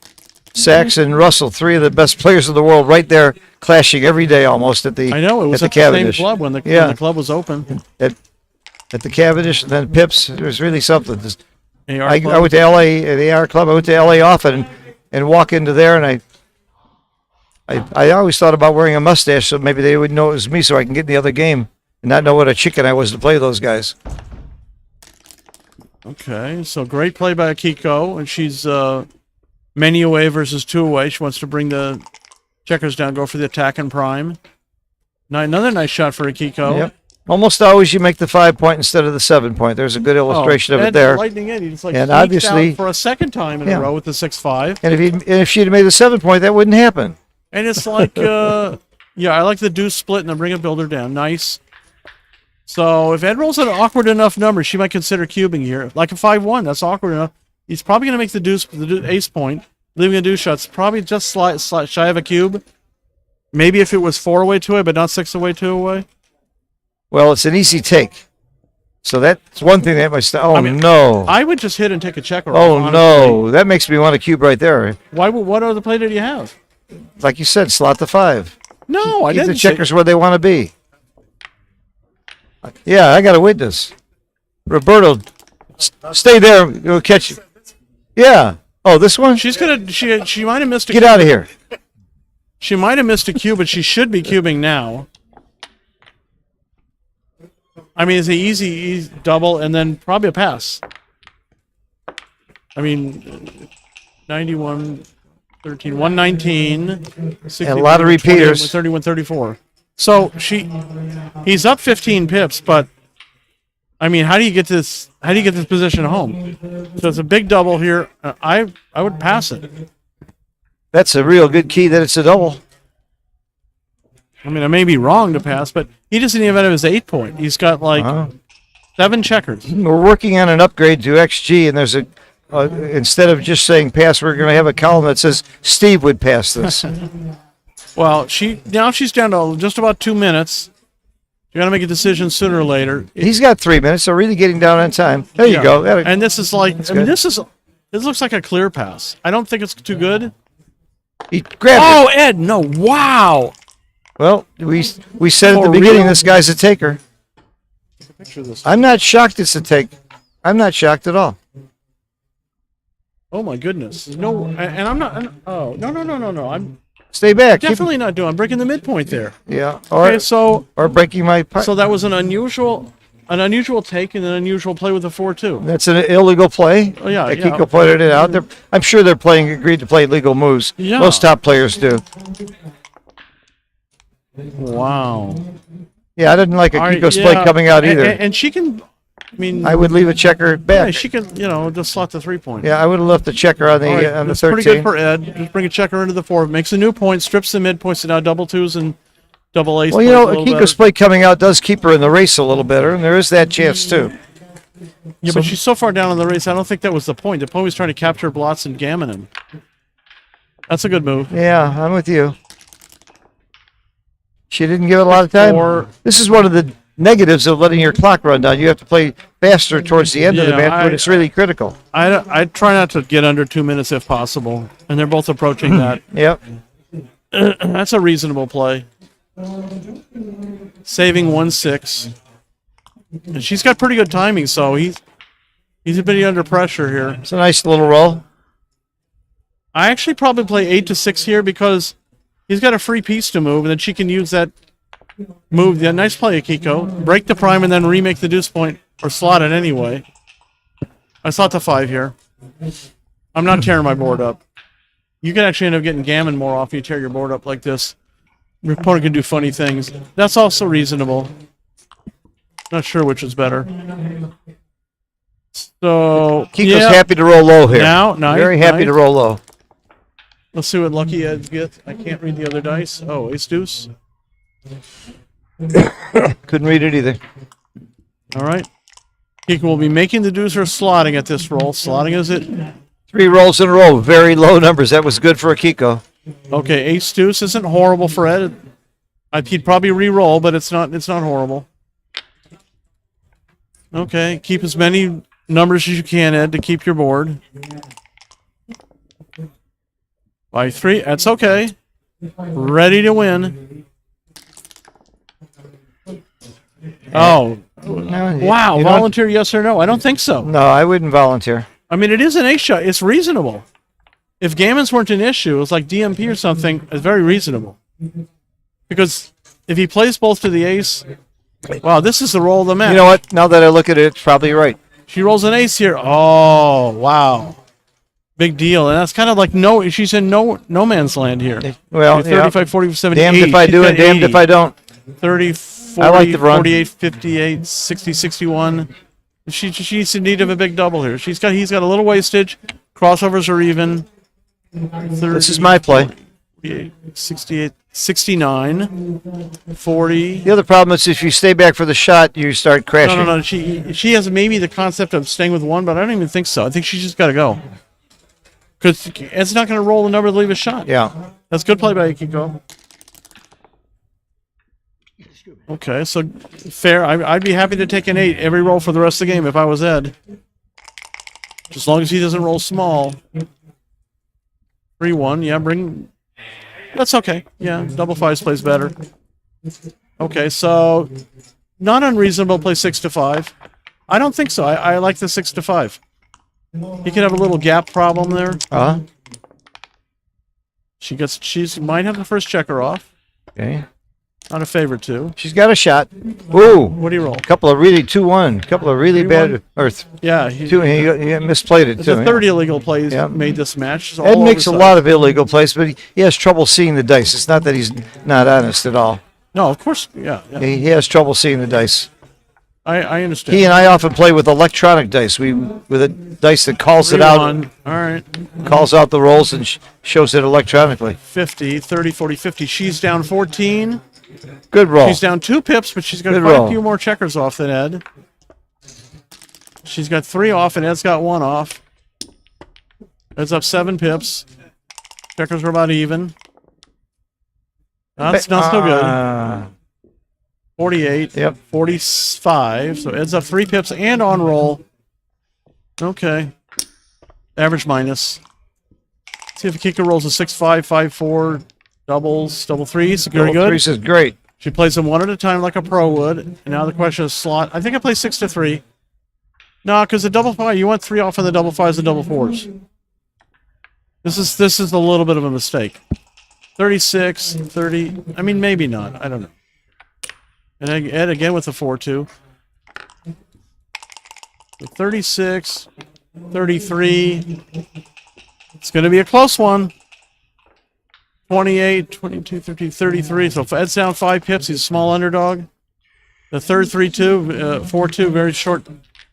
S1: Sachs and Russell, 3 of the best players in the world, right there, clashing every day almost at the
S2: I know it was
S1: at the
S2: at the same
S1: Cavendish.
S2: club when the club was open.
S1: At the Cavendish, and then Pips. It was really something.
S2: AR
S1: I
S2: club.
S1: went to LA at the AR club. I went to LA often and walk into there, and I always thought about wearing a mustache so maybe they would know it was me, so I can get in the other game and not know what a chicken I was to play those guys.
S2: Okay, so great play by Akiko, and she's many away versus 2 away. She wants to bring the checkers down, go for the attack and prime. Now another nice shot for Akiko.
S1: Yep. Almost always you make the 5-point instead of the 7-point. There's a good illustration of it
S2: and
S1: there.
S2: Lightning in. He just
S1: And
S2: sneaked
S1: obviously-
S2: out for a second time in
S1: Yeah.
S2: a row with the 6-5.
S1: And if she'd have made the 7-point, that wouldn't happen.
S2: And it's like, yeah, I like the deuce split and then bring a builder down. Nice. So if Ed rolls an awkward enough number, she might consider cubing here. Like a 5-1, that's awkward enough. He's probably going to make the ace point, leaving a deuce shot. Probably just slight shy of a cube. Maybe if it was 4 away, 2 away, but not 6 away, 2 away.
S1: Well, it's an easy take. So that's one thing that might oh,
S2: I mean,
S1: no.
S2: I would just hit and take a checker.
S1: Oh,
S2: honestly.
S1: no. That makes me want a cube right there.
S2: What other play did you have?
S1: Like you said, slot the 5.
S2: No, I
S1: Keep
S2: didn't.
S1: the checkers where they want to be. Yeah, I got a witness. Roberto, stay there. We'll catch you. Yeah. Oh, this one?
S2: She's gonna. She might have missed a.
S1: Get out of here.
S2: She might have missed a cube, but she should be cubing now. I mean, it's an easy double and then probably a pass. I mean, 91, 13, 119, 60,
S1: And a lot of repeaters.
S2: 31, 34. So he's up 15 pips, but I mean, how do you get this? How do you get this position home? So it's a big double here. I would pass it.
S1: That's a real good key that it's a double.
S2: I mean, I may be wrong to pass, but he doesn't even have his 8-point. He's got like 7 checkers.
S1: We're working on an upgrade to XG, and there's a instead of just saying pass, we're going to have a column that says Steve would pass this.
S2: Well, now she's down to just about 2 minutes. You got to make a decision sooner or later.
S1: He's got 3 minutes, so really getting down on time. There you
S2: Yeah.
S1: go.
S2: And this is like, I mean,
S1: good.
S2: this looks like a clear pass. I don't think it's too good.
S1: He grabbed it.
S2: Oh, Ed, no, wow.
S1: Well, we said at
S2: For
S1: the beginning
S2: real?
S1: this guy's a taker.
S2: Picture this.
S1: I'm not shocked it's a take. I'm not shocked at all.
S2: Oh my goodness. No, and I'm not. Oh no. I'm
S1: Stay back. Keep-
S2: definitely not doing. I'm breaking the midpoint there.
S1: yeah. Or
S2: Okay, so
S1: breaking my part.
S2: so that was an unusual take and an unusual play with the 4-2.
S1: That's an illegal play.
S2: Oh, yeah,
S1: Akiko
S2: yeah.
S1: pointed it out. I'm sure they're agreed to play legal moves.
S2: Yeah.
S1: Most top players do.
S2: Wow.
S1: Yeah, I didn't like
S2: All right,
S1: Akiko's play
S2: yeah,
S1: coming out either.
S2: And she can. I mean,
S1: I would leave a checker
S2: yeah,
S1: back.
S2: she can. Just slot the 3-point.
S1: Yeah, I would have left the checker on the
S2: All right,
S1: on the
S2: that's
S1: 13.
S2: pretty good for Ed. Just bring a checker into the 4. Makes a new point. Strips the mid points to now double 2s and double ace.
S1: Well, you know, Akiko's play coming out does keep her in the race a little better, and there is that chance too.
S2: Yeah, but she's so far down in the race. I don't think that was the point. The point was trying to capture blots and gammon. That's a good move.
S1: Yeah, I'm with you. She didn't give it a lot of time. This is one of the negatives of letting your clock run down. You have to play faster towards the end of the
S2: Yeah,
S1: match when it's really critical.
S2: I try not to get under 2 minutes if possible, and they're both approaching that.
S1: Yep.
S2: That's a reasonable play. Saving 1-6, and she's got pretty good timing, so he's a bit under pressure here.
S1: It's a nice little roll.
S2: I actually probably play 8-6 here because he's got a free piece to move, and then she can use that move. Yeah, nice play, Akiko. Break the prime and then remake the deuce point, or slot it anyway. I slot the 5 here. I'm not tearing my board up. You can actually end up getting gammon more often you tear your board up like this. Your opponent can do funny things. That's also reasonable. Not sure which is better. So
S1: Kiko's happy to roll low here.
S2: Now, nice,
S1: Very happy
S2: nice.
S1: to roll low.
S2: Let's see what lucky Eds get. I can't read the other dice. Oh, ace deuce.
S1: Couldn't read it either.
S2: All right. Kiko will be making the deuce or slotting at this roll. Slotting is it?
S1: 3 rolls in a row. Very low numbers. That was good for Akiko.
S2: Okay, ace deuce isn't horrible for Ed. He'd probably re-roll, but it's not horrible. Okay, keep as many numbers as you can, Ed, to keep your board. By 3, that's okay. Ready to win. Oh,
S1: No,
S2: wow.
S1: you don't-
S2: Volunteer, yes or no? I don't think so.
S1: No, I wouldn't volunteer.
S2: I mean, it is an ace shot. It's reasonable. If gammons weren't an issue, it's like DMP or something, it's very reasonable. Because if he plays both to the ace, wow, this is the roll of the match.
S1: You know what? Now that I look at it, it's probably right.
S2: She rolls an ace here. Oh, wow. Big deal. And that's kind of like she's in no man's land here.
S1: Well,
S2: 35, 40, 70,
S1: damned
S2: 80.
S1: if I
S2: She's
S1: do
S2: got
S1: and damned
S2: 80.
S1: if I don't.
S2: 30, 40,
S1: I like the run.
S2: 48, 58, 60, 61. She's in need of a big double here. He's got a little wastage. Crossovers are even. 30,
S1: This is my play.
S2: 48, 68, 69, 40.
S1: The other problem is if you stay back for the shot, you start crashing.
S2: No. She has maybe the concept of staying with 1, but I don't even think so. I think she's just got to go. Because it's not going to roll the number to leave a shot.
S1: Yeah.
S2: That's good play by Akiko. Okay, so fair. I'd be happy to take an 8 every roll for the rest of the game if I was Ed. As long as he doesn't roll small. 3-1, yeah, bring... That's okay. Yeah, double 5s plays better. Okay, so not unreasonable to play 6-5. I don't think so. I like the 6-5. He could have a little gap problem there.
S1: Uh-huh.
S2: She might have the first checker off.
S1: Okay.
S2: Not a favorite to.
S1: She's got a shot. Ooh.
S2: What do you roll?
S1: Couple of really 2-1. Couple of really
S2: 3-1?
S1: bad.
S2: Yeah,
S1: He misplayed it too.
S2: the 30 illegal plays
S1: Yeah.
S2: made this match. It's
S1: Ed
S2: all
S1: makes a
S2: oversized.
S1: lot of illegal plays, but he has trouble seeing the dice. It's not that he's not honest at all.
S2: No, of course, yeah.
S1: He has trouble seeing the dice.
S2: I understand.
S1: He and I often play with electronic dice. With a dice that calls it out,
S2: 3-1. All right.
S1: calls out the rolls, and shows it electronically.
S2: 50, 30, 40, 50. She's down 14.
S1: Good roll.
S2: She's down 2 pips, but she's got
S1: Good
S2: quite
S1: roll.
S2: a few more checkers off than Ed. She's got 3 off, and Ed's got 1 off. Ed's up 7 pips. Checkers are about even. That's not so good. 48.
S1: Yep.
S2: 45. So Ed's up 3 pips and on roll. Okay. Average minus. See if Akiko rolls a 6-5, 5-4, doubles, double 3s. Very good.
S1: Threes is great.
S2: She plays them one at a time like a pro would. And now the question is slot. I think I play 6-3. No, because the double five, you went 3 off on the double fives and double fours. This is a little bit of a mistake. 36, 30. I mean, maybe not. I don't know. And Ed again with the 4-2. 36, 33. It's going to be a close one. 28, 22, 30, 33. So Ed's down 5 pips. He's a small underdog. The third 3-2, 4-2, very short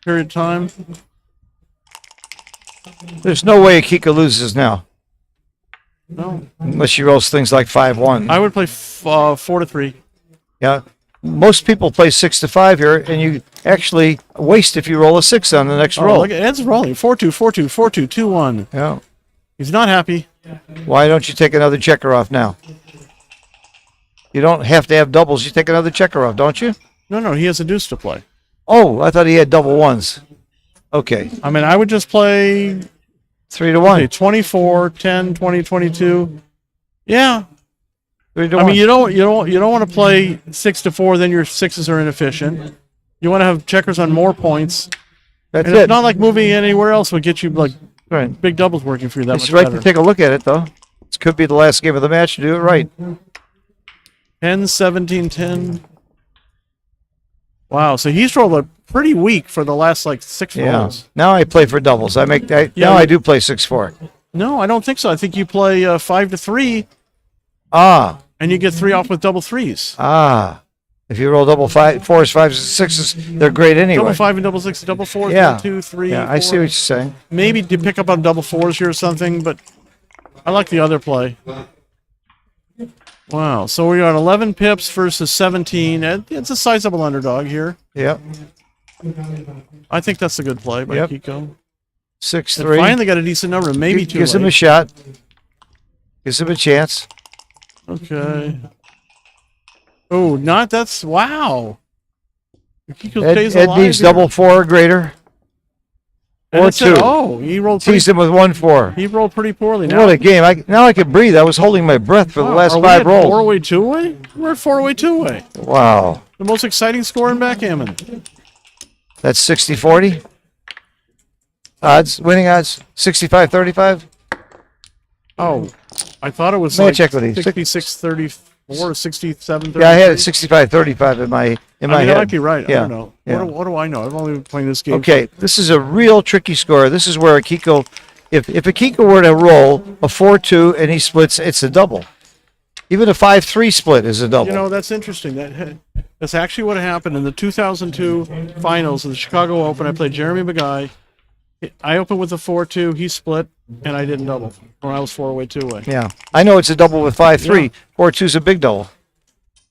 S2: period of time.
S1: There's no way Akiko loses now,
S2: No,
S1: unless she rolls things like 5-1.
S2: I would play 4-3.
S1: Yeah. Most people play 6-5 here, and you actually waste if you roll a 6 on the next
S2: Oh,
S1: roll.
S2: look at Ed's rolling. 4-2, 4-2, 4-2, 2-1.
S1: Yeah.
S2: He's not happy.
S1: Why don't you take another checker off now? You don't have to have doubles. You take another checker off, don't you?
S2: No, he has a deuce to play.
S1: Oh, I thought he had double ones. Okay.
S2: I mean, I would just play
S1: 3-1.
S2: 24, 10, 20, 22. Yeah.
S1: 3-1.
S2: I mean, you don't want to play 6-4. Then your sixes are inefficient. You want to have checkers on more points.
S1: That's
S2: And
S1: it.
S2: it's not like moving anywhere else would get you like
S1: Right.
S2: big doubles working for you that
S1: It's
S2: much
S1: right
S2: better.
S1: to take a look at it, though. This could be the last game of the match to do it right.
S2: 10, 17, 10. Wow, so he's rolled a pretty weak for the last like 6
S1: Yeah.
S2: rolls.
S1: Now I play for doubles. Now
S2: Yeah,
S1: I do play 6-4.
S2: No, I don't think so. I think you play 5-3,
S1: Ah.
S2: and you get 3 off with double threes.
S1: Ah. If you roll double 4s, 5s, and 6s, they're great anyway.
S2: Double 5 and double 6, double 4,
S1: Yeah.
S2: 2, 3.
S1: Yeah, I see
S2: 4.
S1: what you're saying.
S2: Maybe to pick up on double 4s here or something, but I like the other play. Wow, so we got 11 pips versus 17. It's a sizable underdog here.
S1: Yep.
S2: I think that's a good play by
S1: Yep.
S2: Kiko. And
S1: 6-3.
S2: finally got a decent number, maybe too
S1: Gives
S2: late.
S1: him a shot. Gives him a chance.
S2: Okay. Oh, wow. Kiko
S1: Ed
S2: stays alive
S1: needs
S2: here.
S1: double 4 or greater.
S2: And
S1: Or
S2: it said-
S1: 2.
S2: Oh, he rolled
S1: Teased him with 1-4.
S2: pretty poorly. Now,
S1: What a game. Now I can breathe. I was holding my breath for the last
S2: are
S1: 5
S2: we at
S1: rolls.
S2: 4-way, 2-way? We're at 4-way, 2-way.
S1: Wow.
S2: The most exciting score in backgammon.
S1: That's 60-40. Odds, winning odds, 65-35.
S2: Oh, I thought it was
S1: Match
S2: like
S1: equity.
S2: 66-34, 67-33.
S1: Yeah, I had it 65-35 in my
S2: I mean,
S1: head.
S2: I might be right.
S1: Yeah,
S2: I don't know.
S1: yeah.
S2: What do I know? I've only been playing this game.
S1: Okay, this is a real tricky score. This is where Akiko, if Akiko were to roll a 4-2 and he splits, it's a double. Even a 5-3 split is a double.
S2: You know, that's interesting. That's actually what happened in the 2002 finals of the Chicago Open. I played Jeremy Maguire. I opened with a 4-2. He split, and I didn't double. Or I was 4-way, 2-way.
S1: Yeah, I know it's a double with 5-3.
S2: Yeah.
S1: 4-2 is a big double.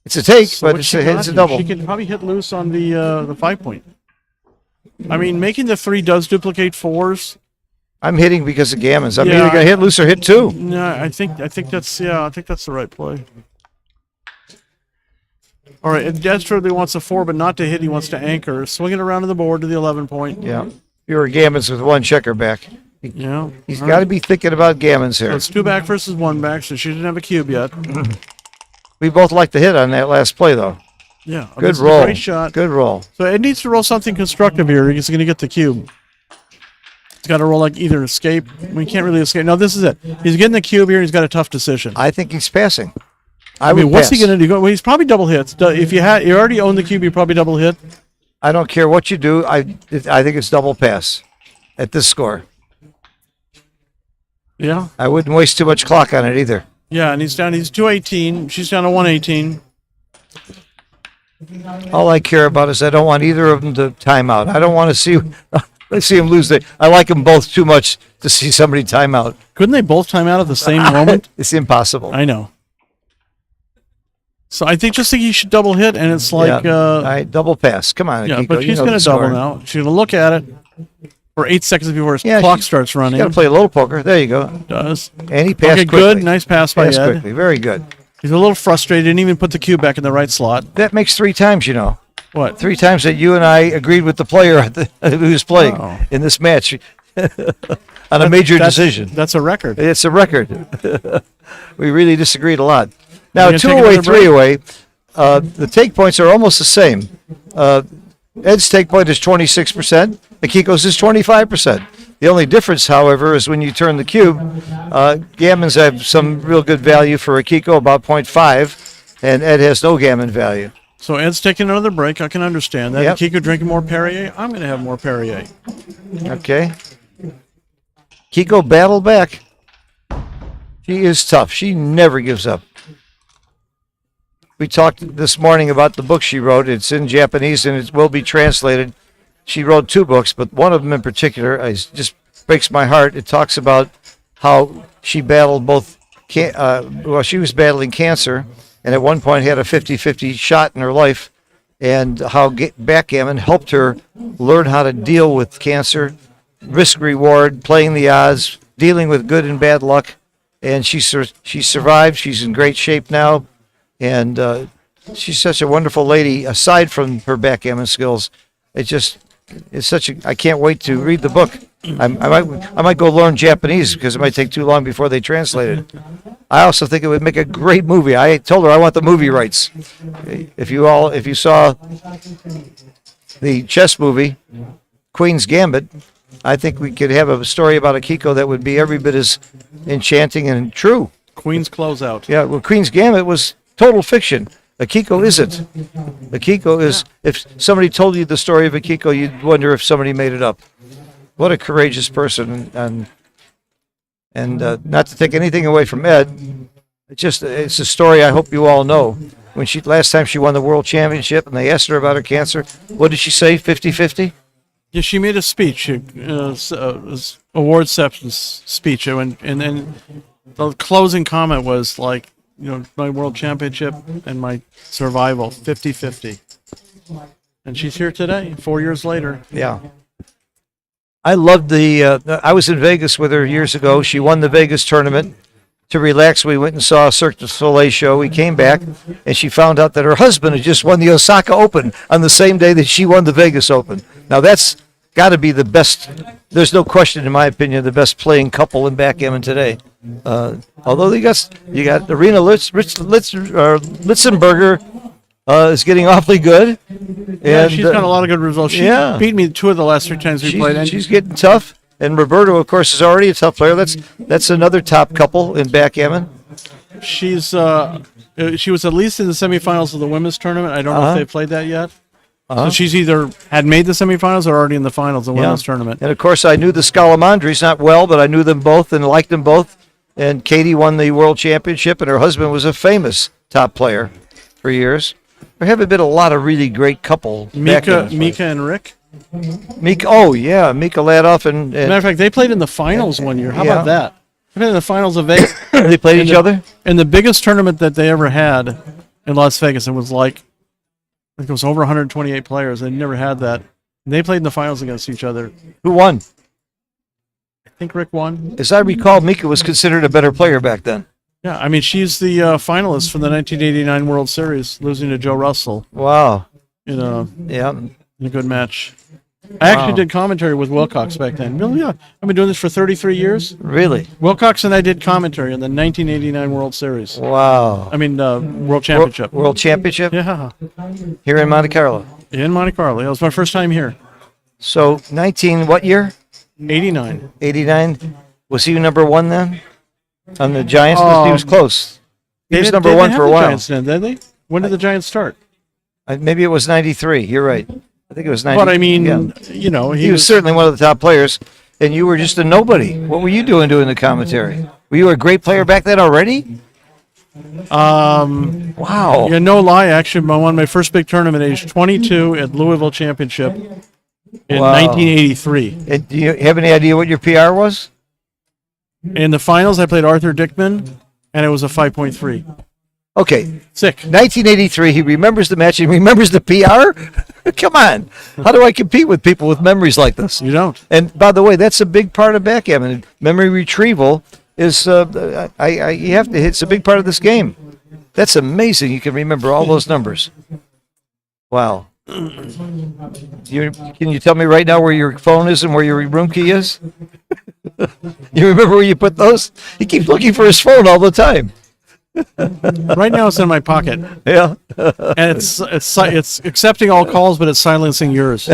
S1: It's a take,
S2: So
S1: but
S2: what
S1: it's
S2: she
S1: a,
S2: got
S1: it's a
S2: here,
S1: double.
S2: She can probably hit loose on the 5-point. I mean, making the 3 does duplicate 4s.
S1: I'm hitting because of gammons. I'm
S2: Yeah,
S1: either going to hit loose or hit 2.
S2: No, I think that's the right play. All right, and desperately wants a 4, but not to hit. He wants to anchor, swing it around to the board to the 11-point.
S1: Yeah, you're gammons with 1 checker back.
S2: Yeah,
S1: He's
S2: all
S1: got to
S2: right.
S1: be thinking about gammons
S2: So
S1: here.
S2: it's 2 back versus 1 back, so she didn't have a cube yet.
S1: We both like to hit on that last play, though.
S2: Yeah,
S1: Good
S2: this is a
S1: roll.
S2: great shot.
S1: Good roll.
S2: So Ed needs to roll something constructive here. He's going to get the cube. He's got to roll like either escape. We can't really escape. No, this is it. He's getting the cube here. He's got a tough decision.
S1: I think he's passing.
S2: I mean,
S1: would
S2: what's he
S1: pass.
S2: going to do? Well, he's probably double hits. If you already own the cube, you probably double hit.
S1: I don't care what you do. I think it's double pass at this score.
S2: Yeah,
S1: I wouldn't waste too much clock on it either.
S2: yeah, and he's down. He's 218. She's down to 118.
S1: All I care about is I don't want either of them to time out. I don't want to see them lose. I like them both too much to see somebody time out.
S2: Couldn't they both time out at the same moment?
S1: It's impossible.
S2: I know. So I think you should double hit, and it's like,
S1: All right, double pass. Come on,
S2: yeah,
S1: Akiko,
S2: but
S1: you
S2: she's
S1: know
S2: going
S1: the
S2: to double
S1: score.
S2: now. She's going to look at it for 8 seconds before his
S1: Yeah,
S2: clock
S1: she's
S2: starts running.
S1: Got to play a little poker. There you go.
S2: Does.
S1: And he passed
S2: Okay,
S1: quickly.
S2: good. Nice pass by
S1: Passed
S2: Ed.
S1: quickly. Very good.
S2: He's a little frustrated. Didn't even put the cube back in the right slot.
S1: That makes 3 times, you know.
S2: What?
S1: 3 times that you and I agreed with the player who was playing
S2: Oh.
S1: in this match on a major decision.
S2: That's a record.
S1: It's a record. We really disagreed a lot. Now,
S2: gonna take
S1: 2-away,
S2: another break?
S1: 3-away, the take points are almost the same. Ed's take point is 26%. Akiko's is 25%. The only difference, however, is when you turn the cube, gammons have some real good value for Akiko, about 0.5, and Ed has no gammon value.
S2: So Ed's taking another break. I can understand that.
S1: Yep.
S2: Kiko drinking more Perrier. I'm going to have more Perrier.
S1: Okay. Kiko battled back. She is tough. She never gives up. We talked this morning about the book she wrote. It's in Japanese and it will be translated. She wrote 2 books, but one of them in particular just breaks my heart. It talks about how she battled both, she was battling cancer, and at one point had a 50-50 shot in her life, and how backgammon helped her learn how to deal with cancer, risk-reward, playing the odds, dealing with good and bad luck, and she survived. She's in great shape now, and she's such a wonderful lady. Aside from her backgammon skills, it's such a. I can't wait to read the book. I might go learn Japanese because it might take too long before they translate it. I also think it would make a great movie. I told her I want the movie rights. If you saw the chess movie, Queen's Gambit, I think we could have a story about Akiko that would be every bit as enchanting and true.
S2: Queen's Closeout.
S1: Yeah, well, Queen's Gambit was total fiction. Akiko isn't. Akiko is, if somebody told you the story of Akiko, you'd wonder if somebody made it up. What a courageous person. And not to take anything away from Ed, it's a story I hope you all know. When last time she won the world championship and they asked her about her cancer, what did she say, 50-50?
S2: Yeah, she made a speech, award acceptance speech, and then the closing comment was like, my world championship and my survival, 50-50. And she's here today, 4 years later.
S1: Yeah. I loved I was in Vegas with her years ago. She won the Vegas tournament. To relax, we went and saw a Cirque du Soleil show. We came back, and she found out that her husband had just won the Osaka Open on the same day that she won the Vegas Open. Now, that's got to be the best. There's no question, in my opinion, the best playing couple in backgammon today. Although you got Arena Litzenberger is getting awfully good.
S2: Yeah,
S1: And
S2: she's got a lot of good results. She beat me 2 of the last 3 times we played. And
S1: she's getting tough. And Roberto, of course, is already a tough player. That's another top couple in backgammon.
S2: she was at least in the semifinals of the women's tournament. I don't know if they played that yet. So she's either had made the semifinals or already in the finals of the women's tournament.
S1: And, of course, I knew the Scalamandris not well, but I knew them both and liked them both. And Katie won the world championship, and her husband was a famous top player for years. There haven't been a lot of really great couple.
S2: Mika and Rick.
S1: Mika Ladoff and
S2: Matter of fact, they played in the finals one year. How about that? They played in the finals of Vegas.
S1: They played each other?
S2: In the biggest tournament that they ever had in Las Vegas, it was like, I think it was over 128 players. They never had that. They played in the finals against each other.
S1: Who won?
S2: I think Rick won.
S1: As I recall, Mika was considered a better player back then.
S2: Yeah, I mean, she's the finalist for the 1989 World Series, losing to Joe Russell.
S1: Wow.
S2: In a good match. I actually did commentary with Wilcox back then. Really? Yeah. I've been doing this for 33 years.
S1: Really?
S2: Wilcox and I did commentary in the 1989 World Series.
S1: Wow.
S2: I mean, World Championship.
S1: World Championship?
S2: Yeah.
S1: Here in Monte Carlo.
S2: In Monte Carlo. It was my first time here.
S1: So, what year?
S2: 89.
S1: 89. Was he number one then? On the Giants? He was close. He was number one for a while.
S2: Giants then, did they? When did the Giants start?
S1: Maybe it was 93. You're right. I think it was 93.
S2: But I mean,
S1: he was certainly one of the top players, and you were just a nobody. What were you doing the commentary? Were you a great player back then already? Wow.
S2: Yeah, no lie. Actually, I won my first big tournament at age 22 at Louisville Championship in 1983.
S1: And do you have any idea what your PR was?
S2: In the finals, I played Arthur Dickman, and it was a 5.3.
S1: Okay.
S2: Sick.
S1: 1983, he remembers the match and remembers the PR? Come on. How do I compete with people with memories like this?
S2: You don't.
S1: And by the way, that's a big part of backgammon. Memory retrieval is, it's a big part of this game. That's amazing. You can remember all those numbers. Wow. Can you tell me right now where your phone is and where your room key is? You remember where you put those? He keeps looking for his phone all the time.
S2: Right now, it's in my pocket,
S1: Yeah.
S2: and it's accepting all calls, but it's silencing yours.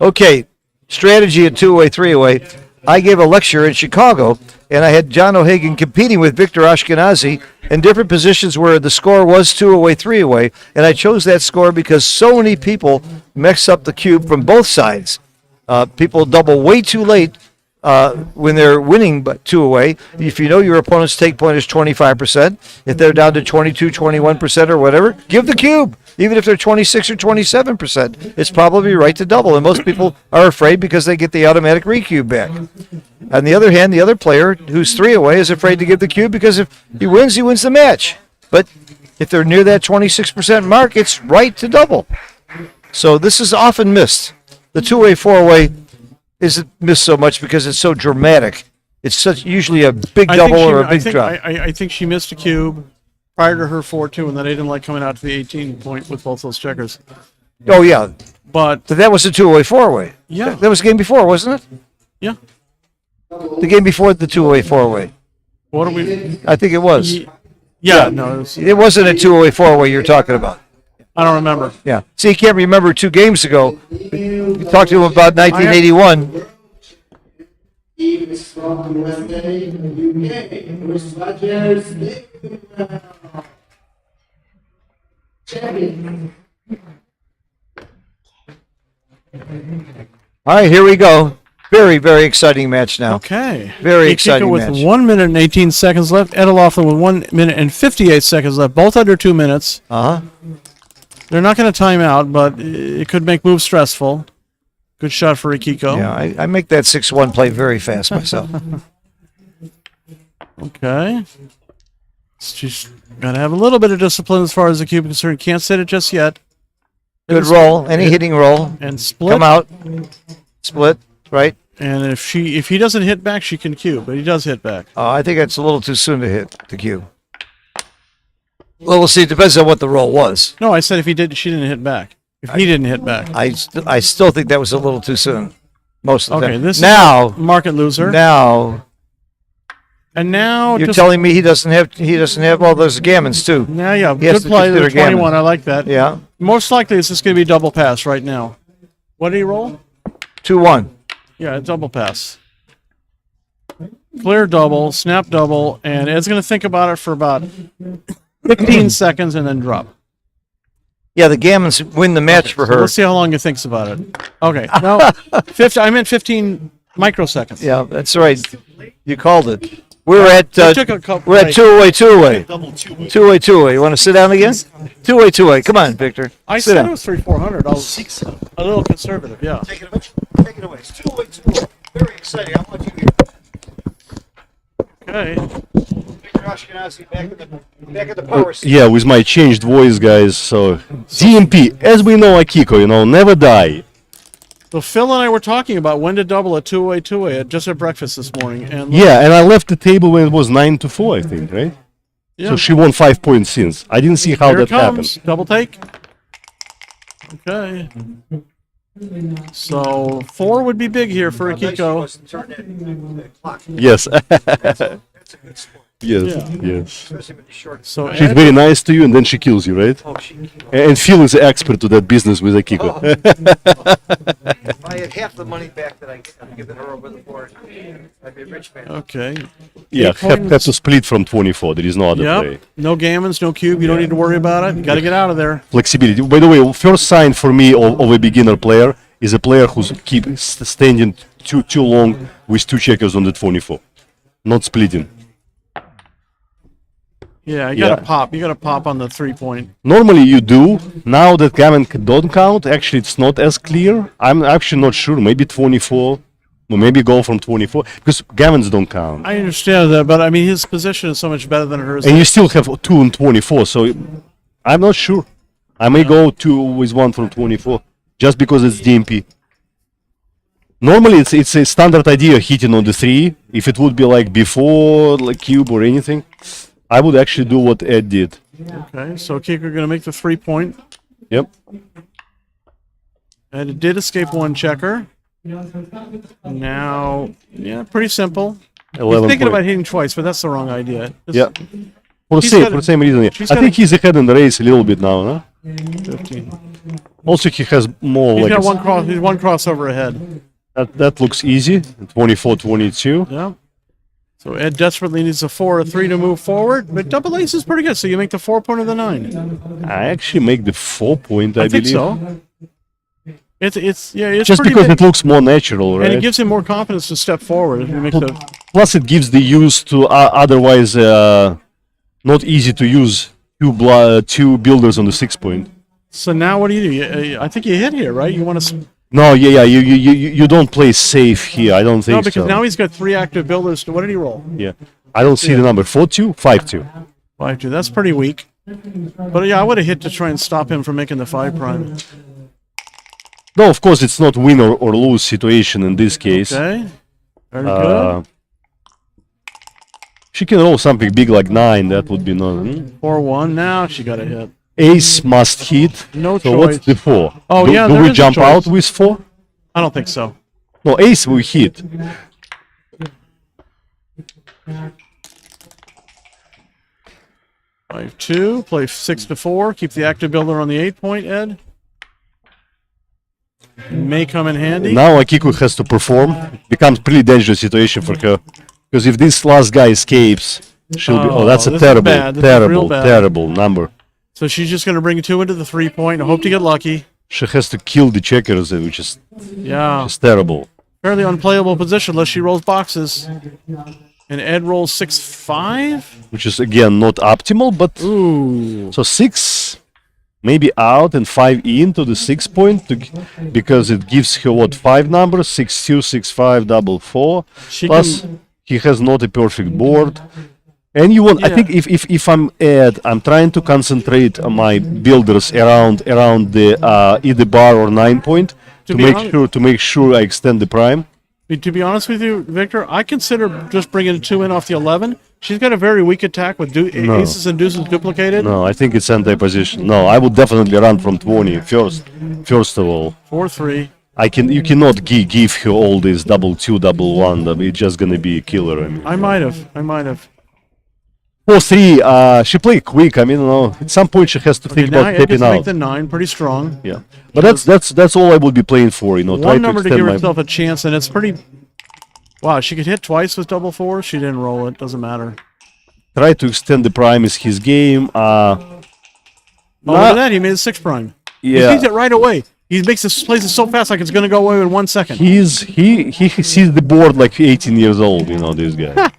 S1: Okay, strategy at two-way, three-way. I gave a lecture in Chicago, and I had John O'Hagan competing with Victor Ashkenazi in different positions where the score was two-away, three-away, and I chose that score because so many people mix up the cube from both sides. People double way too late when they're winning but two away. If you know your opponent's take point is 25%, if they're down to 22, 21% or whatever, give the cube. Even if they're 26 or 27%, it's probably right to double. And most people are afraid because they get the automatic recube back. On the other hand, the other player who's three away is afraid to give the cube because if he wins the match. But if they're near that 26% mark, it's right to double. So this is often missed. The two-way, four-way isn't missed so much because it's so dramatic. It's usually a big double or a big drop.
S2: I think she missed a cube prior to her 4-2, and then they didn't like coming out to the 18 point with both those checkers.
S1: Oh, yeah.
S2: But
S1: That was a two-way, four-way.
S2: Yeah.
S1: That was the game before, wasn't it?
S2: yeah,
S1: The game before the two-way, four-way.
S2: what are we?
S1: I think it was.
S2: Yeah, no,
S1: It wasn't a two-way, four-way you're talking about.
S2: I don't remember.
S1: Yeah. See, you can't remember 2 games ago. You talked to him about 1981. All right, here we go. Very, very exciting match now.
S2: Okay.
S1: Very
S2: Ikiko
S1: exciting
S2: with
S1: match.
S2: 1 minute and 18 seconds left. Edelhoffen with 1 minute and 58 seconds left. Both under 2 minutes.
S1: Uh-huh.
S2: They're not going to time out, but it could make moves stressful. Good shot for Ikiko.
S1: Yeah, I make that 6-1 play very fast myself.
S2: Okay. She's got to have a little bit of discipline as far as the cube is concerned. Can't set it just yet.
S1: Good roll. Any hitting roll.
S2: And split.
S1: Come out. Split. Right.
S2: And if he doesn't hit back, she can cube, but he does hit back.
S1: I think it's a little too soon to hit the cube. Well, we'll see. It depends on what the roll was.
S2: No, I said if she didn't hit back. If he didn't hit back.
S1: I still think that was a little too soon. Most of the
S2: Okay,
S1: time.
S2: this
S1: now,
S2: is a market loser.
S1: Now,
S2: And now
S1: you're
S2: just,
S1: telling me he doesn't have all those gammons too.
S2: Now, yeah,
S1: He has
S2: good
S1: to
S2: play.
S1: consider
S2: The 21.
S1: gammon.
S2: I like that.
S1: Yeah.
S2: Most likely, it's just going to be double pass right now. What did he roll?
S1: 2-1.
S2: Yeah, double pass. Clear double, snap double, and Ed's going to think about it for about 15 seconds and then drop.
S1: Yeah, the gammons win the match for
S2: So
S1: her.
S2: let's see how long he thinks about it. Okay, no, 50, I meant 15 microseconds.
S1: Yeah, that's right. You called it. We're at
S2: It took a couple.
S1: we're at two-away.
S3: Double two.
S1: Two-way. You want to sit down again? Two-way. Come on, Victor.
S2: I
S1: sit
S2: said
S1: down.
S2: it was 3,400. I was a little conservative, yeah.
S1: Take it away. It's two-way. Very exciting. I want you here.
S2: Okay.
S1: Victor Ashkenazi back at the power seat.
S3: Yeah, with my changed voice, guys. So DMP, as we know, Akiko, never die.
S2: So Phil and I were talking about when to double a two-way just at breakfast this morning, and
S3: Yeah, and I left the table when it was 9-4, I think, right?
S2: yeah,
S3: So she won 5 points since. I didn't see how
S2: here it
S3: that
S2: comes.
S3: happened.
S2: Double take. Okay. So 4 would be big here for Akiko.
S3: Yes.
S1: That's a good sport,
S3: Yes.
S2: Yeah.
S3: Yes.
S1: especially with the short.
S2: So
S3: She's
S2: Ed,
S3: very nice to you, and then she kills you, right?
S1: Oh, she.
S3: And Phil is the expert to that business with Akiko.
S1: If I had half the money back that I'm giving her over the board, I'd be a rich man.
S2: okay.
S3: Yeah, have to split from 24. There is no other
S2: Yep.
S3: play.
S2: No gammons, no cube. You don't need to worry about it. You got to get out of there.
S3: Flexibility. By the way, first sign for me of a beginner player is a player who's standing too long with 2 checkers on the 24, not splitting.
S2: Yeah, you got to
S3: Yeah.
S2: pop. You got to pop on the 3-point.
S3: Normally you do. Now that gammon don't count, actually it's not as clear. I'm actually not sure. Maybe 24, or maybe go from 24 because gammons don't count.
S2: I understand that, but I mean his position is so much better than hers.
S3: And you still have 2 and 24, so I'm not sure. I may go 2 with 1 from 24 just because it's DMP. Normally it's a standard idea hitting on the 3. If it would be like before, like cube or anything, I would actually do what Ed did.
S2: Okay, so Kiko going to make the 3-point.
S3: Yep.
S2: And it did escape 1 checker. Now, yeah, pretty simple. He's
S3: 11
S2: thinking
S3: point.
S2: about hitting twice, but that's the wrong idea. Just
S3: Yeah. For
S2: He's
S3: the
S2: got-
S3: same reason. Yeah.
S2: she's
S3: I
S2: got
S3: think he's ahead in the race a little bit now, huh?
S2: 15.
S3: Also, he has more
S2: He's
S3: like
S2: got he's one crossover ahead.
S3: that looks easy. 24-22.
S2: Yeah. So Ed desperately needs a 4 or 3 to move forward, but double ace is pretty good. So you make the 4 point of the 9.
S3: I actually make the 4 point. I
S2: think
S3: believe.
S2: so. It's it's
S3: Just
S2: pretty
S3: because
S2: big.
S3: it looks more natural,
S2: And
S3: right?
S2: it gives him more confidence to step forward if he makes a.
S3: Plus, it gives the use to otherwise not easy to use two builders on the 6 point.
S2: So now what do? I think you hit here, right? You want to.
S3: No, yeah. You don't play safe here. I don't think
S2: No, because
S3: so.
S2: now he's got 3 active builders. What did he roll?
S3: Yeah, I don't see the number 4-2, 5-2.
S2: 5-2. That's pretty weak. But yeah, I would have hit to try and stop him from making the 5 prime.
S3: No, of course it's not win or lose situation in this case.
S2: Okay. Very
S3: Uh,
S2: good.
S3: She can roll something big like 9. That would be nothing.
S2: 4-1. Now she got a hit.
S3: Ace must hit.
S2: No
S3: So
S2: choice.
S3: what's the 4?
S2: Oh,
S3: do,
S2: yeah,
S3: Do
S2: there
S3: we
S2: is a
S3: jump
S2: choice.
S3: out with 4?
S2: I don't think so.
S3: No, ace we hit.
S2: Five two. Play 6-4. Keep the active builder on the 8 point. Ed may come in handy.
S3: Now Akiko has to perform. It becomes pretty dangerous situation for her. Because if this last guy escapes, she'll be. Oh, that's a
S2: this is
S3: terrible,
S2: bad. This is real
S3: terrible,
S2: bad.
S3: terrible number.
S2: So she's just going to bring 2 into the 3 point and hope to get lucky.
S3: She has to kill the checkers, which is
S2: Yeah.
S3: just terrible.
S2: Fairly unplayable position unless she rolls boxes. And Ed rolls 6-5.
S3: Which is again not optimal, but
S2: Ooh.
S3: so 6 maybe out and 5 into the 6 point because it gives her what 5 numbers 6-2, 6-5, double 4.
S2: She
S3: Plus
S2: can,
S3: he has not a perfect board. And you want? I
S2: Yeah.
S3: think if I'm Ed, I'm trying to concentrate on my builders around the either bar or 9 point
S2: To
S3: to
S2: be
S3: make
S2: honest-
S3: sure I extend the prime.
S2: to be honest with you, Victor, I consider just bringing 2 in off the 11. She's got a very weak attack with aces and deuces duplicated.
S3: No, I think it's anti-position. No, I would definitely run from 20 first. First of all,
S2: 4-3.
S3: you cannot give her all this double 2, double 1. It's just gonna be a killer. I mean,
S2: I might have.
S3: 4-3. She played quick. I mean, at some point she has to think
S2: Now
S3: about
S2: Ed gets
S3: tapping
S2: to make
S3: out.
S2: the 9, pretty strong.
S3: Yeah, but that's all I would be playing for. Try
S2: One
S3: to
S2: number to
S3: extend
S2: give
S3: my.
S2: herself a chance, and it's pretty. Wow, she could hit twice with double 4. She didn't roll it. Doesn't matter.
S3: Try to extend the prime is his game.
S2: Oh, look at that. He made a 6 prime. He
S3: Yeah,
S2: sees it right away. He plays it so fast like it's going to go away in 1 second.
S3: he sees the board like 18 years old. This guy.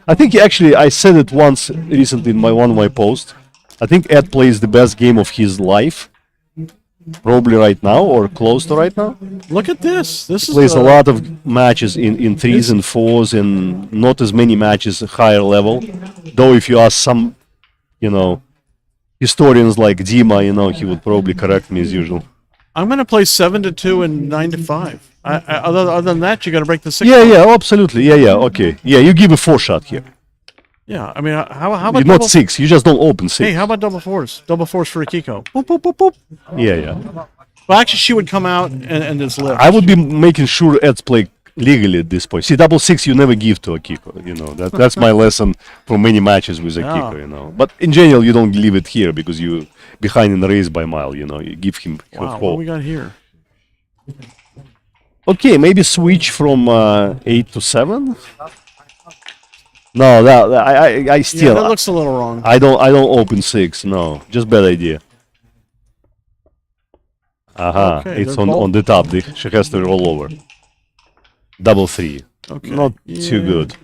S3: I think I said it once recently in one of my posts. I think Ed plays the best game of his life, probably right now or close to right now.
S2: Look at this. This is
S3: Plays a lot of matches in 3s and 4s, and not as many matches at higher level. Though if you ask some, historians like Dima, he would probably correct me as usual.
S2: I'm going to play 7-2 and 9-5. Other than that, you got to break the 6.
S3: Yeah, absolutely. Yeah, okay. Yeah, you give a 4 shot here.
S2: Yeah, I mean, how about
S3: You're not 6. You just don't open 6.
S2: Hey, how about double 4s? Double 4s for Akiko. Boop, boop, boop, boop.
S3: Yeah.
S2: Well, actually, she would come out and just lift.
S3: I would be making sure Ed's play legally at this point. See, double 6 you never give to Akiko. That's my lesson from many matches with Akiko. But in general, you don't leave it here because you behind in the race by mile. You give him
S2: Wow, what
S3: hope.
S2: we got here?
S3: Okay, maybe switch from 8 to 7. No, I
S2: Yeah,
S3: still
S2: that looks a little wrong.
S3: I don't open 6. No, just bad idea.
S2: Okay,
S3: It's
S2: they're
S3: on the top. She has to roll over. Double 3.
S2: Okay.
S3: Not too good.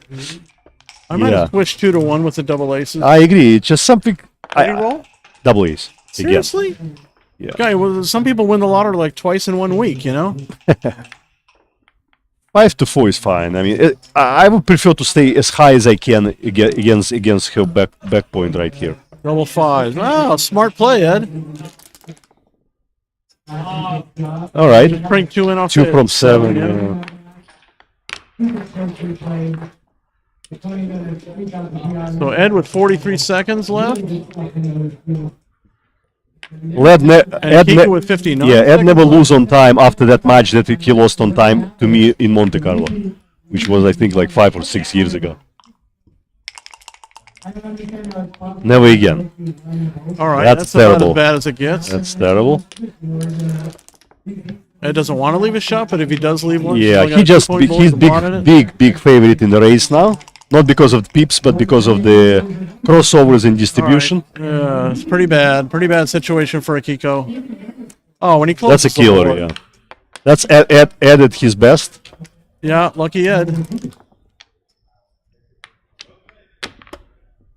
S2: I might
S3: yeah.
S2: have switched 2 to 1 with the double aces.
S3: I agree. It's just something.
S2: Did he roll?
S3: Double ace. Again.
S2: Seriously?
S3: Yeah.
S2: Guy, well, some people win the lottery like twice in 1 week,
S3: 5 to 4 is fine. I mean, I would prefer to stay as high as I can against her back point right here.
S2: Double 5s. Wow, smart play, Ed.
S3: All right.
S2: Bring 2 in off
S3: 2
S2: the
S3: from 7.
S2: yeah.
S3: Yeah.
S2: So Ed with 43 seconds left.
S3: Ed
S2: Kiko with 59
S3: Ed
S2: seconds
S3: never
S2: left.
S3: lose on time after that match that he lost on time to me in Monte Carlo. which was I think like 5 or 6 years ago. Never again.
S2: All right,
S3: That's
S2: that's about
S3: terrible.
S2: as bad as it gets.
S3: That's terrible.
S2: Ed doesn't want to leave a shot, but if he does leave one,
S3: Yeah,
S2: still got
S3: he
S2: a
S3: just
S2: 2-point bonus
S3: he's
S2: to Mon in it.
S3: big favorite in the race now. Not because of the pips, but because of the crossovers in distribution.
S2: Yeah, it's pretty bad. Pretty bad situation for Akiko. Oh, when he closes
S3: That's a
S2: the
S3: killer.
S2: board.
S3: Yeah, that's Ed at his best.
S2: Yeah, lucky Ed.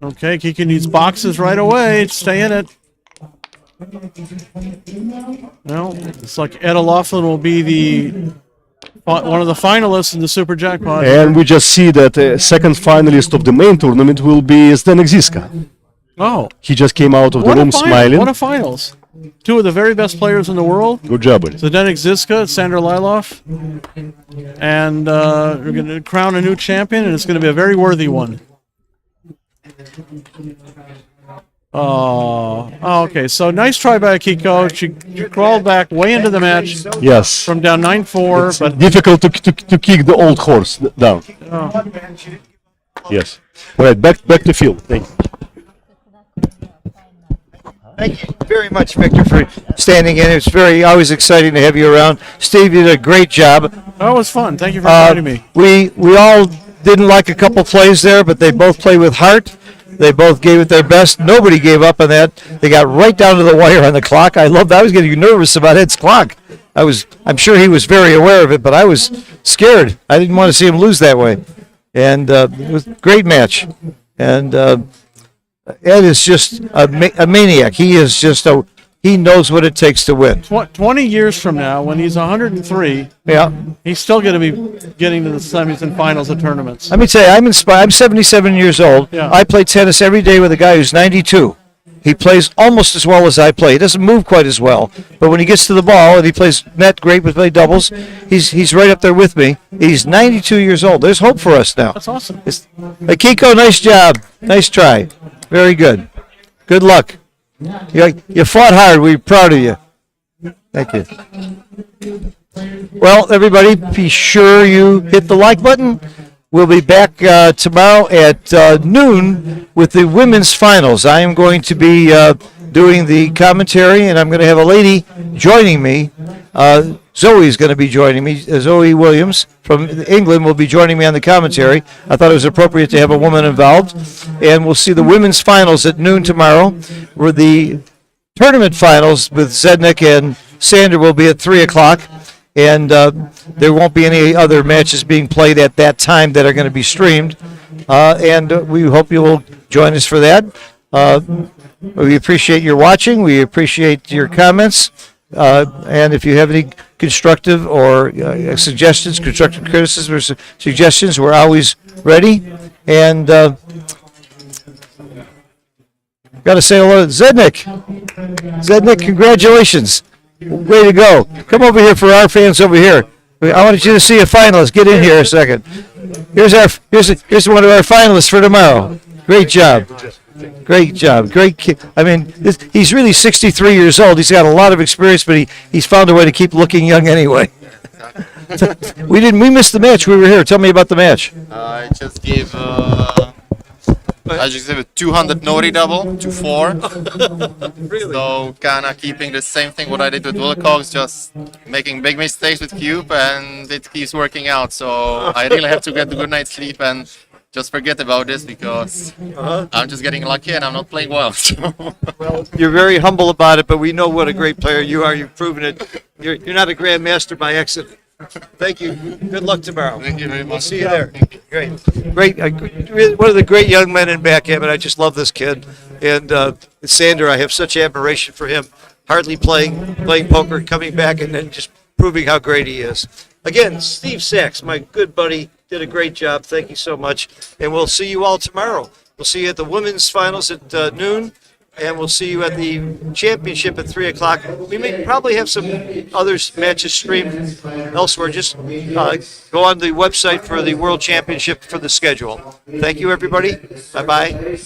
S2: Okay, Kiki needs boxes right away. Stay in it. Well, it's like Ed O'Loughlin will be one of the finalists in the Super Jackpot.
S3: And we just see that second finalist of the main tournament will be Zdenek Ziska.
S2: Oh,
S3: He just came out of the room smiling.
S2: One of finals. Two of the very best players in the world.
S3: Good job, buddy.
S2: Zdenek Ziska, Sandor Liloff. And we're going to crown a new champion, and it's going to be a very worthy one. Oh, okay. So nice try by Akiko. She crawled back way into the match
S3: Yes.
S2: from down 9-4, but
S3: Difficult to kick the old horse down. Yes. All right, back to field. Thank you.
S1: Thank you very much, Victor, for standing in. It's always exciting to have you around. Steve, you did a great job.
S2: that was fun. Thank you for inviting me.
S1: We all didn't like a couple plays there, but they both played with heart. They both gave it their best. Nobody gave up on that. They got right down to the wire on the clock. I loved that. I was getting nervous about Ed's clock. I'm sure he was very aware of it, but I was scared. I didn't want to see him lose that way. And it was a great match. And Ed is just a maniac. He is just he knows what it takes to win.
S2: 20 years from now, when he's 103,
S1: Yeah.
S2: he's still going to be getting to the semis and finals of tournaments.
S1: Let me tell you, I'm inspired. I'm 77 years old.
S2: Yeah.
S1: I play tennis every day with a guy who's 92. He plays almost as well as I play. He doesn't move quite as well, but when he gets to the ball and he plays net great with play doubles, he's right up there with me. He's 92 years old. There's hope for us now.
S2: That's awesome.
S1: Akiko, nice job. Nice try. Very good. Good luck. You fought hard. We're proud of you. Thank you. Well, everybody, be sure you hit the like button. We'll be back tomorrow at noon with the women's finals. I am going to be doing the commentary, and I'm going to have a lady joining me. Zoe's going to be joining me. Zoe Williams from England will be joining me on the commentary. I thought it was appropriate to have a woman involved. And we'll see the women's finals at noon tomorrow, where the tournament finals with Zednik and Sander will be at 3 o'clock. And there won't be any other matches being played at that time that are going to be streamed. And we hope you will join us for that. We appreciate your watching. We appreciate your comments. And if you have any constructive or suggestions, constructive criticism or suggestions, we're always ready. And got to say hello to Zednik. Zednik, congratulations. Way to go. Come over here for our fans over here. I wanted you to see a finalist. Get in here a second. Here's one of our finalists for tomorrow. Great job. Great job. Great kid. I mean, he's really 63 years old. He's got a lot of experience, but he's found a way to keep looking young anyway. We missed the match. We were here. Tell me about the match.
S5: I just gave a 200 nori double to 4.
S1: Really?
S5: So kind of keeping the same thing what I did with Wilcox, just making big mistakes with cube, and it keeps working out. So I really have to get a good night's sleep and just forget about this because I'm just getting lucky and I'm not playing well. So.
S1: Well, you're very humble about it, but we know what a great player you are. You've proven it. You're not a grandmaster by accident. Thank you. Good luck tomorrow.
S5: Thank you very much.
S1: I'll see you there. Great. One of the great young men in backgammon. I just love this kid. And Sander, I have such admiration for him. Hardly playing poker, coming back, and then just proving how great he is. Again, Steve Sachs, my good buddy, did a great job. Thank you so much. And we'll see you all tomorrow. We'll see you at the women's finals at noon. And we'll see you at the championship at 3 o'clock. We may probably have some other matches streamed elsewhere. Just go on the website for the World Championship for the schedule. Thank you, everybody. Bye-bye.